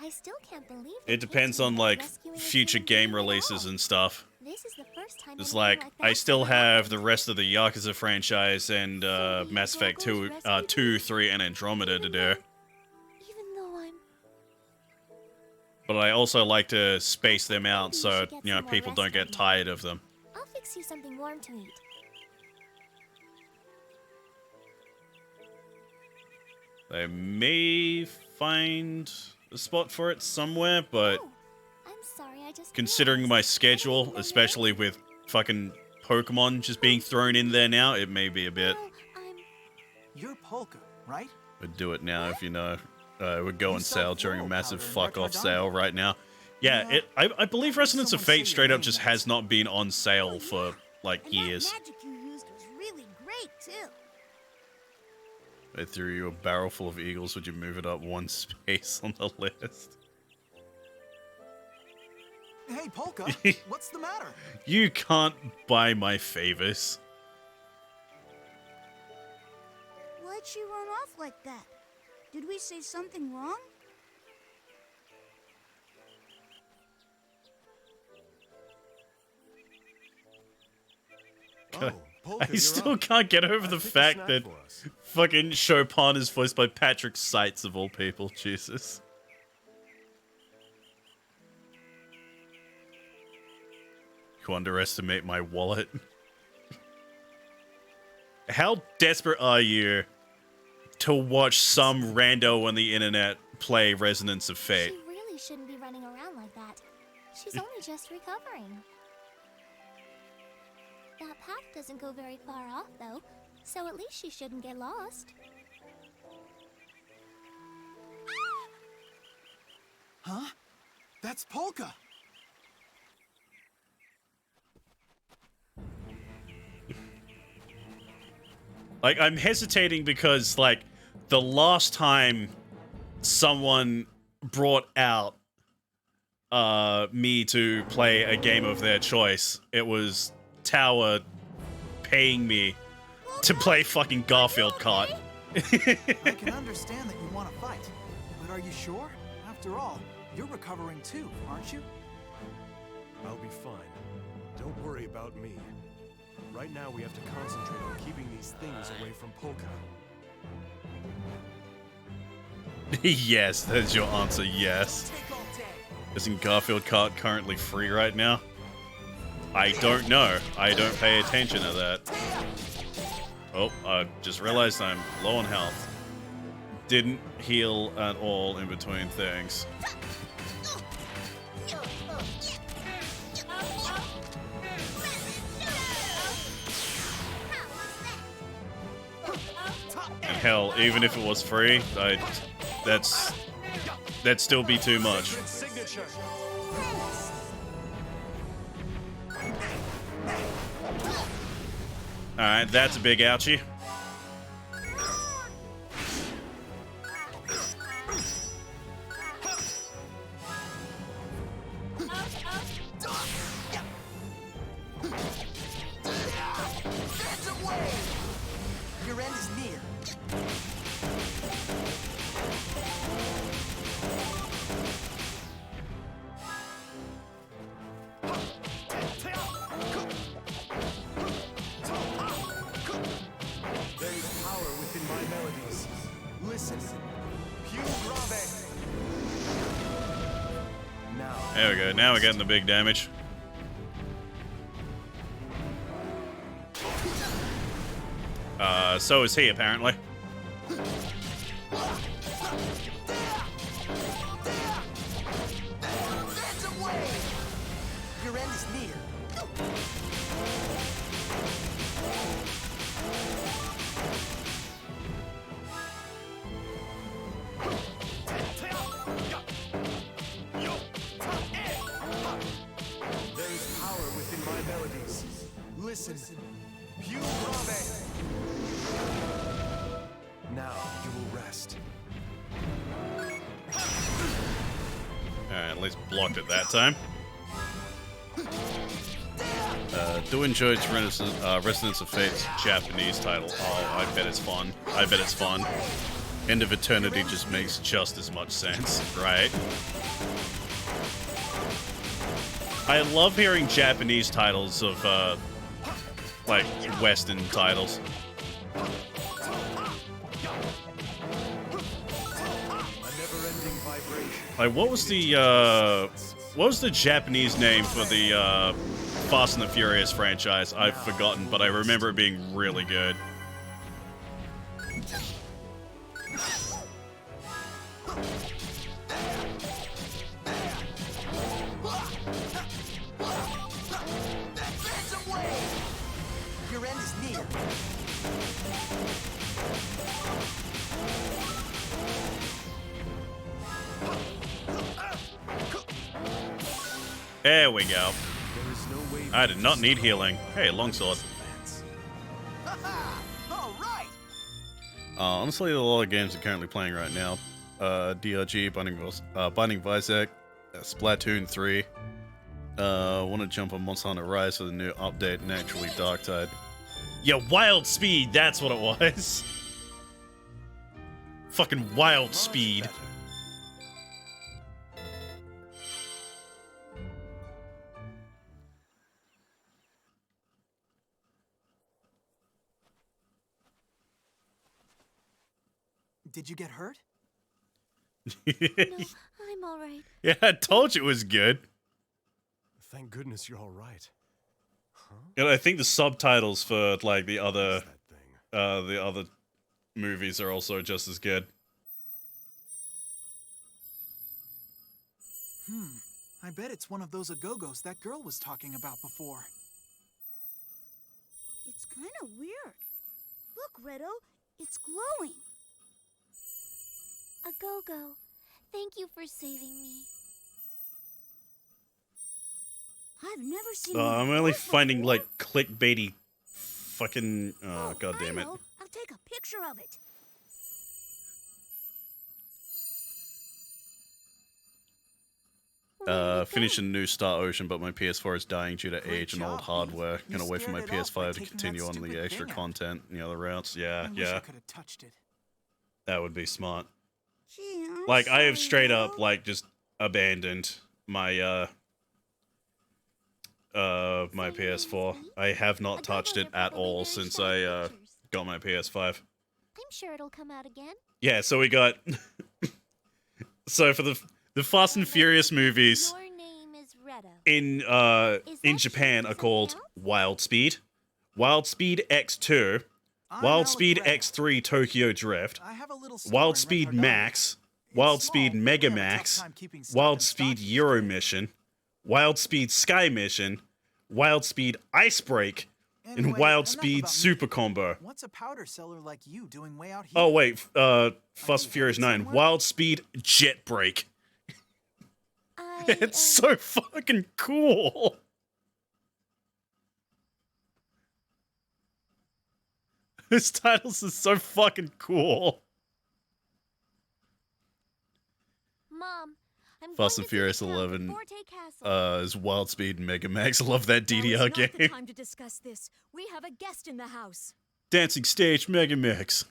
I still can't believe they It came depends to me on, without like, rescuing a future human game being at releases all. and stuff. This is the first time It's anything like, like I that's still ever have happened. the rest of the Yakuza franchise and So the Mass Effect Agogos 2, rescued 2, me? 3, and Andromeda to do. Even though I'm... But I also like to space them out Maybe you so, should get you know, some more people rest don't right get now. tired of them. I'll fix you something warm to eat. They may find a spot for it somewhere, but Oh, I'm sorry, I just considering realized. my Anything schedule, while you're especially with fucking Pokemon just being thrown in there now, it may be a bit. Well, I'm... You're Polka, right? Would do it now if you know. It would go You on sell sale during a floral massive powder in fuck off Retro sale right now. Yeah, Yeah, I believe I heard Resonance of someone say Fate your straight up name just once. has not been on sale Oh, for yeah. like And years. that magic you used was really great, too. I threw you a barrel full of eagles. Would you move it up one space on the list? Hey, Polka, what's the matter? You can't buy my favors. Why'd she run off like that? Did we say something wrong? Oh, Polka, I you're still up. can't get over I the picked a fact snack that for us. fucking Chopin is voiced by Patrick Seitz of all people. Jesus. You underestimate my wallet. How desperate are you to watch some rando on the internet play Resonance of Fate. She really shouldn't be running around like that. She's only just recovering. That path doesn't go very far off, though, so at least she shouldn't get lost. Huh? That's Polka! Like, I'm hesitating because, like, the last time someone brought out me to play a game of their choice, it was Tower paying me to play fucking Garfield Kart. I can understand that you want to fight, but are you sure? After all, you're recovering too, aren't you? I'll be fine. Don't worry about me. Right now we have to concentrate on keeping these things away from Polka. Yes, that's your answer, yes. Isn't Garfield Kart currently free right now? I don't know. I don't pay attention to that. Oh, I just realized I'm low on health. Didn't heal at all in between things. And hell, even if it was free, that'd still be too much. Alright, that's a big ouchie. Your end is near. There is power within my melodies. Listen. Più grave. Now. There we go, now we're getting the big damage. So is he, apparently. Your end is near. There is power within my melodies. Listen. Più grave. Now you will rest. Alright, at least blocked it that time. Do enjoy its Resonance of Fate's Japanese title. Oh, I bet it's fun. I bet it's fun. End of Eternity just makes just as much sense, right? I love hearing Japanese titles of, like, Western titles. Like, what was the Japanese name for the, Fast and the Furious franchise? I've forgotten, but I remember it being really good. Your end is near. There we go. I did not need healing. Hey, longsword. Honestly, a lot of games I'm currently playing right now. DRG, Binding of Isaac, Splatoon 3. Want to jump on Monster Hunter Rise for the new update, Naturally Darktide. Yeah, Wild Speed, that's what it was. Fucking Wild Speed. Did you get hurt? No, I'm all right. Yeah, I told you it was good. Thank goodness you're all right. And I think the subtitles for like the other movies are also just as good. I bet it's one of those Agogos that girl was talking about before. It's kind of weird. Look, Riddle, it's glowing. A Go-Go, thank you for saving me. I've never seen I'm one only of those finding before. like clickbaity fucking. Oh, god I damn it. know. I'll take a picture of it. Finishing New Star Ocean, but my PS4 is dying due to Great age and old job, hardware. You Gonna wait for my scared it off by PS5 to taking that continue on the stupid extra thing out. content and the other routes. Yeah, I wish I yeah. could have touched it. That would be smart. Gee, I'm Like, I have sorry, straight Riddle. up, like, just abandoned my, my PS4. I have not touched it at all since I, got my PS5. I'm sure it'll come out again. Yeah, so we got... So for the Fast and Furious movies Your name is Redo. in Japan are called Wild Speed, Wild Speed X2, Wild Speed X3 Tokyo Drift, I have a little store Wild in Speed Retardalia. Max, Wild Speed Mega Max, Wild Speed Euro Mission, Wild Speed Sky Mission, Wild Speed Ice Break, and Anyway, Wild enough Speed about me. Super Combo. What's a powder seller like you doing way out here? Oh wait, Fast and Furious 9, Wild Speed Jet Break. It's so fucking cool. His titles are so fucking cool. Mom, I'm Fast going and to Furious see the Count of 11 Forte Castle. is Wild Speed Mega Max. I love that Now is DDR not the game. time to discuss this. We have a guest in the house. Dancing Stage Mega Max.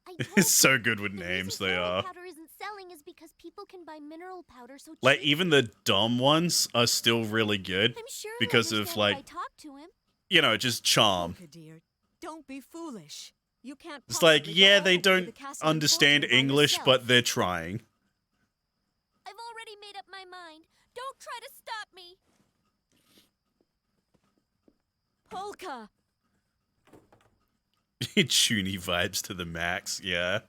I It's so good with names, they mineral are. powder isn't selling is because people can buy mineral powder so Like, cheap. even the dumb ones are still really good. I'm sure Because he'll of, understand like, if I talk to him. you know, just charm. Polka, dear, don't be foolish. You can't. It's like, possibly go yeah, all they the way to the don't castle in understand Forte by English, yourself. but they're trying. I've already made up my mind. Don't try to stop me. Polka. Chuny vibes to the max, yeah.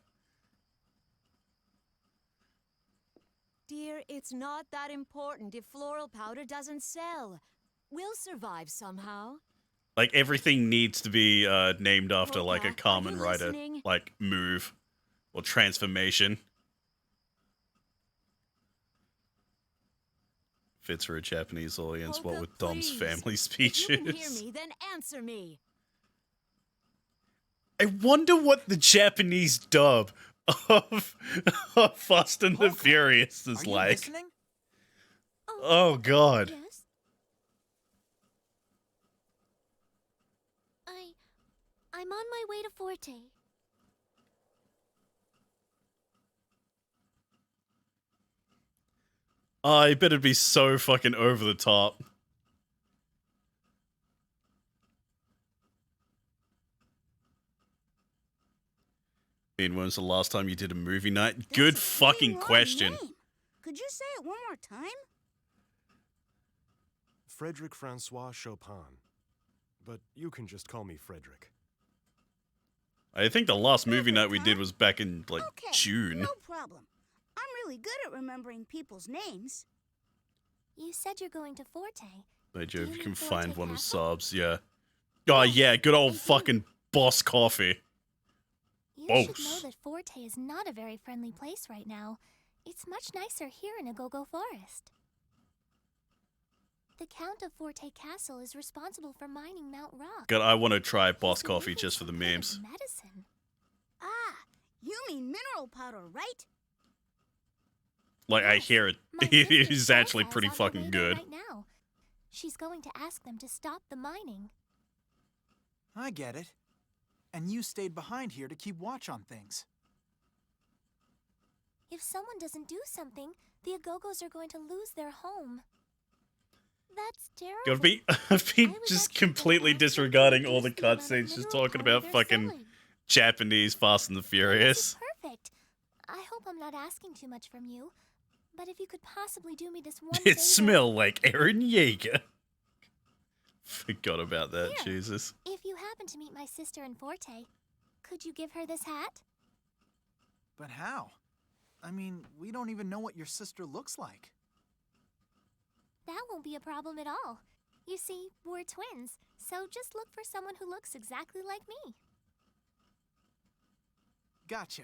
Dear, it's not that important if floral powder doesn't sell. We'll survive somehow. Like, everything needs to be named after, like, a Polka, Kamen are you Rider, listening? like, move or transformation. Fits for a Japanese audience, what Polka, with Dom's please. family If you can hear speeches. me, then answer me. I wonder what the Japanese dub of Fast and the Furious is Are you like. listening? Oh, God. Yes? I'm on my way to Forte. I bet it'd be so fucking over the top. When was the last time you did a movie night? Good That's a fucking pretty long question. name. Could you say it one more time? Frederick Francois Chopin. But you can just call me Frederick. I think the last movie night we did was back in, like, Okay, June. no problem. I'm really good at remembering people's names. You said you're going to Forte. By Jove, you mean can Forte find one of Castle? Saab's, yeah. Oh, yeah, good old fucking Boss Coffee. You Both. should know that Forte is not a very friendly place right now. It's much nicer here in Agogo Forest. The Count of Forte Castle is responsible for mining Mount Rock. God, I want to try Boss Coffee just for the memes. Medicine. Ah, you mean mineral powder, right? Like, I hear it. My It sister is actually Salsa pretty on her fucking way there good. Right now. She's going to ask them to stop the mining. I get it. And you stayed behind here to keep watch on things. If someone doesn't do something, the Agogos are going to lose their home. That's terrible. Gotta be, I've been just completely disregarding all the cutscenes, just talking about fucking Japanese Fast and the Furious. Perfect. I hope I'm not asking too much from you. But if you could possibly do me this one It favor. smell like Aaron Yeager. Forgot about that, Here. Jesus. If you happen to meet my sister in Forte, could you give her this hat? But how? I mean, we don't even know what your sister looks like. That won't be a problem at all. You see, we're twins, so just look for someone who looks exactly like me. Gotcha.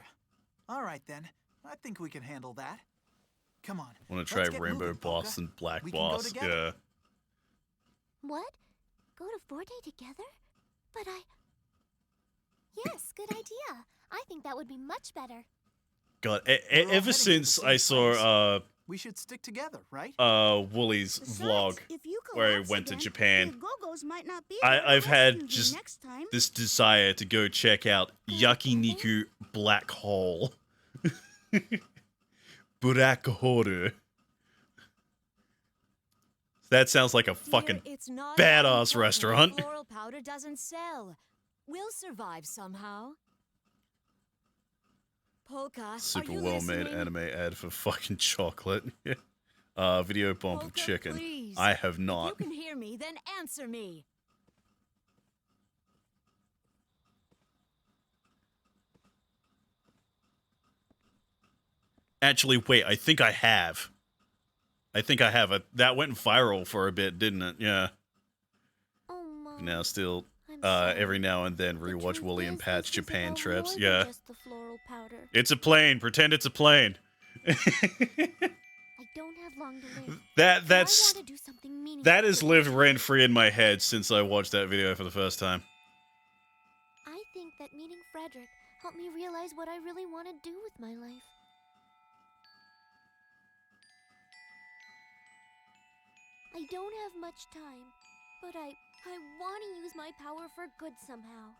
All right then. I think we can handle that. Come on. I want to try let's get Rainbow moving, Boss Polka. and Black We can go Boss. together. Yeah. What? Go to Forte together? But Yes, good idea. I think that would be much better. God, We're all ever heading to the since same I saw we should stick together, right? Woolly's Besides, vlog if you where he collapse went to again, Japan, the Go-Go's might not be there to I've had rescue you just next time. this desire to go check out Yakiniku Black Hole. Burakohoru. That sounds like a fucking Dear, it's not badass important. restaurant. Floral powder doesn't sell. We'll survive somehow. Polka, Super are you well made listening? anime ad for fucking chocolate. Video bomb of Polka, chicken. please. I have If not. you can hear me, then answer me. Actually, wait, I think I have. That went viral for a bit, didn't it? Yeah. Oh, Mom. Now still, I'm sorry. every now and then The rewatch truth Wooly and is, Pat's this is Japan about trips. more than Yeah. just the floral powder. It's a plane. Pretend it's a plane. I don't have long to live. That's So I want to do something meaningful. that has lived rent free in my head since I watched that video for the first time. I think that meeting Frederick helped me realize what I really want to do with my life. I don't have much time, but I want to use my power for good somehow.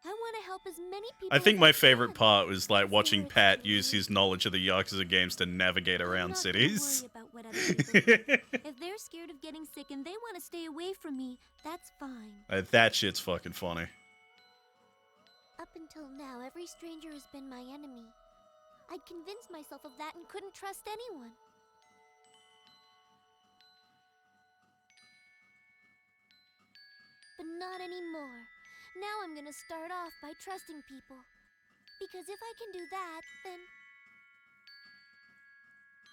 I want to help as many people I think as my I favorite can. part was like If watching there were Pat to use his knowledge of the Yakuza games to navigate I'm around not cities. gonna worry about what other people think. If they're scared of getting sick and they want to stay away from me, that's fine. That shit's fucking funny. Up until now, every stranger has been my enemy. I'd convinced myself of that and couldn't trust anyone. But not anymore. Now I'm gonna start off by trusting people. Because if I can do that, then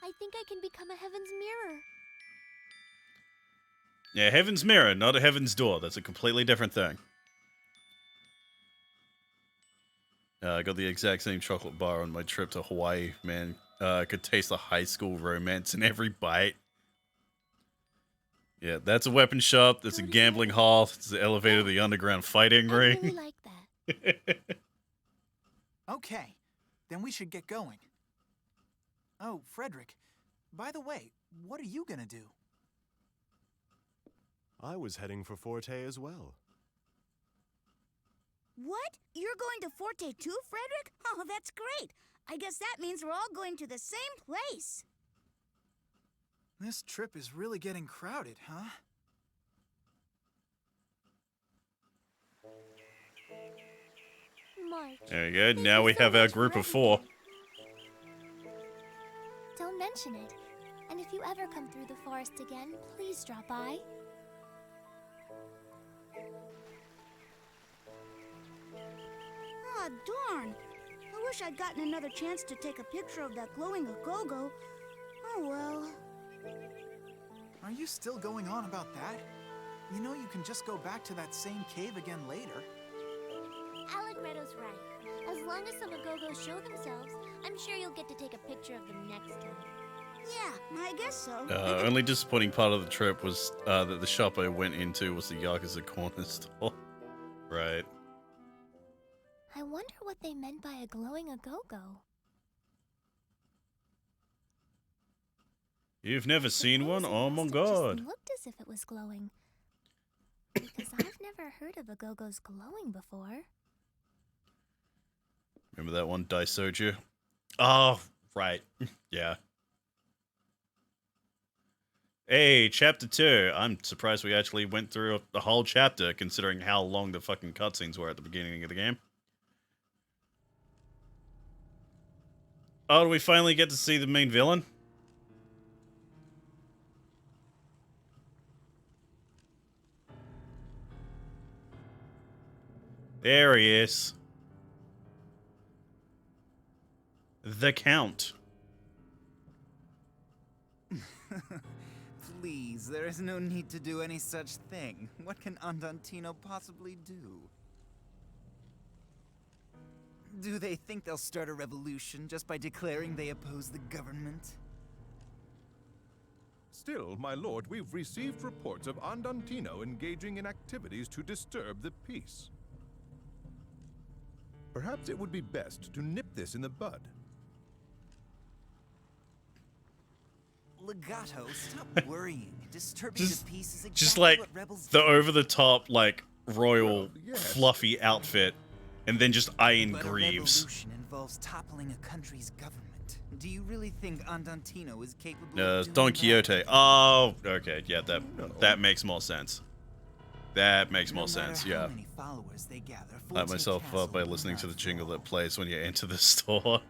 I think I can become a heaven's mirror. Yeah, Heaven's Mirror, not a Heaven's Door. That's a completely different thing. I got the exact same chocolate bar on my trip to Hawaii, man. I could taste the high school romance in every bite. Yeah, that's a weapon shop. That's a gambling hall. It's the elevator to the underground fighting I really ring. like that. Okay, then we should get going. Oh, Frederick, by the way, what are you gonna do? I was heading for Forte as well. What? You're going to Forte too, Frederick? Oh, that's great. I guess that means we're all going to the same place. This trip is really getting crowded, huh? March. There you go. Now we have our group of 4. Don't mention it. And if you ever come through the forest again, please drop by. Ah, darn. I wish I'd gotten another chance to take a picture of that glowing Agogo. Oh well. Are you still going on about that? You know you can just go back to that same cave again later. Allegretto's right. As long as some Agogos show themselves, I'm sure you'll get to take a picture of them next time. Yeah, I guess so. Only disappointing part of the trip was that the shop I went into was the Yakuza corner store. Right. I wonder what they meant by a glowing Agogo. You've never seen one? Oh my It god. just looked as if it was glowing. Because I've never heard of Agogos glowing before. Remember that one, Daisoju? Oh, right. Yeah. Hey, chapter 2. I'm surprised we actually went through the whole chapter, considering how long the fucking cutscenes were at the beginning of the game. Oh, do we finally get to see the main villain? There he is. The Count. Please, there is no need to do any such thing. What can Andantino possibly do? Do they think they'll start a revolution just by declaring they oppose the government? Still, my lord, we've received reports of Andantino engaging in activities to disturb the peace. Perhaps it would be best to nip this in the bud. Legato, stop worrying. Disturbing the peace is exactly Just like what rebels the do. over-the-top, like, royal, fluffy outfit, and then just Iron But Greaves. a revolution involves toppling a country's government. Do you really think Andantino is capable of doing Don that? Quixote. Oh, okay, yeah, that makes more sense. That makes more No matter sense, how yeah. many followers they gather, Light Forte myself Castle up by will listening not to the jingle fall. that plays when you enter the store.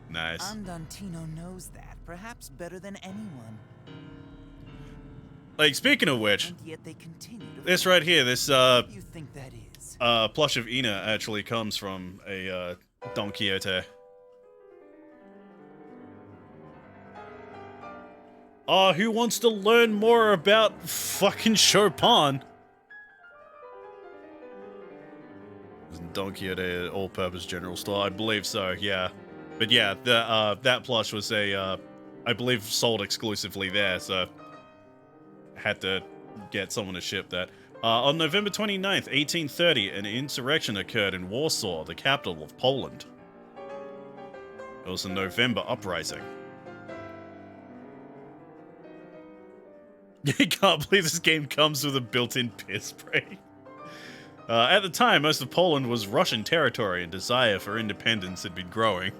Nice. Andantino knows that, perhaps better than anyone. Like, speaking of which, And yet they continue to this fight. right here, this, What do you think that is? plush of Ina actually comes from a, Don Quixote. Who wants to learn more about fucking Chopin? Isn't Don Quixote an all-purpose general store? I believe so, yeah. But yeah, that plush was I believe sold exclusively there, so had to get someone to ship that. On November 29th, 1830, an insurrection occurred in Warsaw, the capital of Poland. It was a November uprising. You can't believe this game comes with a built-in piss spray. At the time, most of Poland was Russian territory and desire for independence had been growing.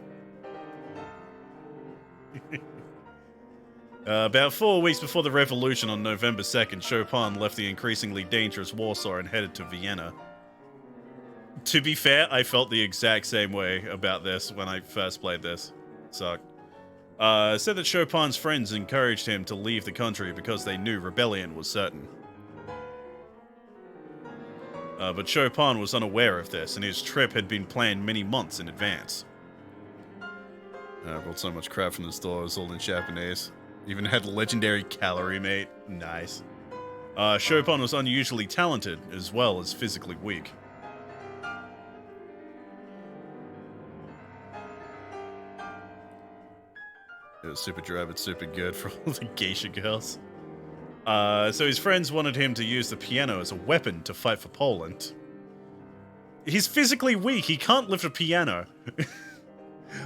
About 4 weeks before the revolution on November 2nd, Chopin left the increasingly dangerous Warsaw and headed to Vienna. To be fair, I felt the exact same way about this when I first played this. Sucked. Said that Chopin's friends encouraged him to leave the country because they knew rebellion was certain. But Chopin was unaware of this, and his trip had been planned many months in advance. I bought so much crap from the store, it was all in Japanese. Even had legendary calorie mate. Nice. Chopin was unusually talented, as well as physically weak. It was super dry, but super good for all the geisha girls. So his friends wanted him to use the piano as a weapon to fight for Poland. He's physically weak, he can't lift a piano.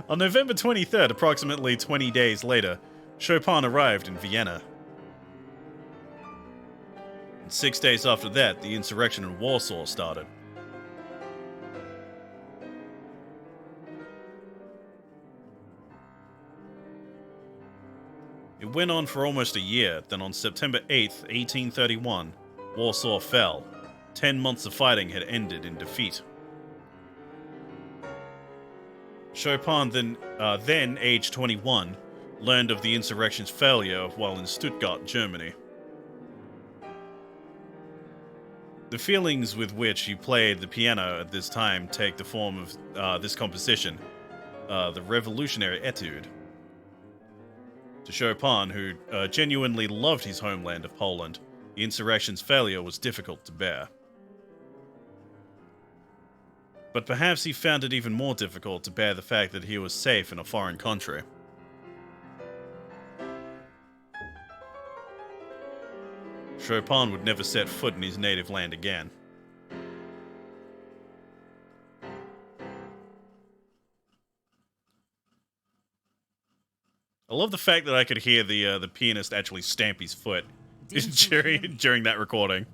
On November 23rd, approximately 20 days later, Chopin arrived in Vienna. And 6 days after that, the insurrection in Warsaw started. It went on for almost a year, then on September 8th, 1831, Warsaw fell. 10 months of fighting had ended in defeat. Chopin, then aged 21, learned of the insurrection's failure while in Stuttgart, Germany. The feelings with which he played the piano at this time take the form of this composition, the Revolutionary Etude. To Chopin, who genuinely loved his homeland of Poland, the insurrection's failure was difficult to bear. But perhaps he found it even more difficult to bear the fact that he was safe in a foreign country. Chopin would never set foot in his native land again. I love the fact that I could hear the pianist actually stamp his foot during that recording.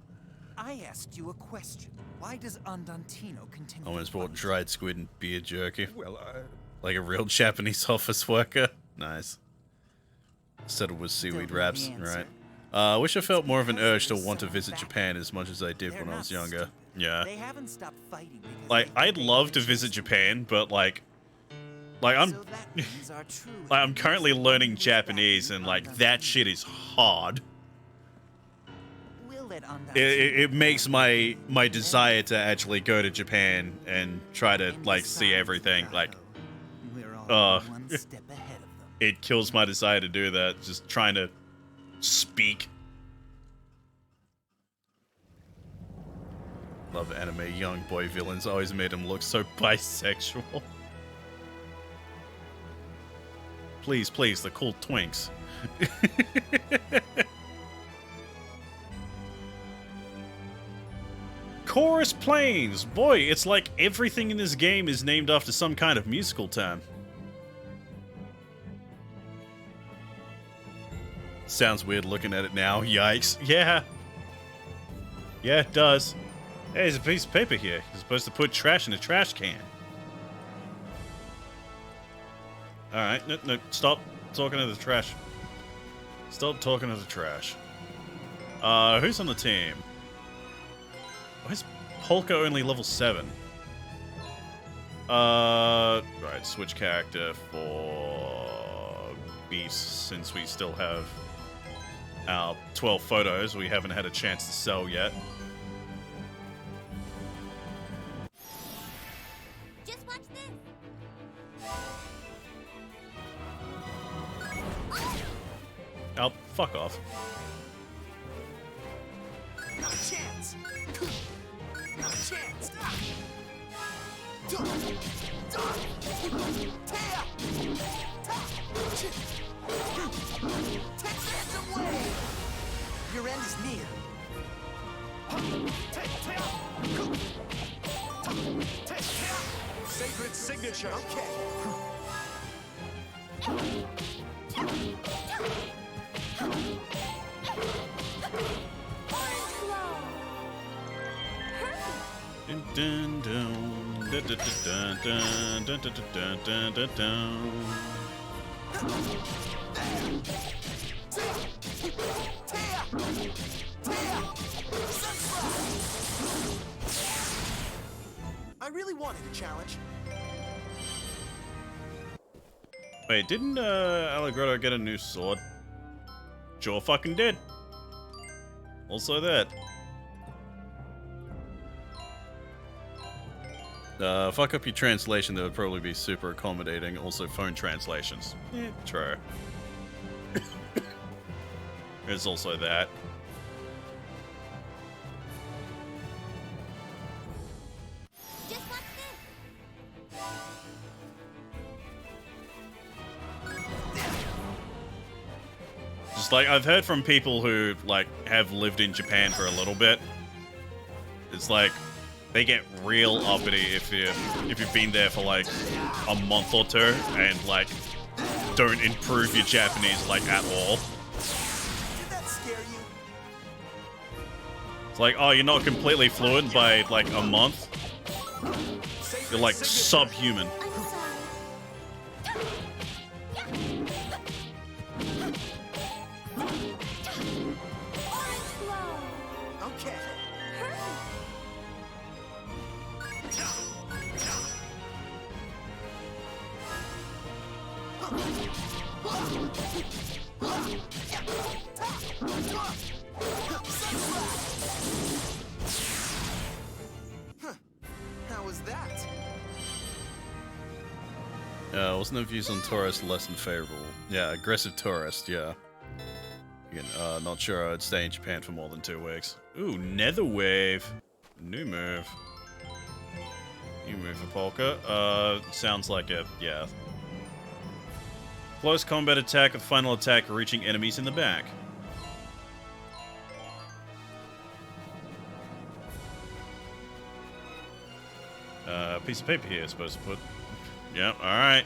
I asked you a question. Why does Andantino continue? I almost bought dried squid and beer jerky. Well, like a real Japanese office worker. Nice. Settled with seaweed wraps, right? I wish I felt more of an urge to want to visit Japan as much as I did when I was younger. Yeah. They haven't stopped fighting because Like, I'd love to visit Japan, but like I'm I'm currently learning Japanese, and like that shit is hard. It makes my desire to actually go to Japan and try to like see everything like it kills my desire to do that. Just trying to speak. Love anime young boy villains. Always made him look so bisexual. Please, please, they're called twinks. Chorus Plains! Boy, it's like everything in this game is named after some kind of musical term. Sounds weird looking at it now. Yikes. Yeah. Yeah, it does. Hey, there's a piece of paper here. You're supposed to put trash in a trash can. Alright, no, stop talking to the trash. Stop talking to the trash. Who's on the team? Why is Polka only level 7? Right, switch character for Beast, since we still have our 12 photos we haven't had a chance to sell yet. Just watch this. Oh, fuck off. Not a chance. Not a chance. Your end is near. Sacred signature. Okay. Dun, dun, dun, dun, dun, dun, dun, dun, dun, dun, dun, dun. I really wanted a challenge. Wait, didn't Allegretto get a new sword? Sure fucking did. Also that. Fuck up your translation, that would probably be super accommodating. Also phone translations. True. There's also that. Just watch this. Just like, I've heard from people who, like, have lived in Japan for a little bit. It's like, they get real uppity if you've been there for, like, a month or two and, like, don't improve your Japanese, like, at all. Did that scare you? It's like, oh, you're not completely fluent by, like, a month? You're, like, subhuman. Okay. How was that? Wasn't the views on tourists less than favorable? Yeah, aggressive tourist, yeah. Again, not sure I'd stay in Japan for more than 2 weeks. Ooh, Nether Wave. New move. New move for Polka. Sounds like a, yeah. Close combat attack with final attack reaching enemies in the back. Piece of paper here, supposed to put. Yep, alright.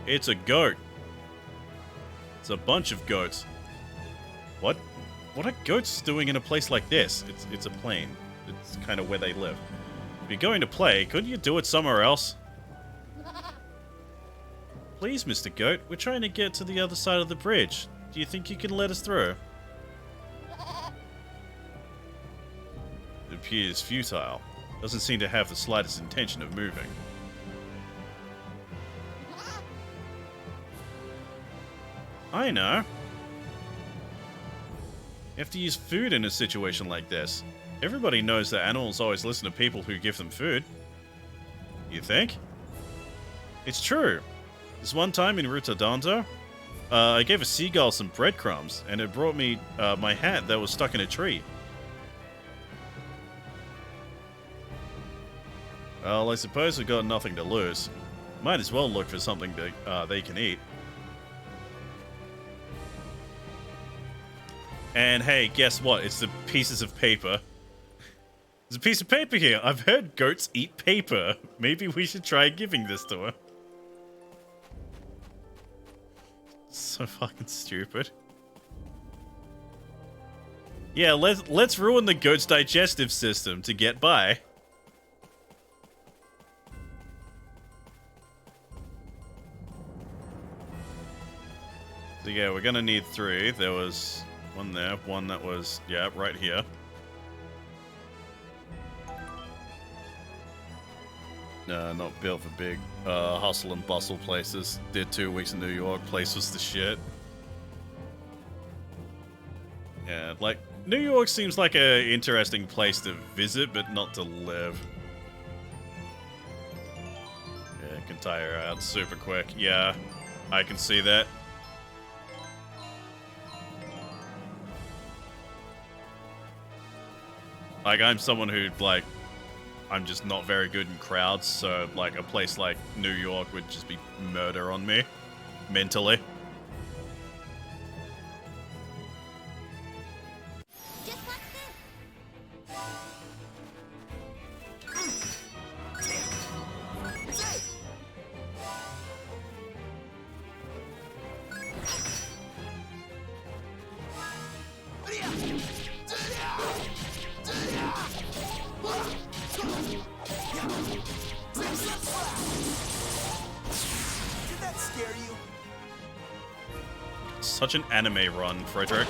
It's a goat. It's a bunch of goats. What are goats doing in a place like this? It's a plain. It's kind of where they live. If you're going to play, couldn't you do it somewhere else? Please, Mr. Goat, we're trying to get to the other side of the bridge. Do you think you can let us through? It appears futile. Doesn't seem to have the slightest intention of moving. I know. You have to use food in a situation like this. Everybody knows that animals always listen to people who give them food. You think? It's true. This one time in Rutadonto, I gave a seagull some breadcrumbs, and it brought me my hat that was stuck in a tree. Well, I suppose we've got nothing to lose. Might as well look for something that they can eat. And hey, guess what? It's the pieces of paper. There's a piece of paper here. I've heard goats eat paper. Maybe we should try giving this to her. So fucking stupid. Yeah, let's ruin the goat's digestive system to get by. So yeah, we're gonna need 3. There was one there, one that was, yeah, right here. Not built for big hustle and bustle places. Did 2 weeks in New York, place was the shit. Yeah, like, New York seems like an interesting place to visit, but not to live. Yeah, can tire out super quick. Yeah, I can see that. Like, I'm someone who, like, I'm just not very good in crowds, so, like, a place like New York would just be murder on me. Mentally. Did that scare you? Such an anime run, Frederick.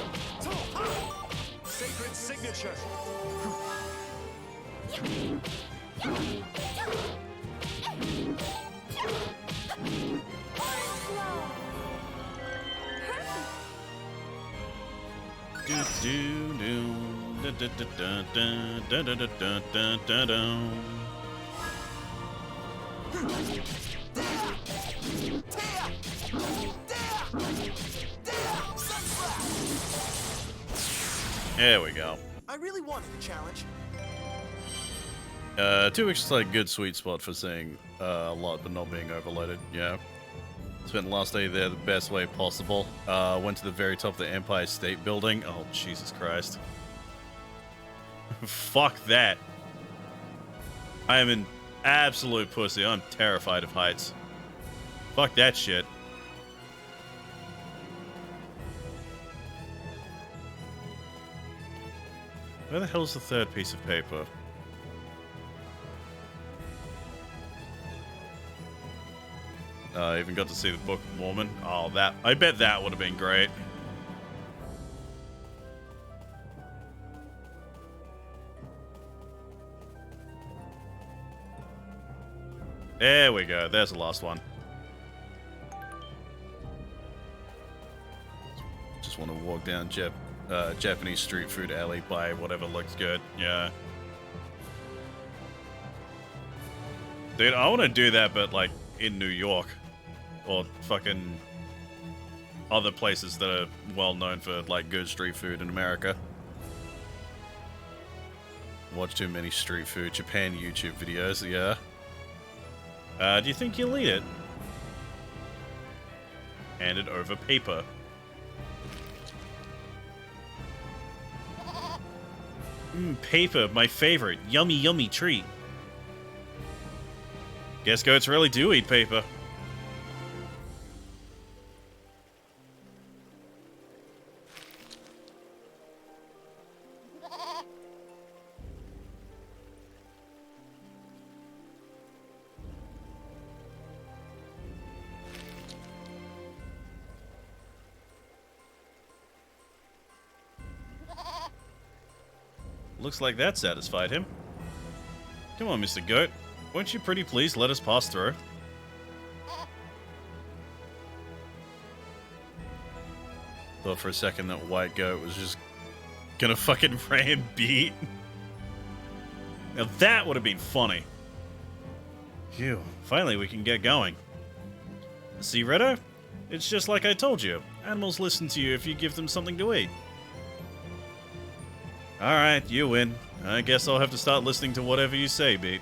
Sacred signature. There we go. I really wanted a challenge. 2 weeks is like a good sweet spot for seeing a lot but not being overloaded. Yeah. Spent the last day there the best way possible. Went to the very top of the Empire State Building. Oh, Jesus Christ. Fuck that. I am an absolute pussy. I'm terrified of heights. Fuck that shit. Where the hell's the 3rd piece of paper? I even got to see the Book of Mormon. Oh, that... I bet that would have been great. There we go. There's the last one. Just want to walk down Japanese street food alley, buy whatever looks good. Yeah. Dude, I want to do that, but like in New York. Or fucking other places that are well known for like good street food in America. Watch too many street food Japan YouTube videos, yeah. Do you think you'll eat it? Hand it over paper. Paper, my favorite. Yummy, yummy treat. Guess goats really do eat paper. Looks like that satisfied him. Come on, Mr. Goat. Won't you pretty please let us pass through? Thought for a second that white goat was just gonna fucking ram beat. Now that would have been funny. Phew, finally we can get going. See, Redo? It's just like I told you. Animals listen to you if you give them something to eat. Alright, you win. I guess I'll have to start listening to whatever you say, Beat.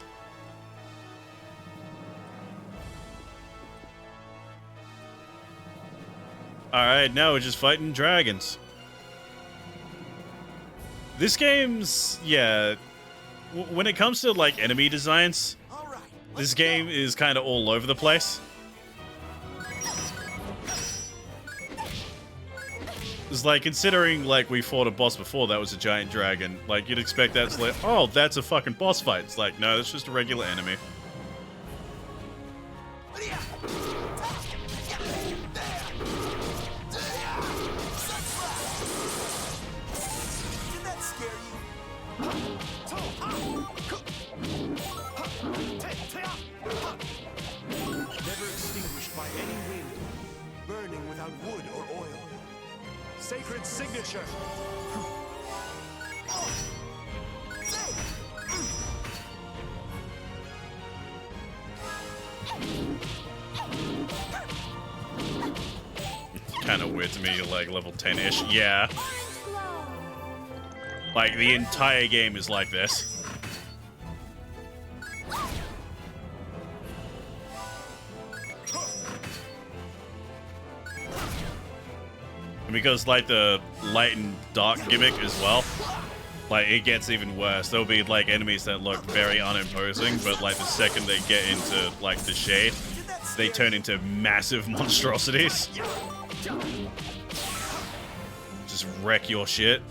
Alright, now we're just fighting dragons. This game's, yeah, when it comes to, like, enemy designs, this game is kind of all over the place. It's like, considering, like, we fought a boss before that was a giant dragon, like, you'd expect that's like, oh, that's a fucking boss fight. It's like, no, that's just a regular enemy. Never extinguished by any wind, burning without wood or oil. Sacred signature. Kind of weird to me, like level 10-ish. Yeah. Like, the entire game is like this. And because, like, the light and dark gimmick as well, like, it gets even worse. There'll be, like, enemies that look very unimposing, but, like, the second they get into, like, the shade, they turn into massive monstrosities. Just wreck your shit.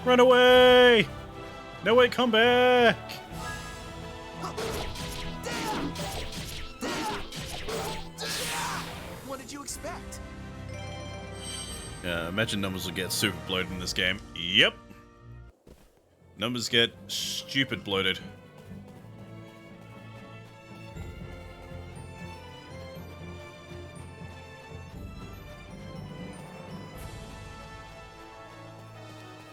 Run away! No way, come back! What did you expect? Imagine numbers will get super bloated in this game. Yep. Numbers get stupid bloated.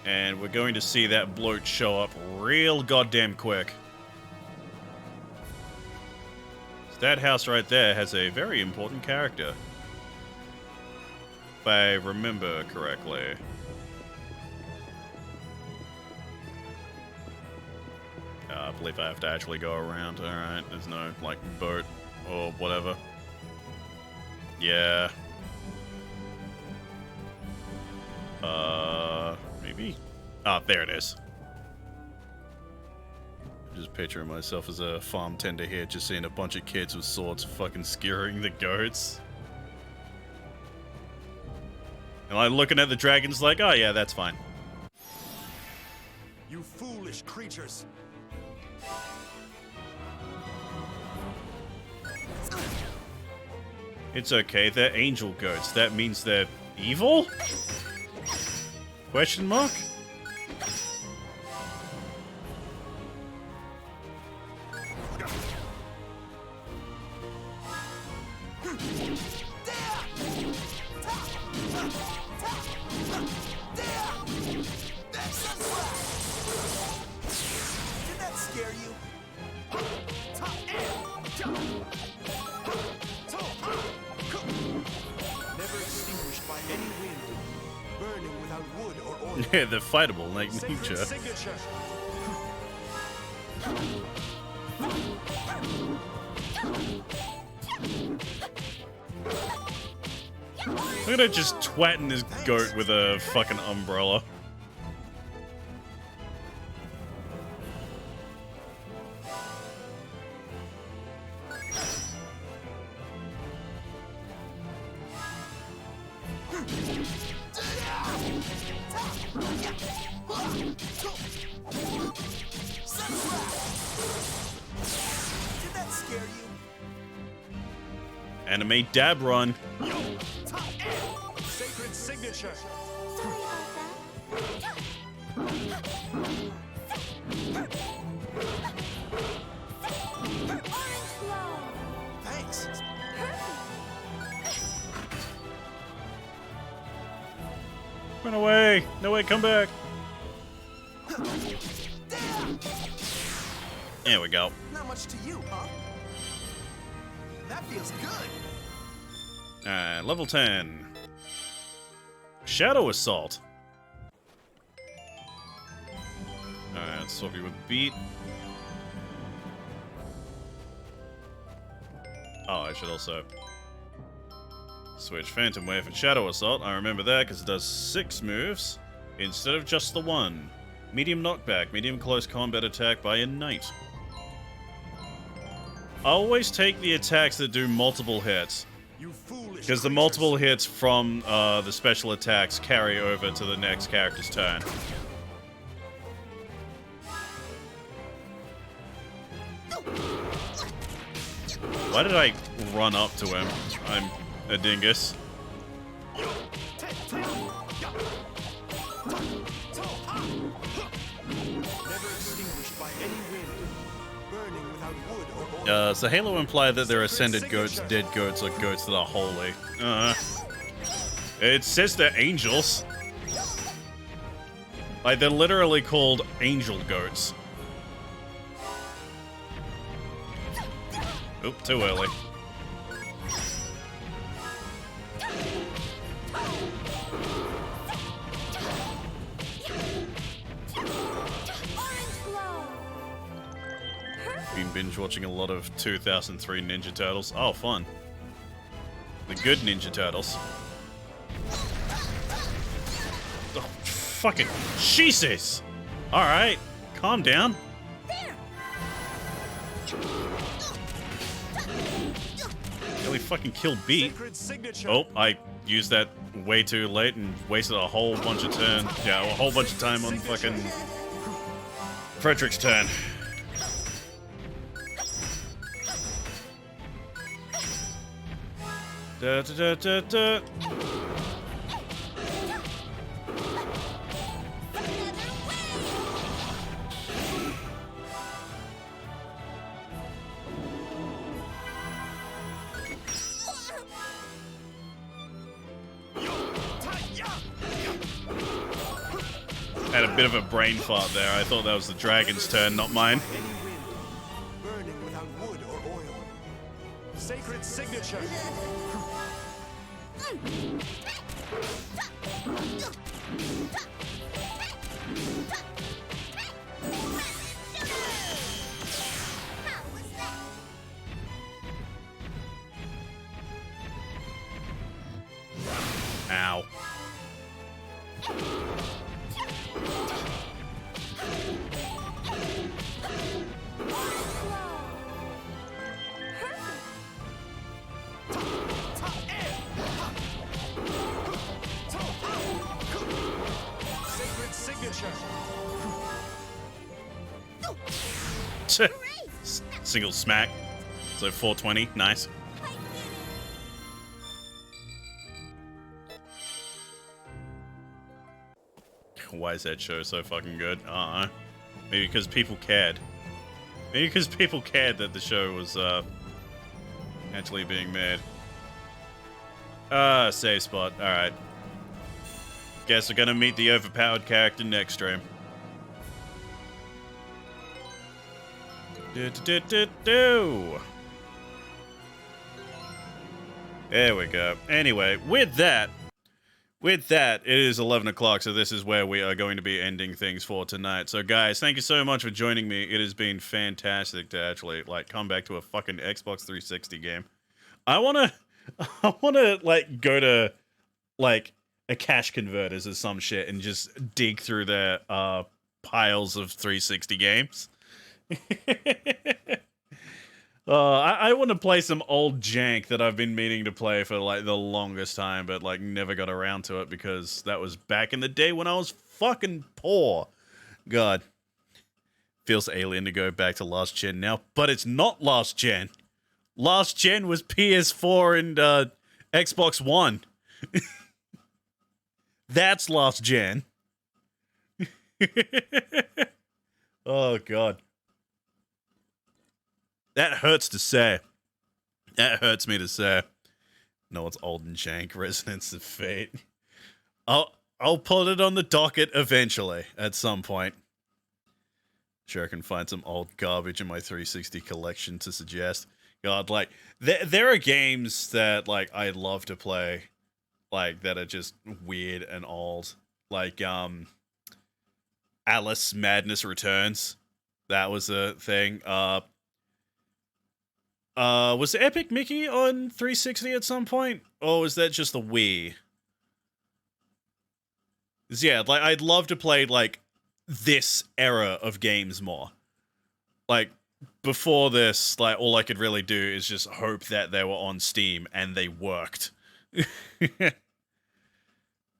And we're going to see that bloat show up real goddamn quick. That house right there has a very important character. If I remember correctly. I believe I have to actually go around. Alright, there's no, like, boat or whatever. Yeah. Maybe? Ah, there it is. I'm just picturing myself as a farm tender here, just seeing a bunch of kids with swords fucking skewering the goats. And like looking at the dragons like, oh yeah, that's fine. You foolish creatures. It's okay, they're angel goats. That means they're evil? Question mark? Did that scare you? Never extinguished by any wind, burning without wood or oil. Yeah, they're fightable like Sacred nature. signature. Look at it just twatting this goat with a fucking umbrella. Did that scare you? Anime dab run. Sacred signature. Thanks. Run away! No way, come back! There we go. Not much to you, huh? That feels good. Alright, level 10. Shadow Assault. Alright, let's swap you with Beat. Oh, I should also switch Phantom Wave and Shadow Assault. I remember that because it does 6 moves instead of just the 1. Medium knockback, medium close combat attack by a knight. I always take the attacks that do multiple hits. Because the multiple hits from the special attacks carry over to the next character's turn. Why did I run up to him? I'm a dingus. So Halo implied that they're ascended goats, dead goats, or goats that are holy. It says they're angels. Like, they're literally called angel goats. Oop, too early. Been binge watching a lot of 2003 Ninja Turtles. Oh, fun. The good Ninja Turtles. Oh, fucking Jesus! Alright, calm down. Really fucking kill Beat. Oh, I used that way too late and wasted a whole bunch of turn. Yeah, a whole bunch of time on fucking Frederick's turn. Da, da, da, da, da. Had a bit of a brain fart there. I thought that was the dragon's turn, not mine. Burning without wood or oil. Sacred signature. Ow. Sacred signature. Single smack. So 420, nice. Why is that show so fucking good? Maybe because people cared. Maybe because people cared that the show was actually being made. Save spot. Alright. Guess we're gonna meet the overpowered character next stream. There we go. Anyway, with that, it is 11 o'clock, so this is where we are going to be ending things for tonight. So, guys, thank you so much for joining me. It has been fantastic to actually, like, come back to a fucking Xbox 360 game. I wanna, like, go to, like, a cash converters or some shit and just dig through their, piles of 360 games. I want to play some old jank that I've been meaning to play for like the longest time, but like never got around to it because that was back in the day when I was fucking poor. God. Feels alien to go back to last gen now, but it's not last gen. Last gen was PS4 and Xbox One. That's last gen. Oh, God. That hurts to say. That hurts me to say. No, it's old and jank. Resonance of Fate. I'll put it on the docket eventually at some point. Sure, I can find some old garbage in my 360 collection to suggest. God, like, there are games that, like, I love to play, like, that are just weird and old. Like, Alice Madness Returns. That was a thing. Was Epic Mickey on 360 at some point? Or was that just the Wii? 'Cause yeah, like, I'd love to play, like, this era of games more. Like, before this, like, all I could really do is just hope that they were on Steam and they worked.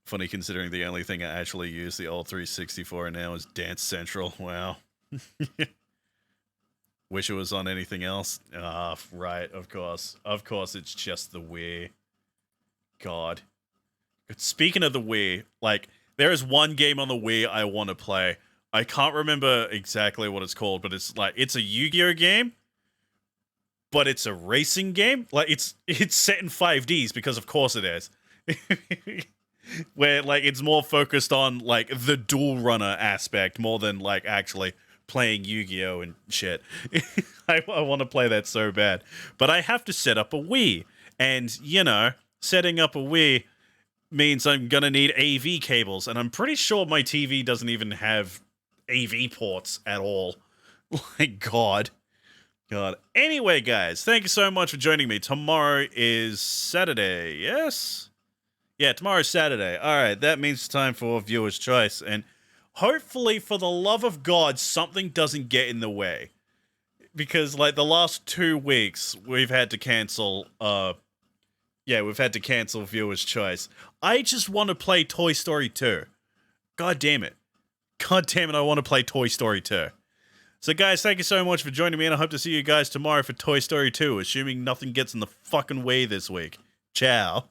Funny considering the only thing I actually use the old 360 for now is Dance Central. Wow. Wish it was on anything else. Ah, right, of course. Of course it's just the Wii. God. Speaking of the Wii, like, there is one game on the Wii I want to play. I can't remember exactly what it's called, but it's like, it's a Yu-Gi-Oh game, but it's a racing game. Like, it's set in 5Ds because of course it is. Where, like, it's more focused on, like, the dual runner aspect more than, like, actually playing Yu-Gi-Oh and shit. I want to play that so bad. But I have to set up a Wii. And, you know, setting up a Wii means I'm gonna need AV cables, and I'm pretty sure my TV doesn't even have AV ports at all. Like, God. Anyway, guys, thank you so much for joining me. Tomorrow is Saturday, yes? Yeah, tomorrow's Saturday. Alright, that means it's time for Viewer's Choice, and hopefully, for the love of God, something doesn't get in the way. Because, like, the last 2 weeks, we've had to cancel, we've had to cancel Viewer's Choice. I just want to play Toy Story 2. God damn it. God damn it, I want to play Toy Story 2. So, guys, thank you so much for joining me, and I hope to see you guys tomorrow for Toy Story 2, assuming nothing gets in the fucking way this week. Ciao.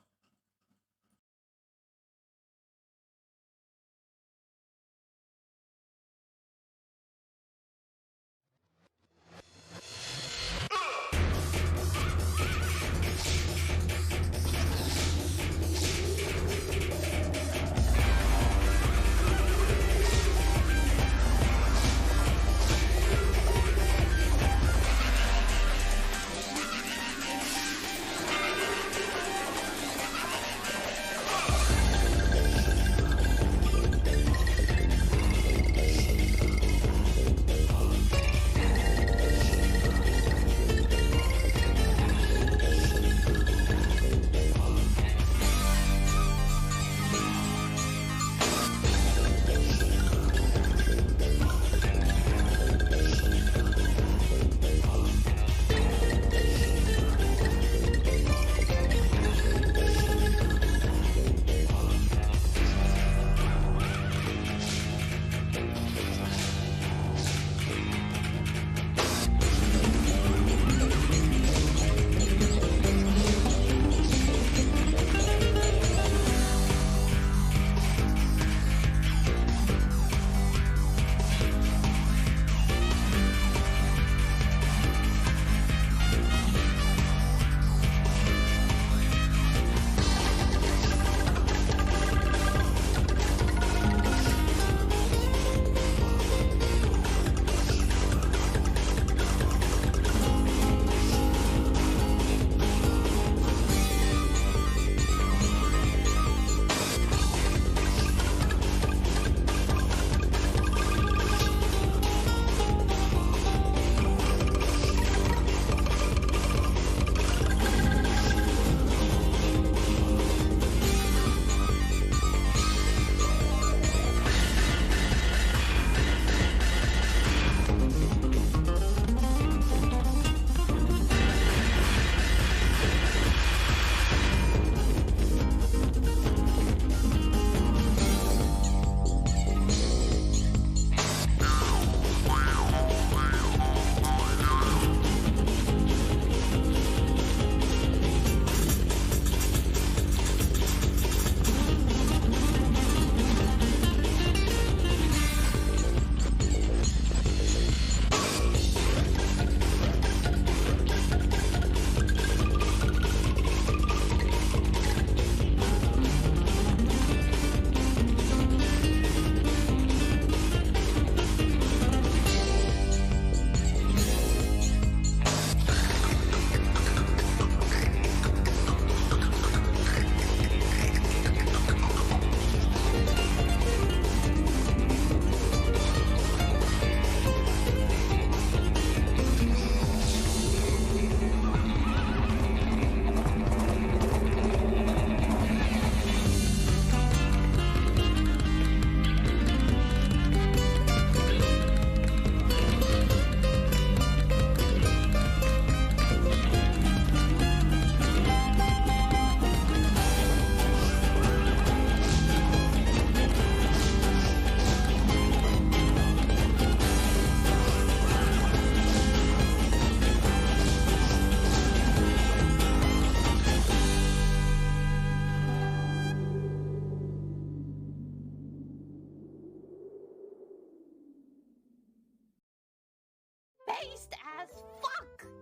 waste as fuck!